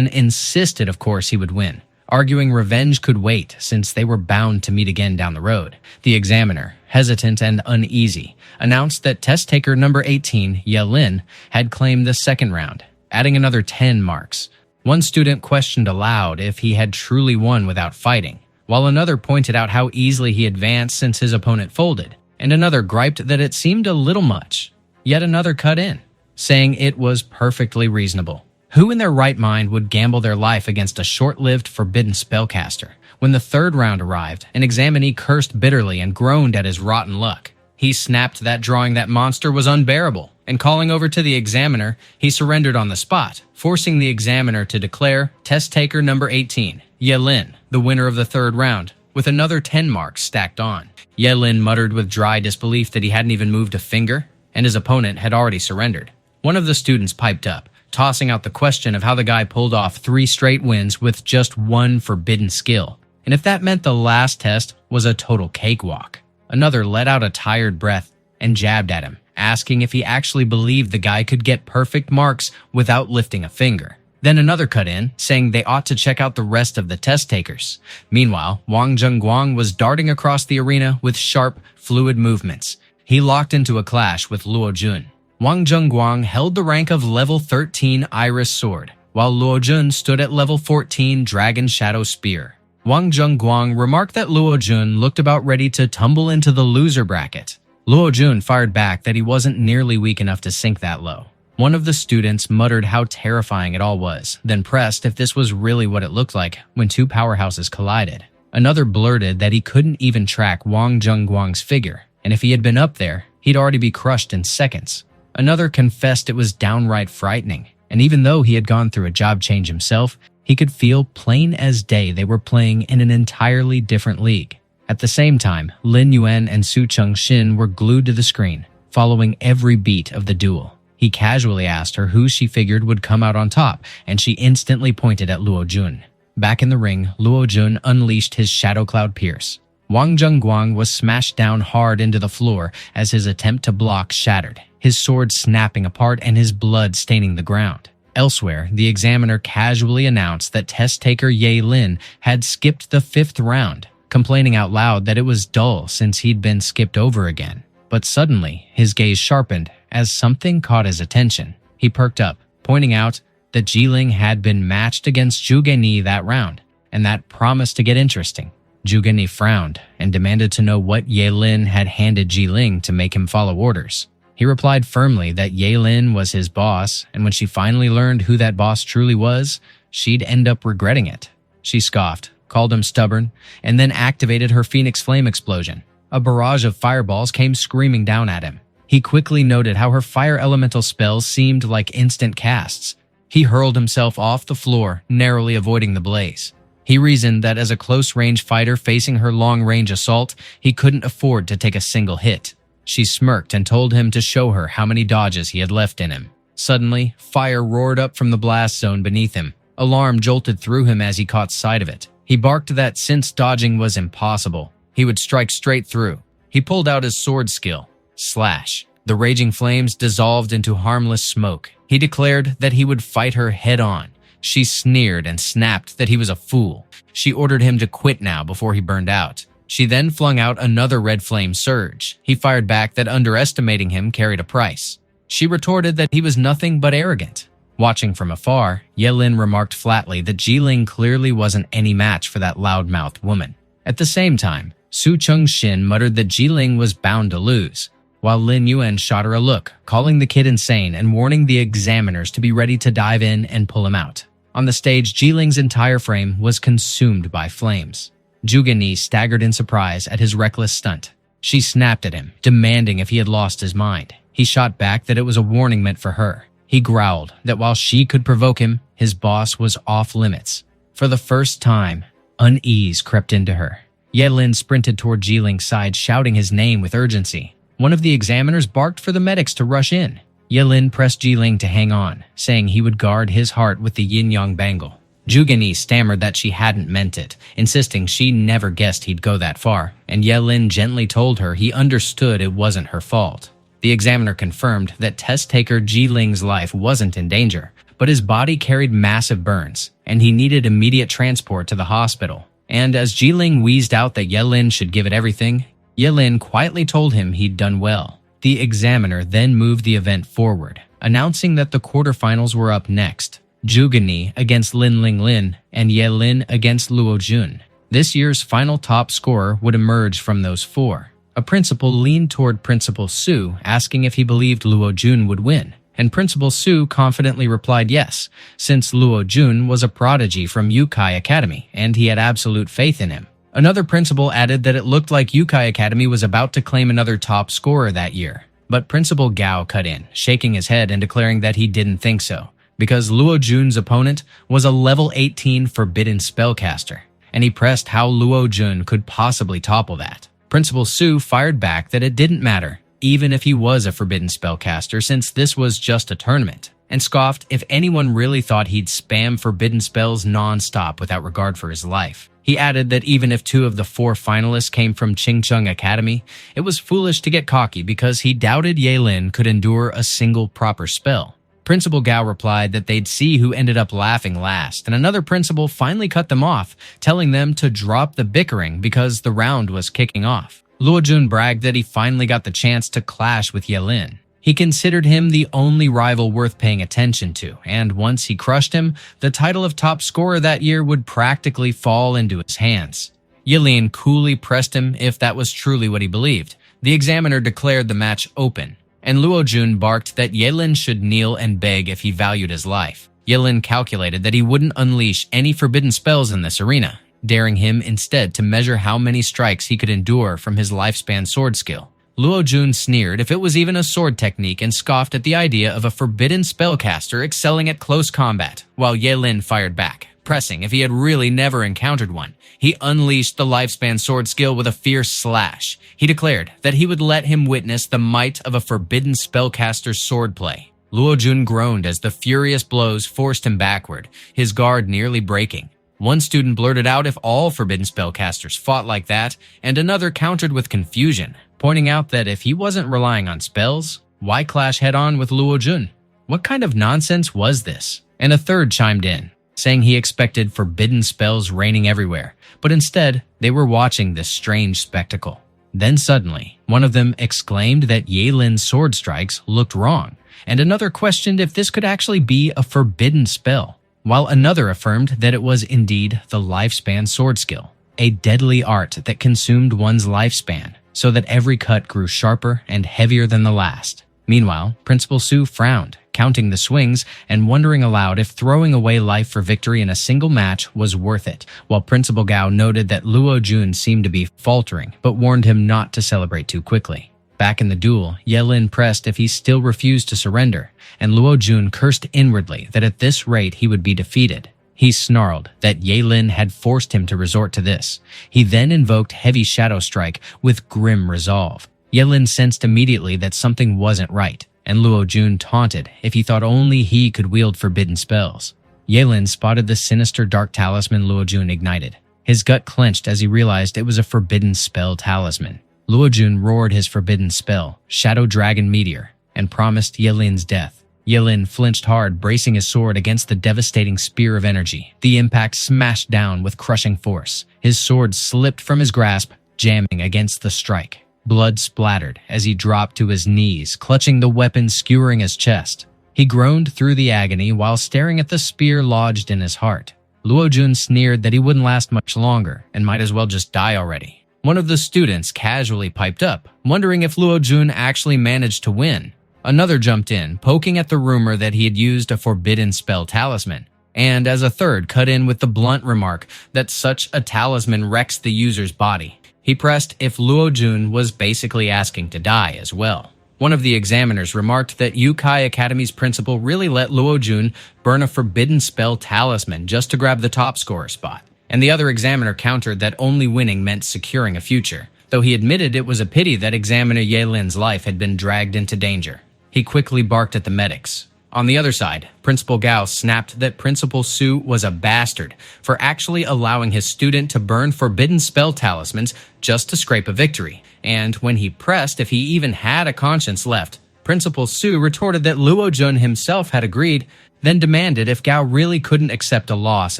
insisted, of course, he would win, arguing revenge could wait since they were bound to meet again down the road. The examiner, hesitant and uneasy, announced that test taker number 18, Yelin, had claimed the second round, adding another 10 marks. One student questioned aloud if he had truly won without fighting, while another pointed out how easily he advanced since his opponent folded, and another griped that it seemed a little much. Yet another cut in, saying it was perfectly reasonable. Who in their right mind would gamble their life against a short-lived forbidden spellcaster? When the third round arrived, an examinee cursed bitterly and groaned at his rotten luck. He snapped that drawing that monster was unbearable, and calling over to the examiner, he surrendered on the spot, forcing the examiner to declare test taker number 18, Yelin, the winner of the third round, with another 10 marks stacked on. Yelin muttered with dry disbelief that he hadn't even moved a finger, and his opponent had already surrendered. One of the students piped up, tossing out the question of how the guy pulled off 3 straight wins with just one forbidden skill, and if that meant the last test was a total cakewalk. Another let out a tired breath and jabbed at him, asking if he actually believed the guy could get perfect marks without lifting a finger. Then another cut in, saying they ought to check out the rest of the test takers. Meanwhile, Wang Zhengguang was darting across the arena with sharp, fluid movements. He locked into a clash with Lu Jun. Wang Zhengguang held the rank of level 13 Iris Sword, while Lu Jun stood at level 14 Dragon Shadow Spear. Wang Zhengguang remarked that Lu Jun looked about ready to tumble into the loser bracket. Lu Jun fired back that he wasn't nearly weak enough to sink that low. One of the students muttered how terrifying it all was, then pressed if this was really what it looked like when two powerhouses collided. Another blurted that he couldn't even track Wang Zhengguang's figure, and if he had been up there, he'd already be crushed in seconds. Another confessed it was downright frightening, and even though he had gone through a job change himself, he could feel plain as day they were playing in an entirely different league. At the same time, Lin Yuan and Su Chengxin were glued to the screen, following every beat of the duel. He casually asked her who she figured would come out on top, and she instantly pointed at Lu Jun. Back in the ring, Lu Jun unleashed his Shadow Cloud Pierce. Wang Zhengguang was smashed down hard into the floor as his attempt to block shattered, his sword snapping apart and his blood staining the ground. Elsewhere, the examiner casually announced that test taker Ye Lin had skipped the 5th round, complaining out loud that it was dull since he'd been skipped over again. But suddenly, his gaze sharpened as something caught his attention. He perked up, pointing out that Giling had been matched against Jugani that round, and that promised to get interesting. Jugani frowned and demanded to know what Ye Lin had handed Giling to make him follow orders. He replied firmly that Ye Lin was his boss, and when she finally learned who that boss truly was, she'd end up regretting it. She scoffed, called him stubborn, and then activated her Phoenix Flame explosion. A barrage of fireballs came screaming down at him. He quickly noted how her fire elemental spells seemed like instant casts. He hurled himself off the floor, narrowly avoiding the blaze. He reasoned that as a close-range fighter facing her long-range assault, he couldn't afford to take a single hit. She smirked and told him to show her how many dodges he had left in him. Suddenly, fire roared up from the blast zone beneath him. Alarm jolted through him as he caught sight of it. He barked that since dodging was impossible, he would strike straight through. He pulled out his sword skill. Slash. The raging flames dissolved into harmless smoke. He declared that he would fight her head-on. She sneered and snapped that he was a fool. She ordered him to quit now before he burned out. She then flung out another red flame surge. He fired back that underestimating him carried a price. She retorted that he was nothing but arrogant. Watching from afar, Ye Lin remarked flatly that Giling clearly wasn't any match for that loudmouthed woman. At the same time, Su Cheng's Shen muttered that Giling was bound to lose, while Lin Yuan shot her a look, calling the kid insane and warning the examiners to be ready to dive in and pull him out. On the stage, Jiling's entire frame was consumed by flames. Jugani staggered in surprise at his reckless stunt. She snapped at him, demanding if he had lost his mind. He shot back that it was a warning meant for her. He growled that while she could provoke him, his boss was off limits. For the first time, unease crept into her. Yelin sprinted toward Jiling's side, shouting his name with urgency. One of the examiners barked for the medics to rush in. Yelin pressed Giling to hang on, saying he would guard his heart with the yin-yang bangle. Jugani stammered that she hadn't meant it, insisting she never guessed he'd go that far, and Yelin gently told her he understood it wasn't her fault. The examiner confirmed that test-taker Jiling's life wasn't in danger, but his body carried massive burns, and he needed immediate transport to the hospital. And as Giling wheezed out that Yelin should give it everything, Yelin quietly told him he'd done well. The examiner then moved the event forward, announcing that the quarterfinals were up next. Jugani against Lin Linglin and Yelin against Lu Jun. This year's final top scorer would emerge from those four. A principal leaned toward Principal Su, asking if he believed Lu Jun would win, and Principal Su confidently replied yes, since Lu Jun was a prodigy from Yukai Academy and he had absolute faith in him. Another principal added that it looked like Yukai Academy was about to claim another top scorer that year, but Principal Gao cut in, shaking his head and declaring that he didn't think so, because Lu Jun's opponent was a level 18 Forbidden Spellcaster, and he pressed how Lu Jun could possibly topple that. Principal Su fired back that it didn't matter, even if he was a Forbidden Spellcaster, since this was just a tournament, and scoffed if anyone really thought he'd spam forbidden spells non-stop without regard for his life. He added that even if 2 of the 4 finalists came from Qingcheng Academy, it was foolish to get cocky because he doubted Yelin could endure a single proper spell. Principal Gao replied that they'd see who ended up laughing last, and another principal finally cut them off, telling them to drop the bickering because the round was kicking off. Lu Jun bragged that he finally got the chance to clash with Yelin. He considered him the only rival worth paying attention to, and once he crushed him, the title of top scorer that year would practically fall into his hands. Yelin coolly pressed him if that was truly what he believed. The examiner declared the match open, and Lu Jun barked that Yelin should kneel and beg if he valued his life. Yelin calculated that he wouldn't unleash any forbidden spells in this arena, daring him instead to measure how many strikes he could endure from his lifespan sword skill. Lu Jun sneered if it was even a sword technique and scoffed at the idea of a forbidden spellcaster excelling at close combat, while Yelin fired back, pressing if he had really never encountered one. He unleashed the lifespan sword skill with a fierce slash. He declared that he would let him witness the might of a forbidden spellcaster's swordplay. Lu Jun groaned as the furious blows forced him backward, his guard nearly breaking. One student blurted out if all forbidden spellcasters fought like that, and another countered with confusion, pointing out that if he wasn't relying on spells, why clash head-on with Lu Jun? What kind of nonsense was this? And a third chimed in, saying he expected forbidden spells raining everywhere, but instead they were watching this strange spectacle. Then suddenly, one of them exclaimed that Yelin's sword strikes looked wrong, and another questioned if this could actually be a forbidden spell, while another affirmed that it was indeed the lifespan sword skill, a deadly art that consumed one's lifespan, so that every cut grew sharper and heavier than the last. Meanwhile, Principal Su frowned, counting the swings and wondering aloud if throwing away life for victory in a single match was worth it, while Principal Gao noted that Lu Jun seemed to be faltering, but warned him not to celebrate too quickly. Back in the duel, Yelin pressed if he still refused to surrender, and Lu Jun cursed inwardly that at this rate he would be defeated. He snarled that Yelin had forced him to resort to this. He then invoked Heavy Shadow Strike with grim resolve. Yelin sensed immediately that something wasn't right, and Lu Jun taunted if he thought only he could wield forbidden spells. Yelin spotted the sinister dark talisman Lu Jun ignited. His gut clenched as he realized it was a forbidden spell talisman. Lu Jun roared his forbidden spell, Shadow Dragon Meteor, and promised Yelin's death. Yelin flinched hard, bracing his sword against the devastating spear of energy. The impact smashed down with crushing force. His sword slipped from his grasp, jamming against the strike. Blood splattered as he dropped to his knees, clutching the weapon skewering his chest. He groaned through the agony while staring at the spear lodged in his heart. Lu Jun sneered that he wouldn't last much longer and might as well just die already. One of the students casually piped up, wondering if Lu Jun actually managed to win. Another jumped in, poking at the rumor that he had used a forbidden spell talisman. And as a third cut in with the blunt remark that such a talisman wrecks the user's body. He pressed if Lu Jun was basically asking to die as well. One of the examiners remarked that Yukai Academy's principal really let Lu Jun burn a forbidden spell talisman just to grab the top scorer spot. And the other examiner countered that only winning meant securing a future, though he admitted it was a pity that examiner Yelin's life had been dragged into danger. He quickly barked at the medics. On the other side, Principal Gao snapped that Principal Su was a bastard for actually allowing his student to burn forbidden spell talismans just to scrape a victory. And when he pressed if he even had a conscience left, Principal Su retorted that Lu Jun himself had agreed, then demanded if Gao really couldn't accept a loss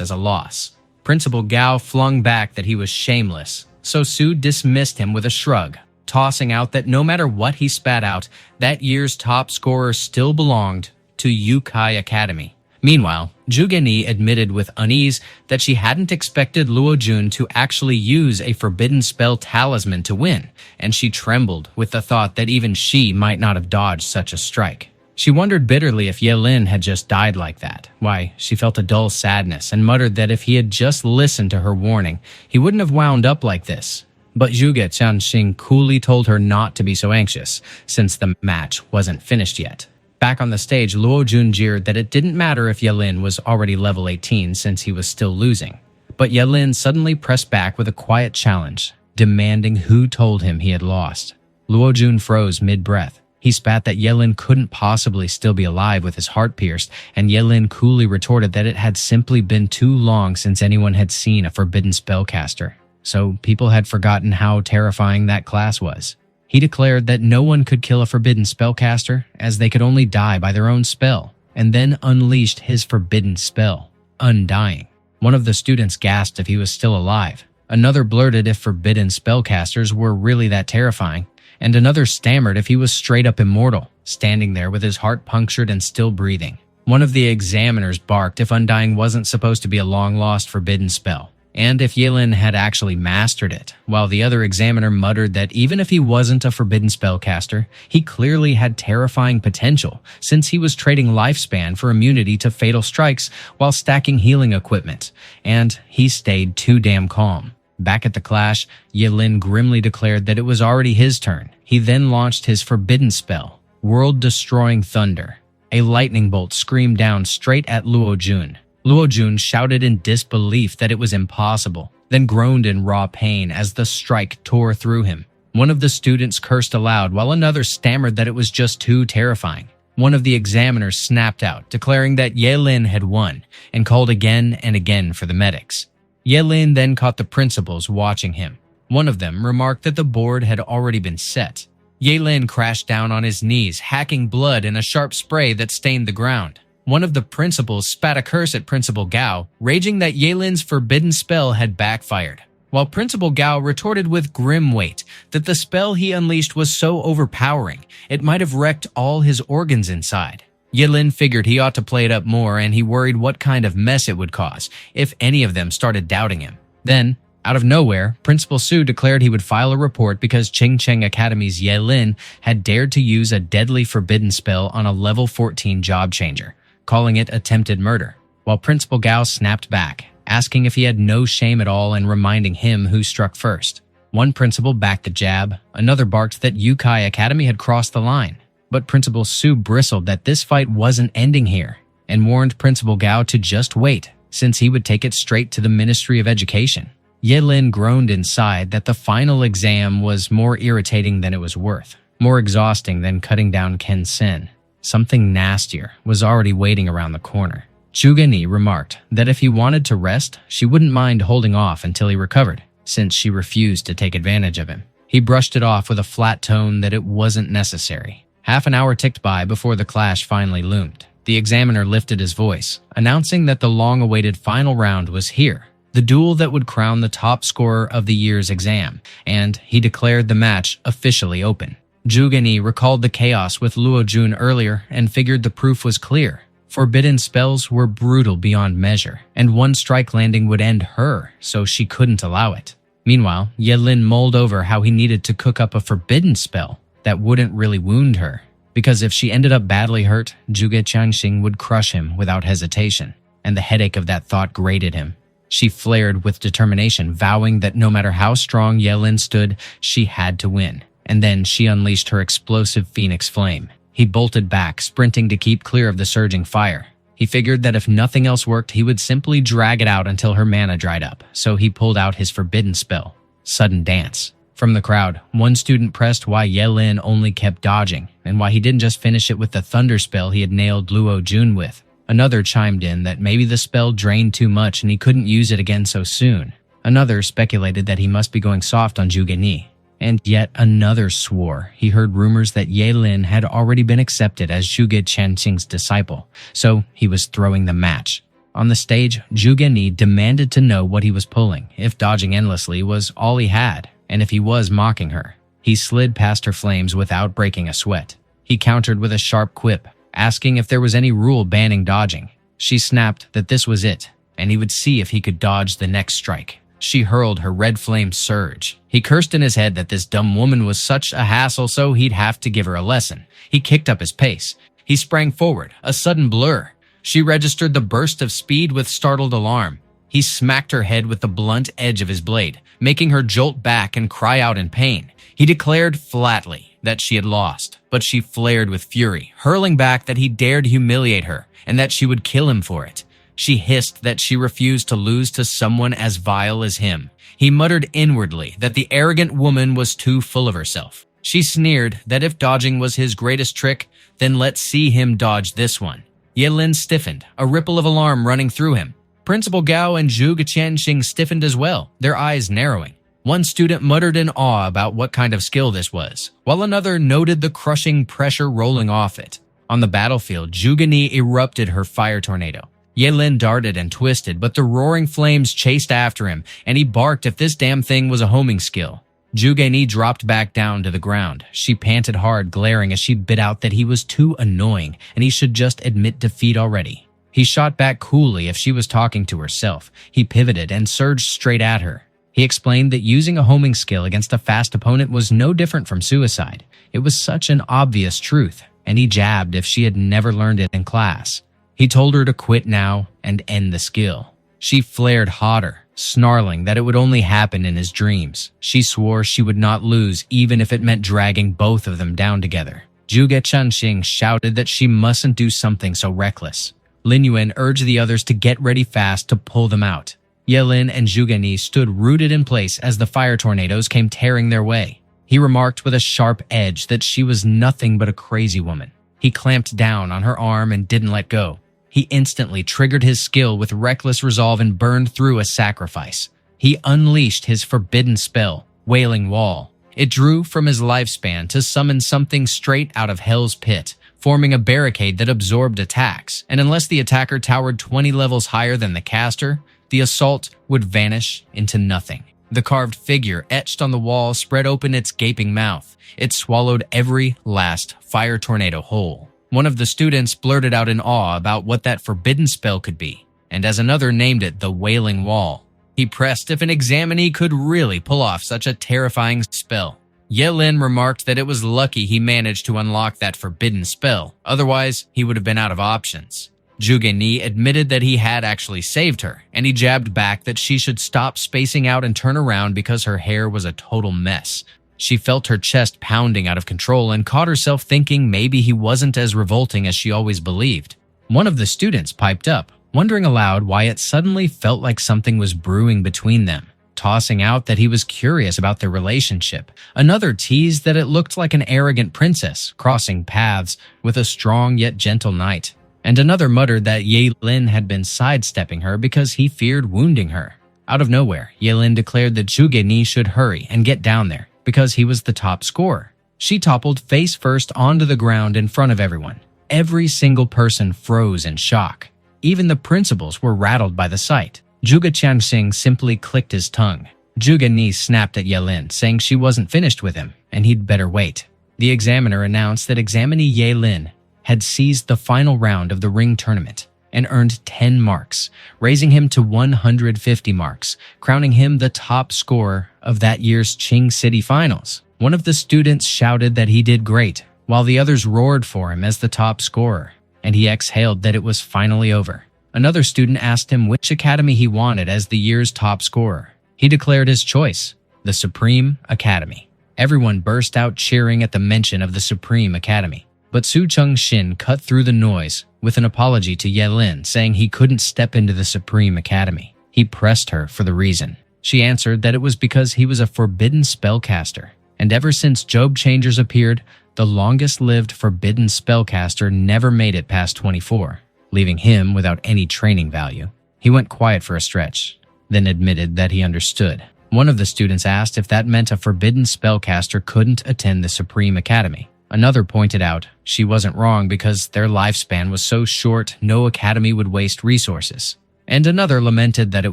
as a loss. Principal Gao flung back that he was shameless, so Su dismissed him with a shrug, tossing out that no matter what he spat out, that year's top scorer still belonged to Yukai Academy. Meanwhile, Jugani admitted with unease that she hadn't expected Lu Jun to actually use a forbidden spell talisman to win, and she trembled with the thought that even she might not have dodged such a strike. She wondered bitterly if Yelin had just died like that. Why, she felt a dull sadness and muttered that if he had just listened to her warning, he wouldn't have wound up like this. But Juga Chaning coolly told her not to be so anxious, since the match wasn't finished yet. Back on the stage, Lu Jun jeered that it didn't matter if Yelin was already level 18 since he was still losing. But Yelin suddenly pressed back with a quiet challenge, demanding who told him he had lost. Lu Jun froze mid-breath. He spat that Yelin couldn't possibly still be alive with his heart pierced, and Yelin coolly retorted that it had simply been too long since anyone had seen a forbidden spellcaster. So people had forgotten how terrifying that class was. He declared that no one could kill a forbidden spellcaster, as they could only die by their own spell, and then unleashed his forbidden spell, Undying. One of the students gasped if he was still alive. Another blurted if forbidden spellcasters were really that terrifying, and another stammered if he was straight up immortal, standing there with his heart punctured and still breathing. One of the examiners barked if Undying wasn't supposed to be a long-lost forbidden spell, and if Yelin had actually mastered it, while the other examiner muttered that even if he wasn't a forbidden spellcaster, he clearly had terrifying potential, since he was trading lifespan for immunity to fatal strikes while stacking healing equipment, and he stayed too damn calm. Back at the clash, Yelin grimly declared that it was already his turn. He then launched his forbidden spell, World-Destroying Thunder. A lightning bolt screamed down straight at Lu Jun. Lu Jun shouted in disbelief that it was impossible, then groaned in raw pain as the strike tore through him. One of the students cursed aloud while another stammered that it was just too terrifying. One of the examiners snapped out, declaring that Yelin had won, and called again and again for the medics. Yelin then caught the principals watching him. One of them remarked that the board had already been set. Yelin crashed down on his knees, hacking blood in a sharp spray that stained the ground. One of the principals spat a curse at Principal Gao, raging that Yelin's forbidden spell had backfired, while Principal Gao retorted with grim weight that the spell he unleashed was so overpowering, it might have wrecked all his organs inside. Yelin figured he ought to play it up more, and he worried what kind of mess it would cause if any of them started doubting him. Then, out of nowhere, Principal Su declared he would file a report because Cheng Academy's Yelin had dared to use a deadly forbidden spell on a level 14 job changer, calling it attempted murder, while Principal Gao snapped back, asking if he had no shame at all and reminding him who struck first. One principal backed the jab, another barked that Yukai Academy had crossed the line. But Principal Su bristled that this fight wasn't ending here, and warned Principal Gao to just wait, since he would take it straight to the Ministry of Education. Yelin groaned inside that the final exam was more irritating than it was worth, more exhausting than cutting down Ken Sen. Something nastier was already waiting around the corner. Jugani remarked that if he wanted to rest, she wouldn't mind holding off until he recovered, since she refused to take advantage of him. He brushed it off with a flat tone that it wasn't necessary. Half an hour ticked by before the clash finally loomed. The examiner lifted his voice, announcing that the long-awaited final round was here, the duel that would crown the top scorer of the year's exam, and he declared the match officially open. Jugani recalled the chaos with Lu Jun earlier and figured the proof was clear. Forbidden spells were brutal beyond measure, and one strike landing would end her, so she couldn't allow it. Meanwhile, Yelin mulled over how he needed to cook up a forbidden spell that wouldn't really wound her, because if she ended up badly hurt, Juga Chaning would crush him without hesitation, and the headache of that thought grated him. She flared with determination, vowing that no matter how strong Yelin stood, she had to win. And then she unleashed her explosive phoenix flame. He bolted back, sprinting to keep clear of the surging fire. He figured that if nothing else worked, he would simply drag it out until her mana dried up, so he pulled out his forbidden spell, Sudden Dance. From the crowd, one student pressed why Yelin only kept dodging, and why he didn't just finish it with the thunder spell he had nailed Lu Jun with. Another chimed in that maybe the spell drained too much and he couldn't use it again so soon. Another speculated that he must be going soft on Jugani. And yet another swore he heard rumors that Yelin had already been accepted as Juga Chaning's disciple, so he was throwing the match. On the stage, Jugani demanded to know what he was pulling, if dodging endlessly was all he had, and if he was mocking her. He slid past her flames without breaking a sweat. He countered with a sharp quip, asking if there was any rule banning dodging. She snapped that this was it, and he would see if he could dodge the next strike. She hurled her red flame surge. He cursed in his head that this dumb woman was such a hassle, so he'd have to give her a lesson. He kicked up his pace. He sprang forward, a sudden blur. She registered the burst of speed with startled alarm. He smacked her head with the blunt edge of his blade, making her jolt back and cry out in pain. He declared flatly that she had lost, but she flared with fury, hurling back that he dared humiliate her and that she would kill him for it. She hissed that she refused to lose to someone as vile as him. He muttered inwardly that the arrogant woman was too full of herself. She sneered that if dodging was his greatest trick, then let's see him dodge this one. Yelin stiffened, a ripple of alarm running through him. Principal Gao and Juga Chaning stiffened as well, their eyes narrowing. One student muttered in awe about what kind of skill this was, while another noted the crushing pressure rolling off it. On the battlefield, Jugani erupted her fire tornado. Yelin darted and twisted, but the roaring flames chased after him, and he barked if this damn thing was a homing skill. Jugani dropped back down to the ground. She panted hard, glaring as she bit out that he was too annoying, and he should just admit defeat already. He shot back coolly if she was talking to herself. He pivoted and surged straight at her. He explained that using a homing skill against a fast opponent was no different from suicide. It was such an obvious truth, and he jabbed if she had never learned it in class. He told her to quit now and end the skill. She flared hotter, snarling that it would only happen in his dreams. She swore she would not lose even if it meant dragging both of them down together. Juga Chaning shouted that she mustn't do something so reckless. Lin Yuan urged the others to get ready fast to pull them out. Yelin and Jugani stood rooted in place as the fire tornadoes came tearing their way. He remarked with a sharp edge that she was nothing but a crazy woman. He clamped down on her arm and didn't let go. He instantly triggered his skill with reckless resolve and burned through a sacrifice. He unleashed his forbidden spell, Wailing Wall. It drew from his lifespan to summon something straight out of Hell's Pit, forming a barricade that absorbed attacks, and unless the attacker towered 20 levels higher than the caster, the assault would vanish into nothing. The carved figure etched on the wall spread open its gaping mouth. It swallowed every last fire tornado whole. One of the students blurted out in awe about what that forbidden spell could be, and as another named it the Wailing Wall. He pressed if an examinee could really pull off such a terrifying spell. Yelin remarked that it was lucky he managed to unlock that forbidden spell, otherwise he would have been out of options. Jugani admitted that he had actually saved her, and he jabbed back that she should stop spacing out and turn around because her hair was a total mess. She felt her chest pounding out of control and caught herself thinking maybe he wasn't as revolting as she always believed. One of the students piped up, wondering aloud why it suddenly felt like something was brewing between them, tossing out that he was curious about their relationship. Another teased that it looked like an arrogant princess crossing paths with a strong yet gentle knight. And another muttered that Yelin had been sidestepping her because he feared wounding her. Out of nowhere, Yelin declared that Jugani should hurry and get down there, because he was the top scorer. She toppled face first onto the ground in front of everyone. Every single person froze in shock. Even the principals were rattled by the sight. Juga Chaning simply clicked his tongue. Jugani snapped at Yelin, saying she wasn't finished with him, and he'd better wait. The examiner announced that examinee Yelin had seized the final round of the ring tournament and earned 10 marks, raising him to 150 marks, crowning him the top scorer of that year's Qing City Finals. One of the students shouted that he did great, while the others roared for him as the top scorer, and he exhaled that it was finally over. Another student asked him which academy he wanted as the year's top scorer. He declared his choice, the Supreme Academy. Everyone burst out cheering at the mention of the Supreme Academy. But Su Cheng-shin cut through the noise with an apology to Ye-lin, saying he couldn't step into the Supreme Academy. He pressed her for the reason. She answered that it was because he was a forbidden spellcaster, and ever since Job Changers appeared, the longest-lived forbidden spellcaster never made it past 24, leaving him without any training value. He went quiet for a stretch, then admitted that he understood. One of the students asked if that meant a forbidden spellcaster couldn't attend the Supreme Academy. Another pointed out she wasn't wrong because their lifespan was so short no academy would waste resources. And another lamented that it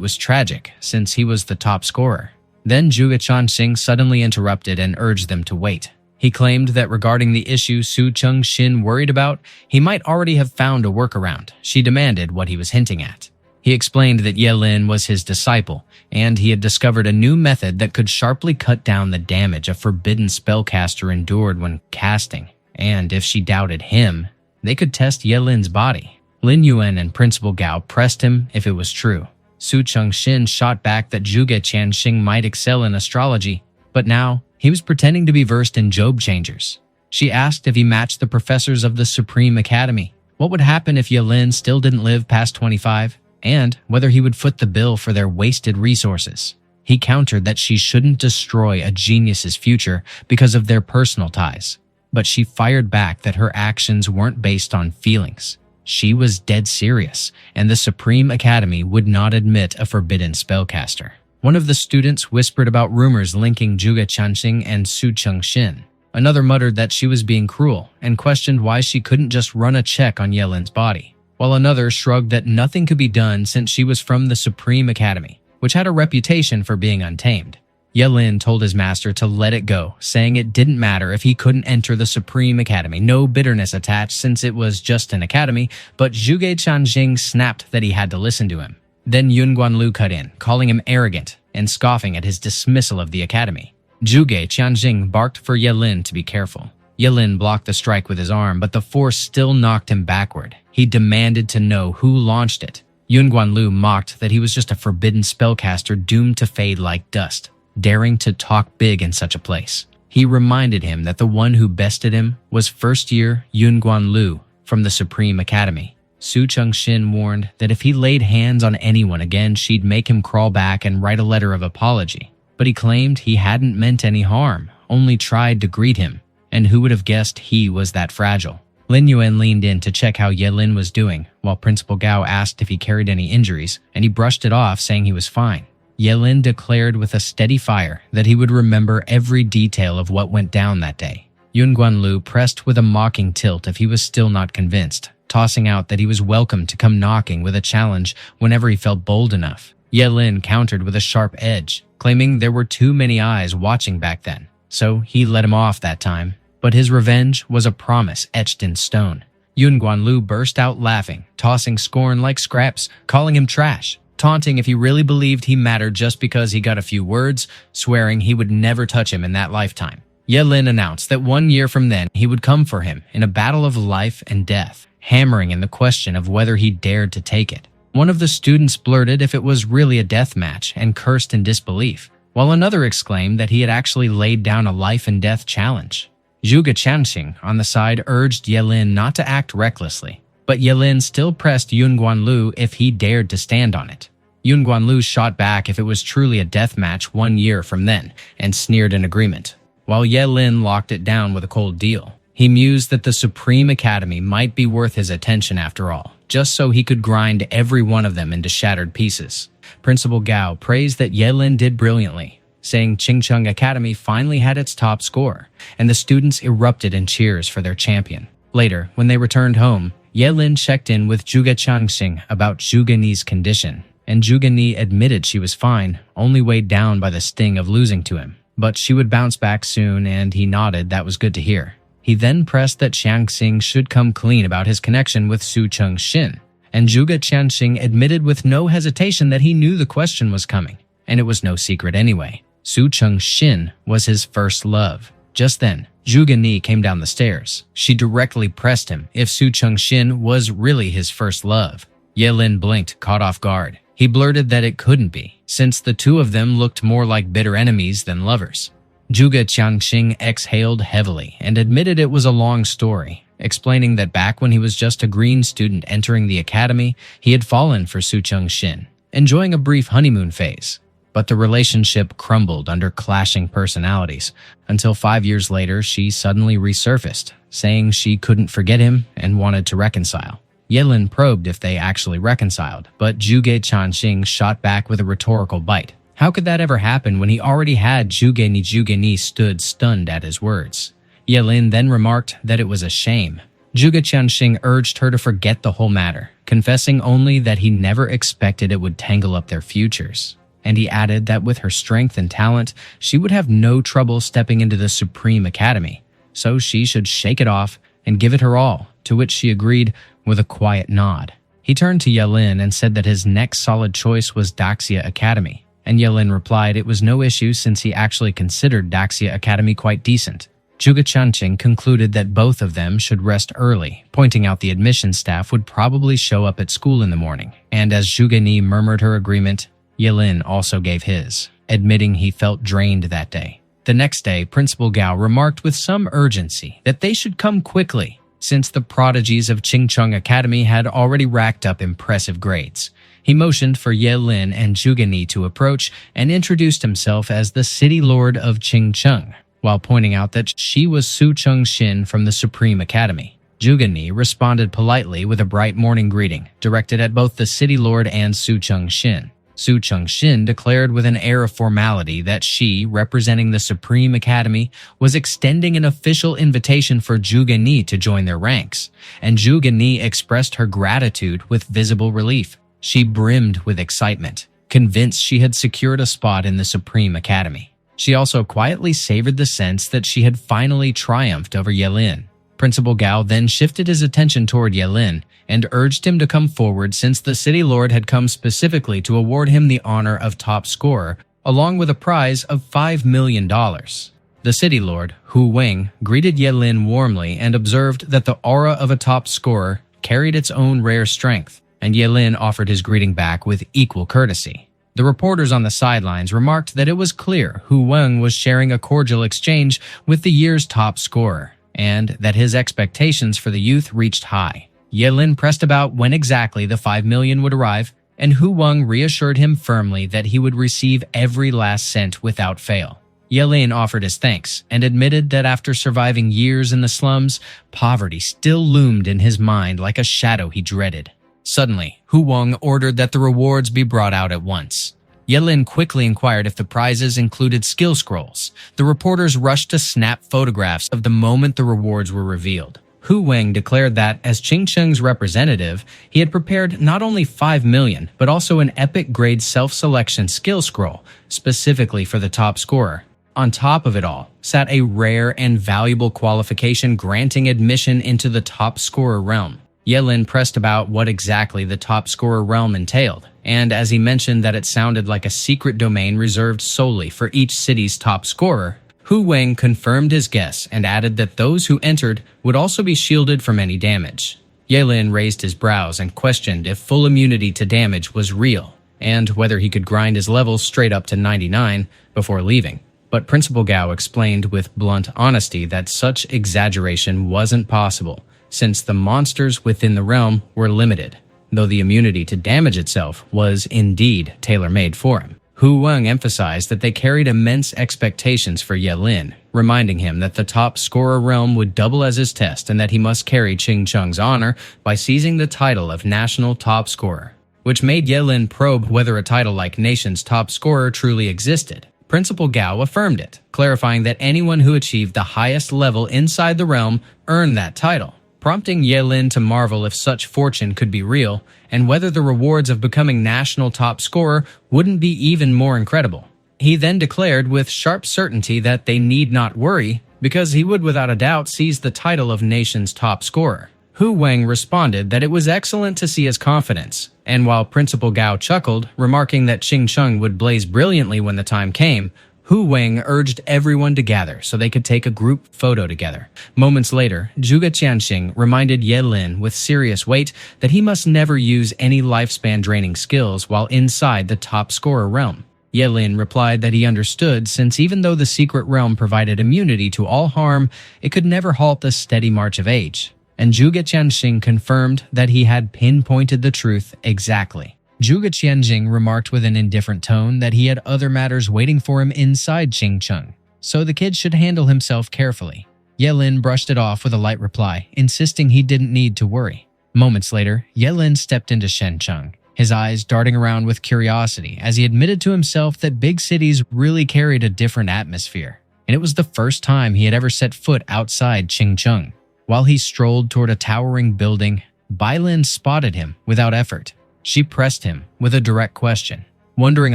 was tragic since he was the top scorer. Then Juga Chaning suddenly interrupted and urged them to wait. He claimed that regarding the issue Su Cheng-shin worried about, he might already have found a workaround. She demanded what he was hinting at. He explained that Ye-lin was his disciple, and he had discovered a new method that could sharply cut down the damage a forbidden spellcaster endured when casting, and if she doubted him, they could test Ye-lin's body. Lin Yuan and Principal Gao pressed him if it was true. Su Cheng-shin shot back that Juga Chaning might excel in astrology, but now he was pretending to be versed in Job Changers. She asked if he matched the professors of the Supreme Academy, what would happen if Ye-lin still didn't live past 25, and whether he would foot the bill for their wasted resources. He countered that she shouldn't destroy a genius's future because of their personal ties, but she fired back that her actions weren't based on feelings. She was dead serious, and the Supreme Academy would not admit a forbidden spellcaster. One of the students whispered about rumors linking Juga Chaning and Su Cheng-shin. Another muttered that she was being cruel and questioned why she couldn't just run a check on Ye-lin's body, while another shrugged that nothing could be done since she was from the Supreme Academy, which had a reputation for being untamed. Ye-lin told his master to let it go, saying it didn't matter if he couldn't enter the Supreme Academy, no bitterness attached since it was just an academy, but Juga Chaning snapped that he had to listen to him. Then Yun Guanlu cut in, calling him arrogant and scoffing at his dismissal of the academy. Juga Chaning barked for Ye-lin to be careful. Ye-lin blocked the strike with his arm, but the force still knocked him backward. He demanded to know who launched it. Yun Guanlu mocked that he was just a forbidden spellcaster doomed to fade like dust, daring to talk big in such a place. He reminded him that the one who bested him was first-year Yun Guanlu from the Supreme Academy. Su Cheng-shin warned that if he laid hands on anyone again, she'd make him crawl back and write a letter of apology. But he claimed he hadn't meant any harm, only tried to greet him, and who would have guessed he was that fragile? Lin Yuan leaned in to check how Ye-lin was doing, while Principal Gao asked if he carried any injuries, and he brushed it off, saying he was fine. Ye-lin declared with a steady fire that he would remember every detail of what went down that day. Yun Guanlu pressed with a mocking tilt if he was still not convinced, tossing out that he was welcome to come knocking with a challenge whenever he felt bold enough. Ye-lin countered with a sharp edge, claiming there were too many eyes watching back then, so he let him off that time. But his revenge was a promise etched in stone. Yun Guanlu burst out laughing, tossing scorn like scraps, calling him trash, taunting if he really believed he mattered just because he got a few words, swearing he would never touch him in that lifetime. Ye-lin announced that 1 year from then he would come for him in a battle of life and death, hammering in the question of whether he dared to take it. One of the students blurted if it was really a death match and cursed in disbelief, while another exclaimed that he had actually laid down a life and death challenge. Juga Chaning, on the side, urged Ye-lin not to act recklessly, but Ye-lin still pressed Yun Guanlu if he dared to stand on it. Yun Guanlu shot back if it was truly a death match 1 year from then, and sneered in agreement, while Ye-lin locked it down with a cold deal. He mused that the Supreme Academy might be worth his attention after all, just so he could grind every one of them into shattered pieces. Principal Gao praised that Ye-lin did brilliantly, saying Qingcheng Academy finally had its top score, and the students erupted in cheers for their champion. Later, when they returned home, Ye-lin checked in with Juga Chaning about Jugani's condition, and Jugani admitted she was fine, only weighed down by the sting of losing to him. But she would bounce back soon, and he nodded that was good to hear. He then pressed that Chiang Xing should come clean about his connection with Su Cheng's Shen, and Juga Chaning admitted with no hesitation that he knew the question was coming, and it was no secret anyway. Su Cheng's Shen was his first love. Just then, Jugani came down the stairs. She directly pressed him if Su Cheng's Shen was really his first love. Yelin blinked, caught off guard. He blurted that it couldn't be, since the two of them looked more like bitter enemies than lovers. Juga Chaning exhaled heavily and admitted it was a long story, explaining that back when he was just a green student entering the academy, he had fallen for Su Cheng's Shen, enjoying a brief honeymoon phase. But the relationship crumbled under clashing personalities, until 5 years later she suddenly resurfaced, saying she couldn't forget him and wanted to reconcile. Yelin probed if they actually reconciled, but Juga Chaning shot back with a rhetorical bite. How could that ever happen when he already had Jugani? Jugani stood stunned at his words. Yelin then remarked that it was a shame. Juga Chaning urged her to forget the whole matter, confessing only that he never expected it would tangle up their futures. And he added that with her strength and talent, she would have no trouble stepping into the Supreme Academy, so she should shake it off and give it her all, to which she agreed with a quiet nod. He turned to Yelin and said that his next solid choice was Daxia Academy, and Yelin replied it was no issue since he actually considered Daxia Academy quite decent. Juga Chaning concluded that both of them should rest early, pointing out the admissions staff would probably show up at school in the morning, and as Jugani murmured her agreement, Yelin also gave his, admitting he felt drained that day. The next day, Principal Gao remarked with some urgency that they should come quickly, since the prodigies of Qingcheng Academy had already racked up impressive grades. He motioned for Yelin and Jugani to approach and introduced himself as the City Lord of Qingcheng, while pointing out that she was Su Cheng's Shen from the Supreme Academy. Jugani responded politely with a bright morning greeting, directed at both the City Lord and Su Cheng's Shen. Su Cheng's Shen declared with an air of formality that she, representing the Supreme Academy, was extending an official invitation for Jugani to join their ranks, and Jugani expressed her gratitude with visible relief. She brimmed with excitement, convinced she had secured a spot in the Supreme Academy. She also quietly savored the sense that she had finally triumphed over Yelin. Principal Gao then shifted his attention toward Yelin and urged him to come forward since the City Lord had come specifically to award him the honor of top scorer, along with a prize of $5 million. The City Lord, Hu Weng, greeted Yelin warmly and observed that the aura of a top scorer carried its own rare strength, and Yelin offered his greeting back with equal courtesy. The reporters on the sidelines remarked that it was clear Hu Weng was sharing a cordial exchange with the year's top scorer, and that his expectations for the youth reached high. Yelin pressed about when exactly the $5 million would arrive, and Hu Weng reassured him firmly that he would receive every last cent without fail. Yelin offered his thanks and admitted that after surviving years in the slums, poverty still loomed in his mind like a shadow he dreaded. Suddenly, Hu Weng ordered that the rewards be brought out at once. Yelin quickly inquired if the prizes included skill scrolls. The reporters rushed to snap photographs of the moment the rewards were revealed. Hu Weng declared that, as Qingcheng's representative, he had prepared not only $5 million, but also an epic-grade self-selection skill scroll, specifically for the top scorer. On top of it all, sat a rare and valuable qualification granting admission into the top scorer realm. Yelin pressed about what exactly the top scorer realm entailed, and as he mentioned that it sounded like a secret domain reserved solely for each city's top scorer, Hu Weng confirmed his guess and added that those who entered would also be shielded from any damage. Yelin raised his brows and questioned if full immunity to damage was real, and whether he could grind his levels straight up to 99 before leaving. But Principal Gao explained with blunt honesty that such exaggeration wasn't possible, since the monsters within the realm were limited, though the immunity to damage itself was indeed tailor-made for him. Hu Weng emphasized that they carried immense expectations for Yelin, reminding him that the top scorer realm would double as his test and that he must carry Qingcheng's honor by seizing the title of national top scorer, which made Yelin probe whether a title like nation's top scorer truly existed. Principal Gao affirmed it, clarifying that anyone who achieved the highest level inside the realm earned that title, prompting Yelin to marvel if such fortune could be real, and whether the rewards of becoming national top scorer wouldn't be even more incredible. He then declared with sharp certainty that they need not worry, because he would without a doubt seize the title of nation's top scorer. Hu Wang responded that it was excellent to see his confidence, and while Principal Gao chuckled, remarking that Ching Cheng would blaze brilliantly when the time came, Hu Wang urged everyone to gather so they could take a group photo together. Moments later, Juga Chaning reminded Ye Lin with serious weight that he must never use any lifespan-draining skills while inside the top scorer realm. Ye Lin replied that he understood, since even though the secret realm provided immunity to all harm, it could never halt the steady march of age. And Juga Chaning confirmed that he had pinpointed the truth exactly. Juga Chaning remarked with an indifferent tone that he had other matters waiting for him inside Ching Cheng, so the kid should handle himself carefully. Ye Lin brushed it off with a light reply, insisting he didn't need to worry. Moments later, Ye Lin stepped into Shen Cheng, his eyes darting around with curiosity as he admitted to himself that big cities really carried a different atmosphere, and it was the first time he had ever set foot outside Ching Cheng. While he strolled toward a towering building, Bai Lin spotted him without effort. She pressed him with a direct question, wondering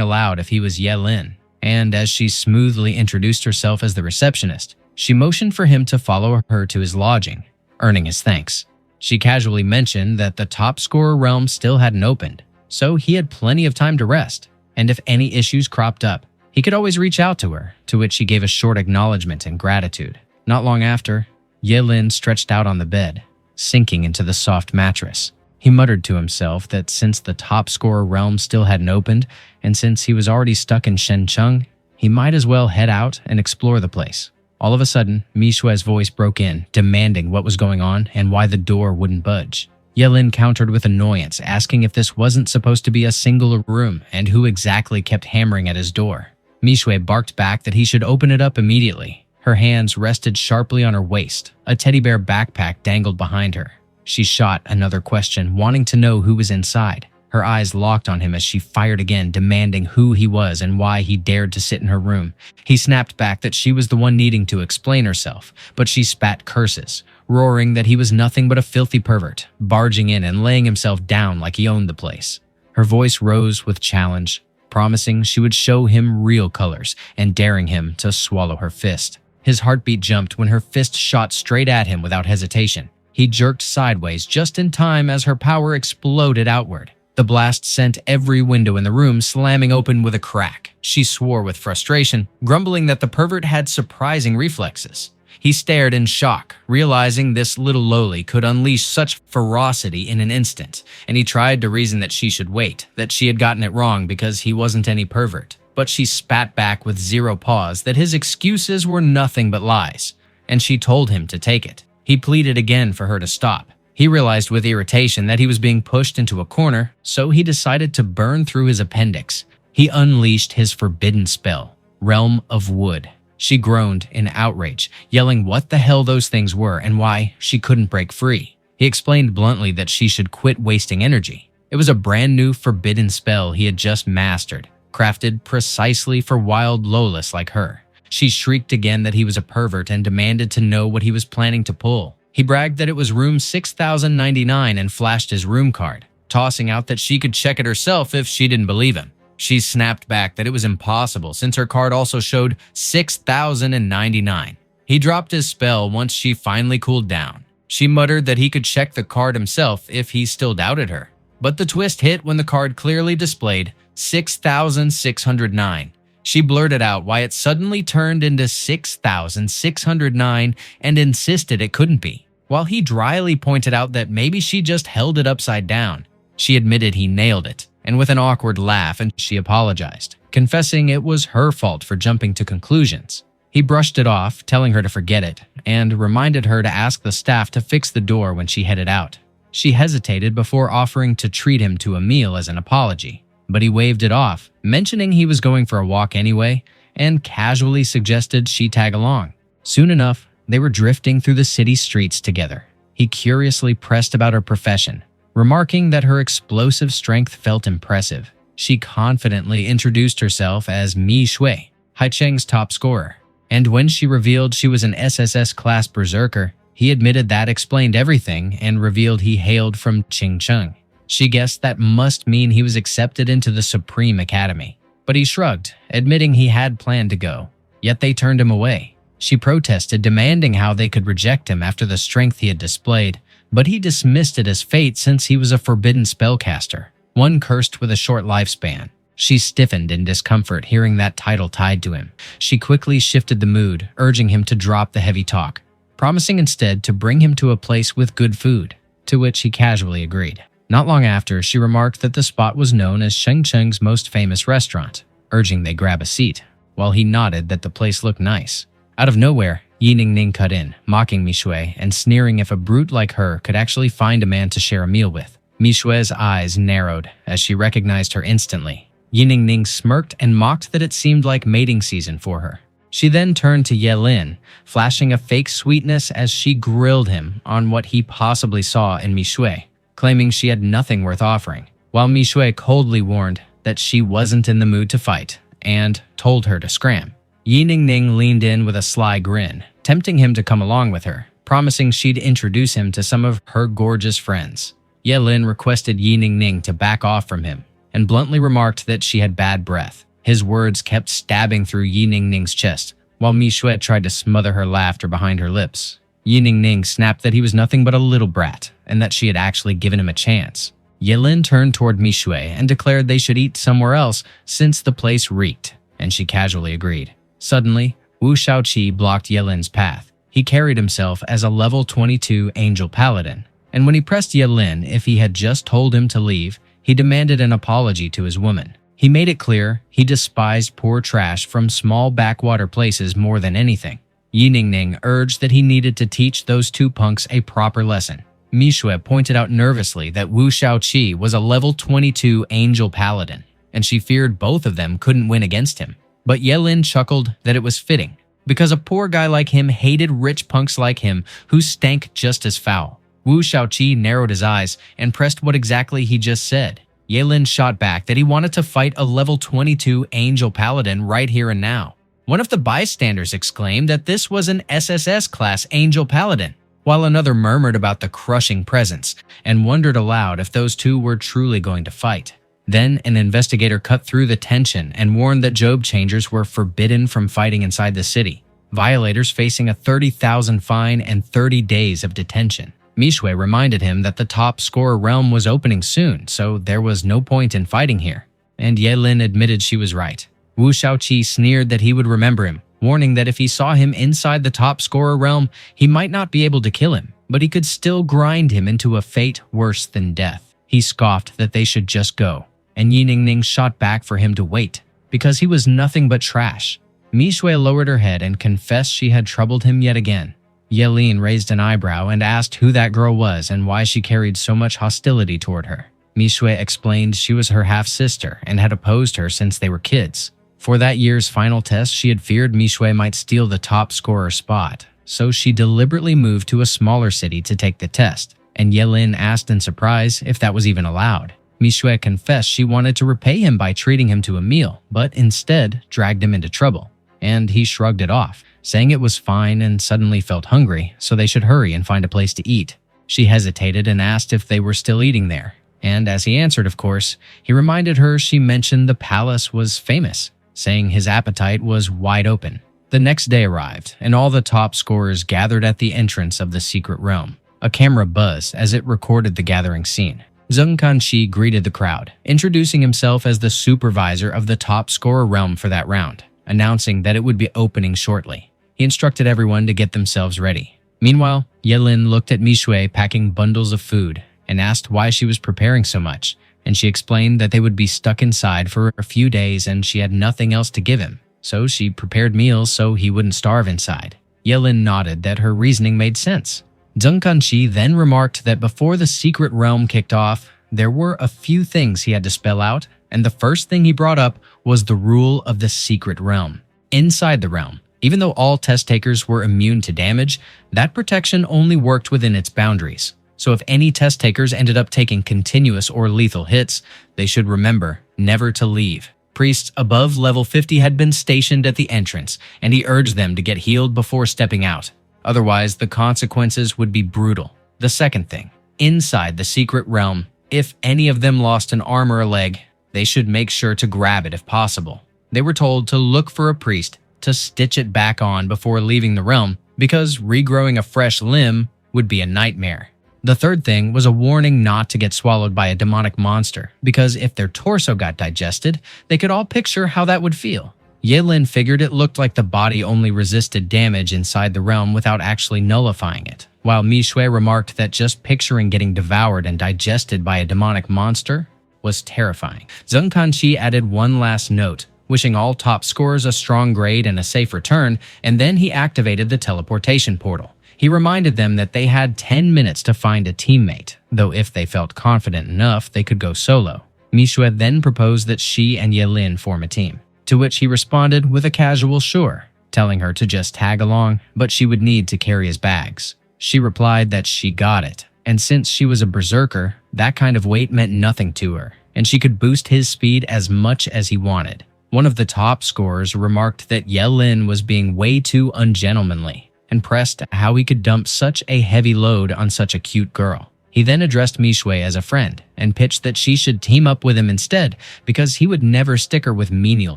aloud if he was Ye Lin, and as she smoothly introduced herself as the receptionist, she motioned for him to follow her to his lodging, earning his thanks. She casually mentioned that the top scorer realm still hadn't opened, so he had plenty of time to rest, and if any issues cropped up, he could always reach out to her, to which he gave a short acknowledgement and gratitude. Not long after, Ye Lin stretched out on the bed, sinking into the soft mattress. He muttered to himself that since the top scorer realm still hadn't opened, and since he was already stuck in Shen Cheng, he might as well head out and explore the place. All of a sudden, Mishu's voice broke in, demanding what was going on and why the door wouldn't budge. Ye Lin countered with annoyance, asking if this wasn't supposed to be a single room and who exactly kept hammering at his door. Mishu barked back that he should open it up immediately. Her hands rested sharply on her waist. A teddy bear backpack dangled behind her. She shot another question, wanting to know who was inside. Her eyes locked on him as she fired again, demanding who he was and why he dared to sit in her room. He snapped back that she was the one needing to explain herself, but she spat curses, roaring that he was nothing but a filthy pervert, barging in and laying himself down like he owned the place. Her voice rose with challenge, promising she would show him real colors and daring him to swallow her fist. His heartbeat jumped when her fist shot straight at him without hesitation. He jerked sideways just in time as her power exploded outward. The blast sent every window in the room slamming open with a crack. She swore with frustration, grumbling that the pervert had surprising reflexes. He stared in shock, realizing this little lowly could unleash such ferocity in an instant, and he tried to reason that she should wait, that she had gotten it wrong because he wasn't any pervert. But she spat back with zero pause that his excuses were nothing but lies, and she told him to take it. He pleaded again for her to stop. He realized with irritation that he was being pushed into a corner, so he decided to burn through his appendix. He unleashed his forbidden spell, Realm of Wood. She groaned in outrage, yelling what the hell those things were and why she couldn't break free. He explained bluntly that she should quit wasting energy. It was a brand new forbidden spell he had just mastered, crafted precisely for wild Lolas like her. She shrieked again that he was a pervert and demanded to know what he was planning to pull. He bragged that it was room 6099 and flashed his room card, tossing out that she could check it herself if she didn't believe him. She snapped back that it was impossible since her card also showed 6099. He dropped his spell once she finally cooled down. She muttered that he could check the card himself if he still doubted her. But the twist hit when the card clearly displayed 6609. She blurted out why it suddenly turned into 6,609 and insisted it couldn't be, while he dryly pointed out that maybe she just held it upside down. She admitted he nailed it, and with an awkward laugh, and she apologized, confessing it was her fault for jumping to conclusions. He brushed it off, telling her to forget it, and reminded her to ask the staff to fix the door when she headed out. She hesitated before offering to treat him to a meal as an apology, but he waved it off, mentioning he was going for a walk anyway, and casually suggested she tag along. Soon enough, they were drifting through the city streets together. He curiously pressed about her profession, remarking that her explosive strength felt impressive. She confidently introduced herself as Mi Shui, Haicheng's top scorer, and when she revealed she was an SSS class berserker, he admitted that explained everything and revealed he hailed from Ching Cheng. She guessed that must mean he was accepted into the Supreme Academy, but he shrugged, admitting he had planned to go, yet they turned him away. She protested, demanding how they could reject him after the strength he had displayed, but he dismissed it as fate since he was a forbidden spellcaster, one cursed with a short lifespan. She stiffened in discomfort hearing that title tied to him. She quickly shifted the mood, urging him to drop the heavy talk, promising instead to bring him to a place with good food, to which he casually agreed. Not long after, she remarked that the spot was known as Shengcheng's most famous restaurant, urging they grab a seat, while he nodded that the place looked nice. Out of nowhere, Yi Ningning cut in, mocking Mishu and sneering if a brute like her could actually find a man to share a meal with. Mishu's eyes narrowed as she recognized her instantly. Yi Ningning smirked and mocked that it seemed like mating season for her. She then turned to Ye Lin, flashing a fake sweetness as she grilled him on what he possibly saw in Mishu, claiming she had nothing worth offering, while Mishu coldly warned that she wasn't in the mood to fight and told her to scram. Yi Ningning leaned in with a sly grin, tempting him to come along with her, promising she'd introduce him to some of her gorgeous friends. Ye Lin requested Yi Ningning to back off from him, and bluntly remarked that she had bad breath. His words kept stabbing through Yi Ningning's chest, while Mishu tried to smother her laughter behind her lips. Yi Ningning snapped that he was nothing but a little brat, and that she had actually given him a chance. Ye Lin turned toward Mishu and declared they should eat somewhere else since the place reeked, and she casually agreed. Suddenly, Wu Shaoqi blocked Ye Lin's path. He carried himself as a level 22 Angel Paladin, and when he pressed Ye Lin if he had just told him to leave, he demanded an apology to his woman. He made it clear he despised poor trash from small backwater places more than anything. Yi Ningning urged that he needed to teach those two punks a proper lesson. Mishu pointed out nervously that Wu Shaoqi was a level 22 Angel Paladin, and she feared both of them couldn't win against him. But Ye Lin chuckled that it was fitting, because a poor guy like him hated rich punks like him who stank just as foul. Wu Shaoqi narrowed his eyes and pressed what exactly he just said. Ye Lin shot back that he wanted to fight a level 22 Angel Paladin right here and now. One of the bystanders exclaimed that this was an SSS class Angel Paladin, while another murmured about the crushing presence and wondered aloud if those two were truly going to fight. Then an investigator cut through the tension and warned that job changers were forbidden from fighting inside the city, violators facing a 30,000 fine and 30 days of detention. Mishu reminded him that the top scorer realm was opening soon, so there was no point in fighting here, and Ye Lin admitted she was right. Wu Shaoqi sneered that he would remember him, warning that if he saw him inside the top scorer realm, he might not be able to kill him, but he could still grind him into a fate worse than death. He scoffed that they should just go, and Yi Ningning shot back for him to wait, because he was nothing but trash. Mishu lowered her head and confessed she had troubled him yet again. Ye Lin raised an eyebrow and asked who that girl was and why she carried so much hostility toward her. Mishu explained she was her half-sister and had opposed her since they were kids. For that year's final test, she had feared Mishu might steal the top scorer spot, so she deliberately moved to a smaller city to take the test, and Ye Lin asked in surprise if that was even allowed. Mishu confessed she wanted to repay him by treating him to a meal, but instead dragged him into trouble, and he shrugged it off, saying it was fine and suddenly felt hungry, so they should hurry and find a place to eat. She hesitated and asked if they were still eating there, and as he answered, of course, he reminded her she mentioned the palace was famous, saying his appetite was wide open. The next day arrived, and all the top scorers gathered at the entrance of the secret realm. A camera buzzed as it recorded the gathering scene. Zheng Kanqi greeted the crowd, introducing himself as the supervisor of the top scorer realm for that round, announcing that it would be opening shortly. He instructed everyone to get themselves ready. Meanwhile, Ye Lin looked at Mishu packing bundles of food and asked why she was preparing so much, and she explained that they would be stuck inside for a few days and she had nothing else to give him, so she prepared meals so he wouldn't starve inside. Ye Lin nodded that her reasoning made sense. Zheng Kanqi then remarked that before the secret realm kicked off, there were a few things he had to spell out, and the first thing he brought up was the rule of the secret realm. Inside the realm, even though all test takers were immune to damage, that protection only worked within its boundaries. So if any test takers ended up taking continuous or lethal hits, they should remember never to leave. Priests above level 50 had been stationed at the entrance, and he urged them to get healed before stepping out. Otherwise, the consequences would be brutal. The second thing, inside the secret realm, if any of them lost an arm or a leg, they should make sure to grab it if possible. They were told to look for a priest to stitch it back on before leaving the realm, because regrowing a fresh limb would be a nightmare. The third thing was a warning not to get swallowed by a demonic monster, because if their torso got digested, they could all picture how that would feel. Yelin figured it looked like the body only resisted damage inside the realm without actually nullifying it, while Mishu remarked that just picturing getting devoured and digested by a demonic monster was terrifying. Zheng Kanqi added one last note, wishing all top scorers a strong grade and a safe return, and then he activated the teleportation portal. He reminded them that they had 10 minutes to find a teammate, though if they felt confident enough, they could go solo. Mishu then proposed that she and Yelin form a team, to which he responded with a casual sure, telling her to just tag along, but she would need to carry his bags. She replied that she got it, and since she was a berserker, that kind of weight meant nothing to her, and she could boost his speed as much as he wanted. One of the top scorers remarked that Yelin was being way too ungentlemanly, and pressed how he could dump such a heavy load on such a cute girl. He then addressed Mishu as a friend, and pitched that she should team up with him instead, because he would never stick her with menial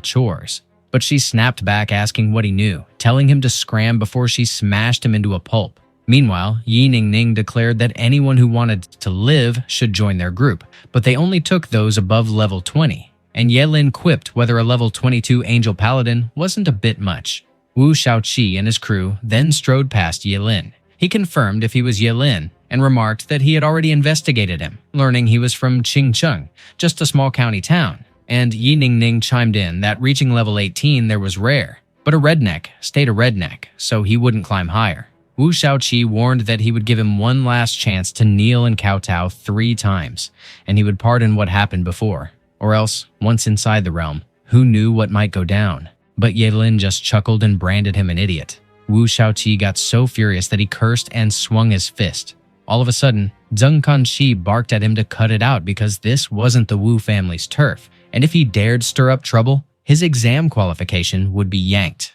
chores. But she snapped back asking what he knew, telling him to scram before she smashed him into a pulp. Meanwhile, Yi Ningning declared that anyone who wanted to live should join their group, but they only took those above level 20, and Yelin quipped whether a level 22 Angel Paladin wasn't a bit much. Wu Shaoqi and his crew then strode past Yelin. He confirmed if he was Yelin and remarked that he had already investigated him, learning he was from Qingcheng, just a small county town. And Yi Ningning chimed in that reaching level 18 there was rare, but a redneck stayed a redneck, so he wouldn't climb higher. Wu Shaoqi warned that he would give him one last chance to kneel and kowtow 3 times, and he would pardon what happened before. Or else, once inside the realm, who knew what might go down? But Yelin just chuckled and branded him an idiot. Wu Shaoqi got so furious that he cursed and swung his fist. All of a sudden, Zheng Kanqi barked at him to cut it out because this wasn't the Wu family's turf, and if he dared stir up trouble, his exam qualification would be yanked.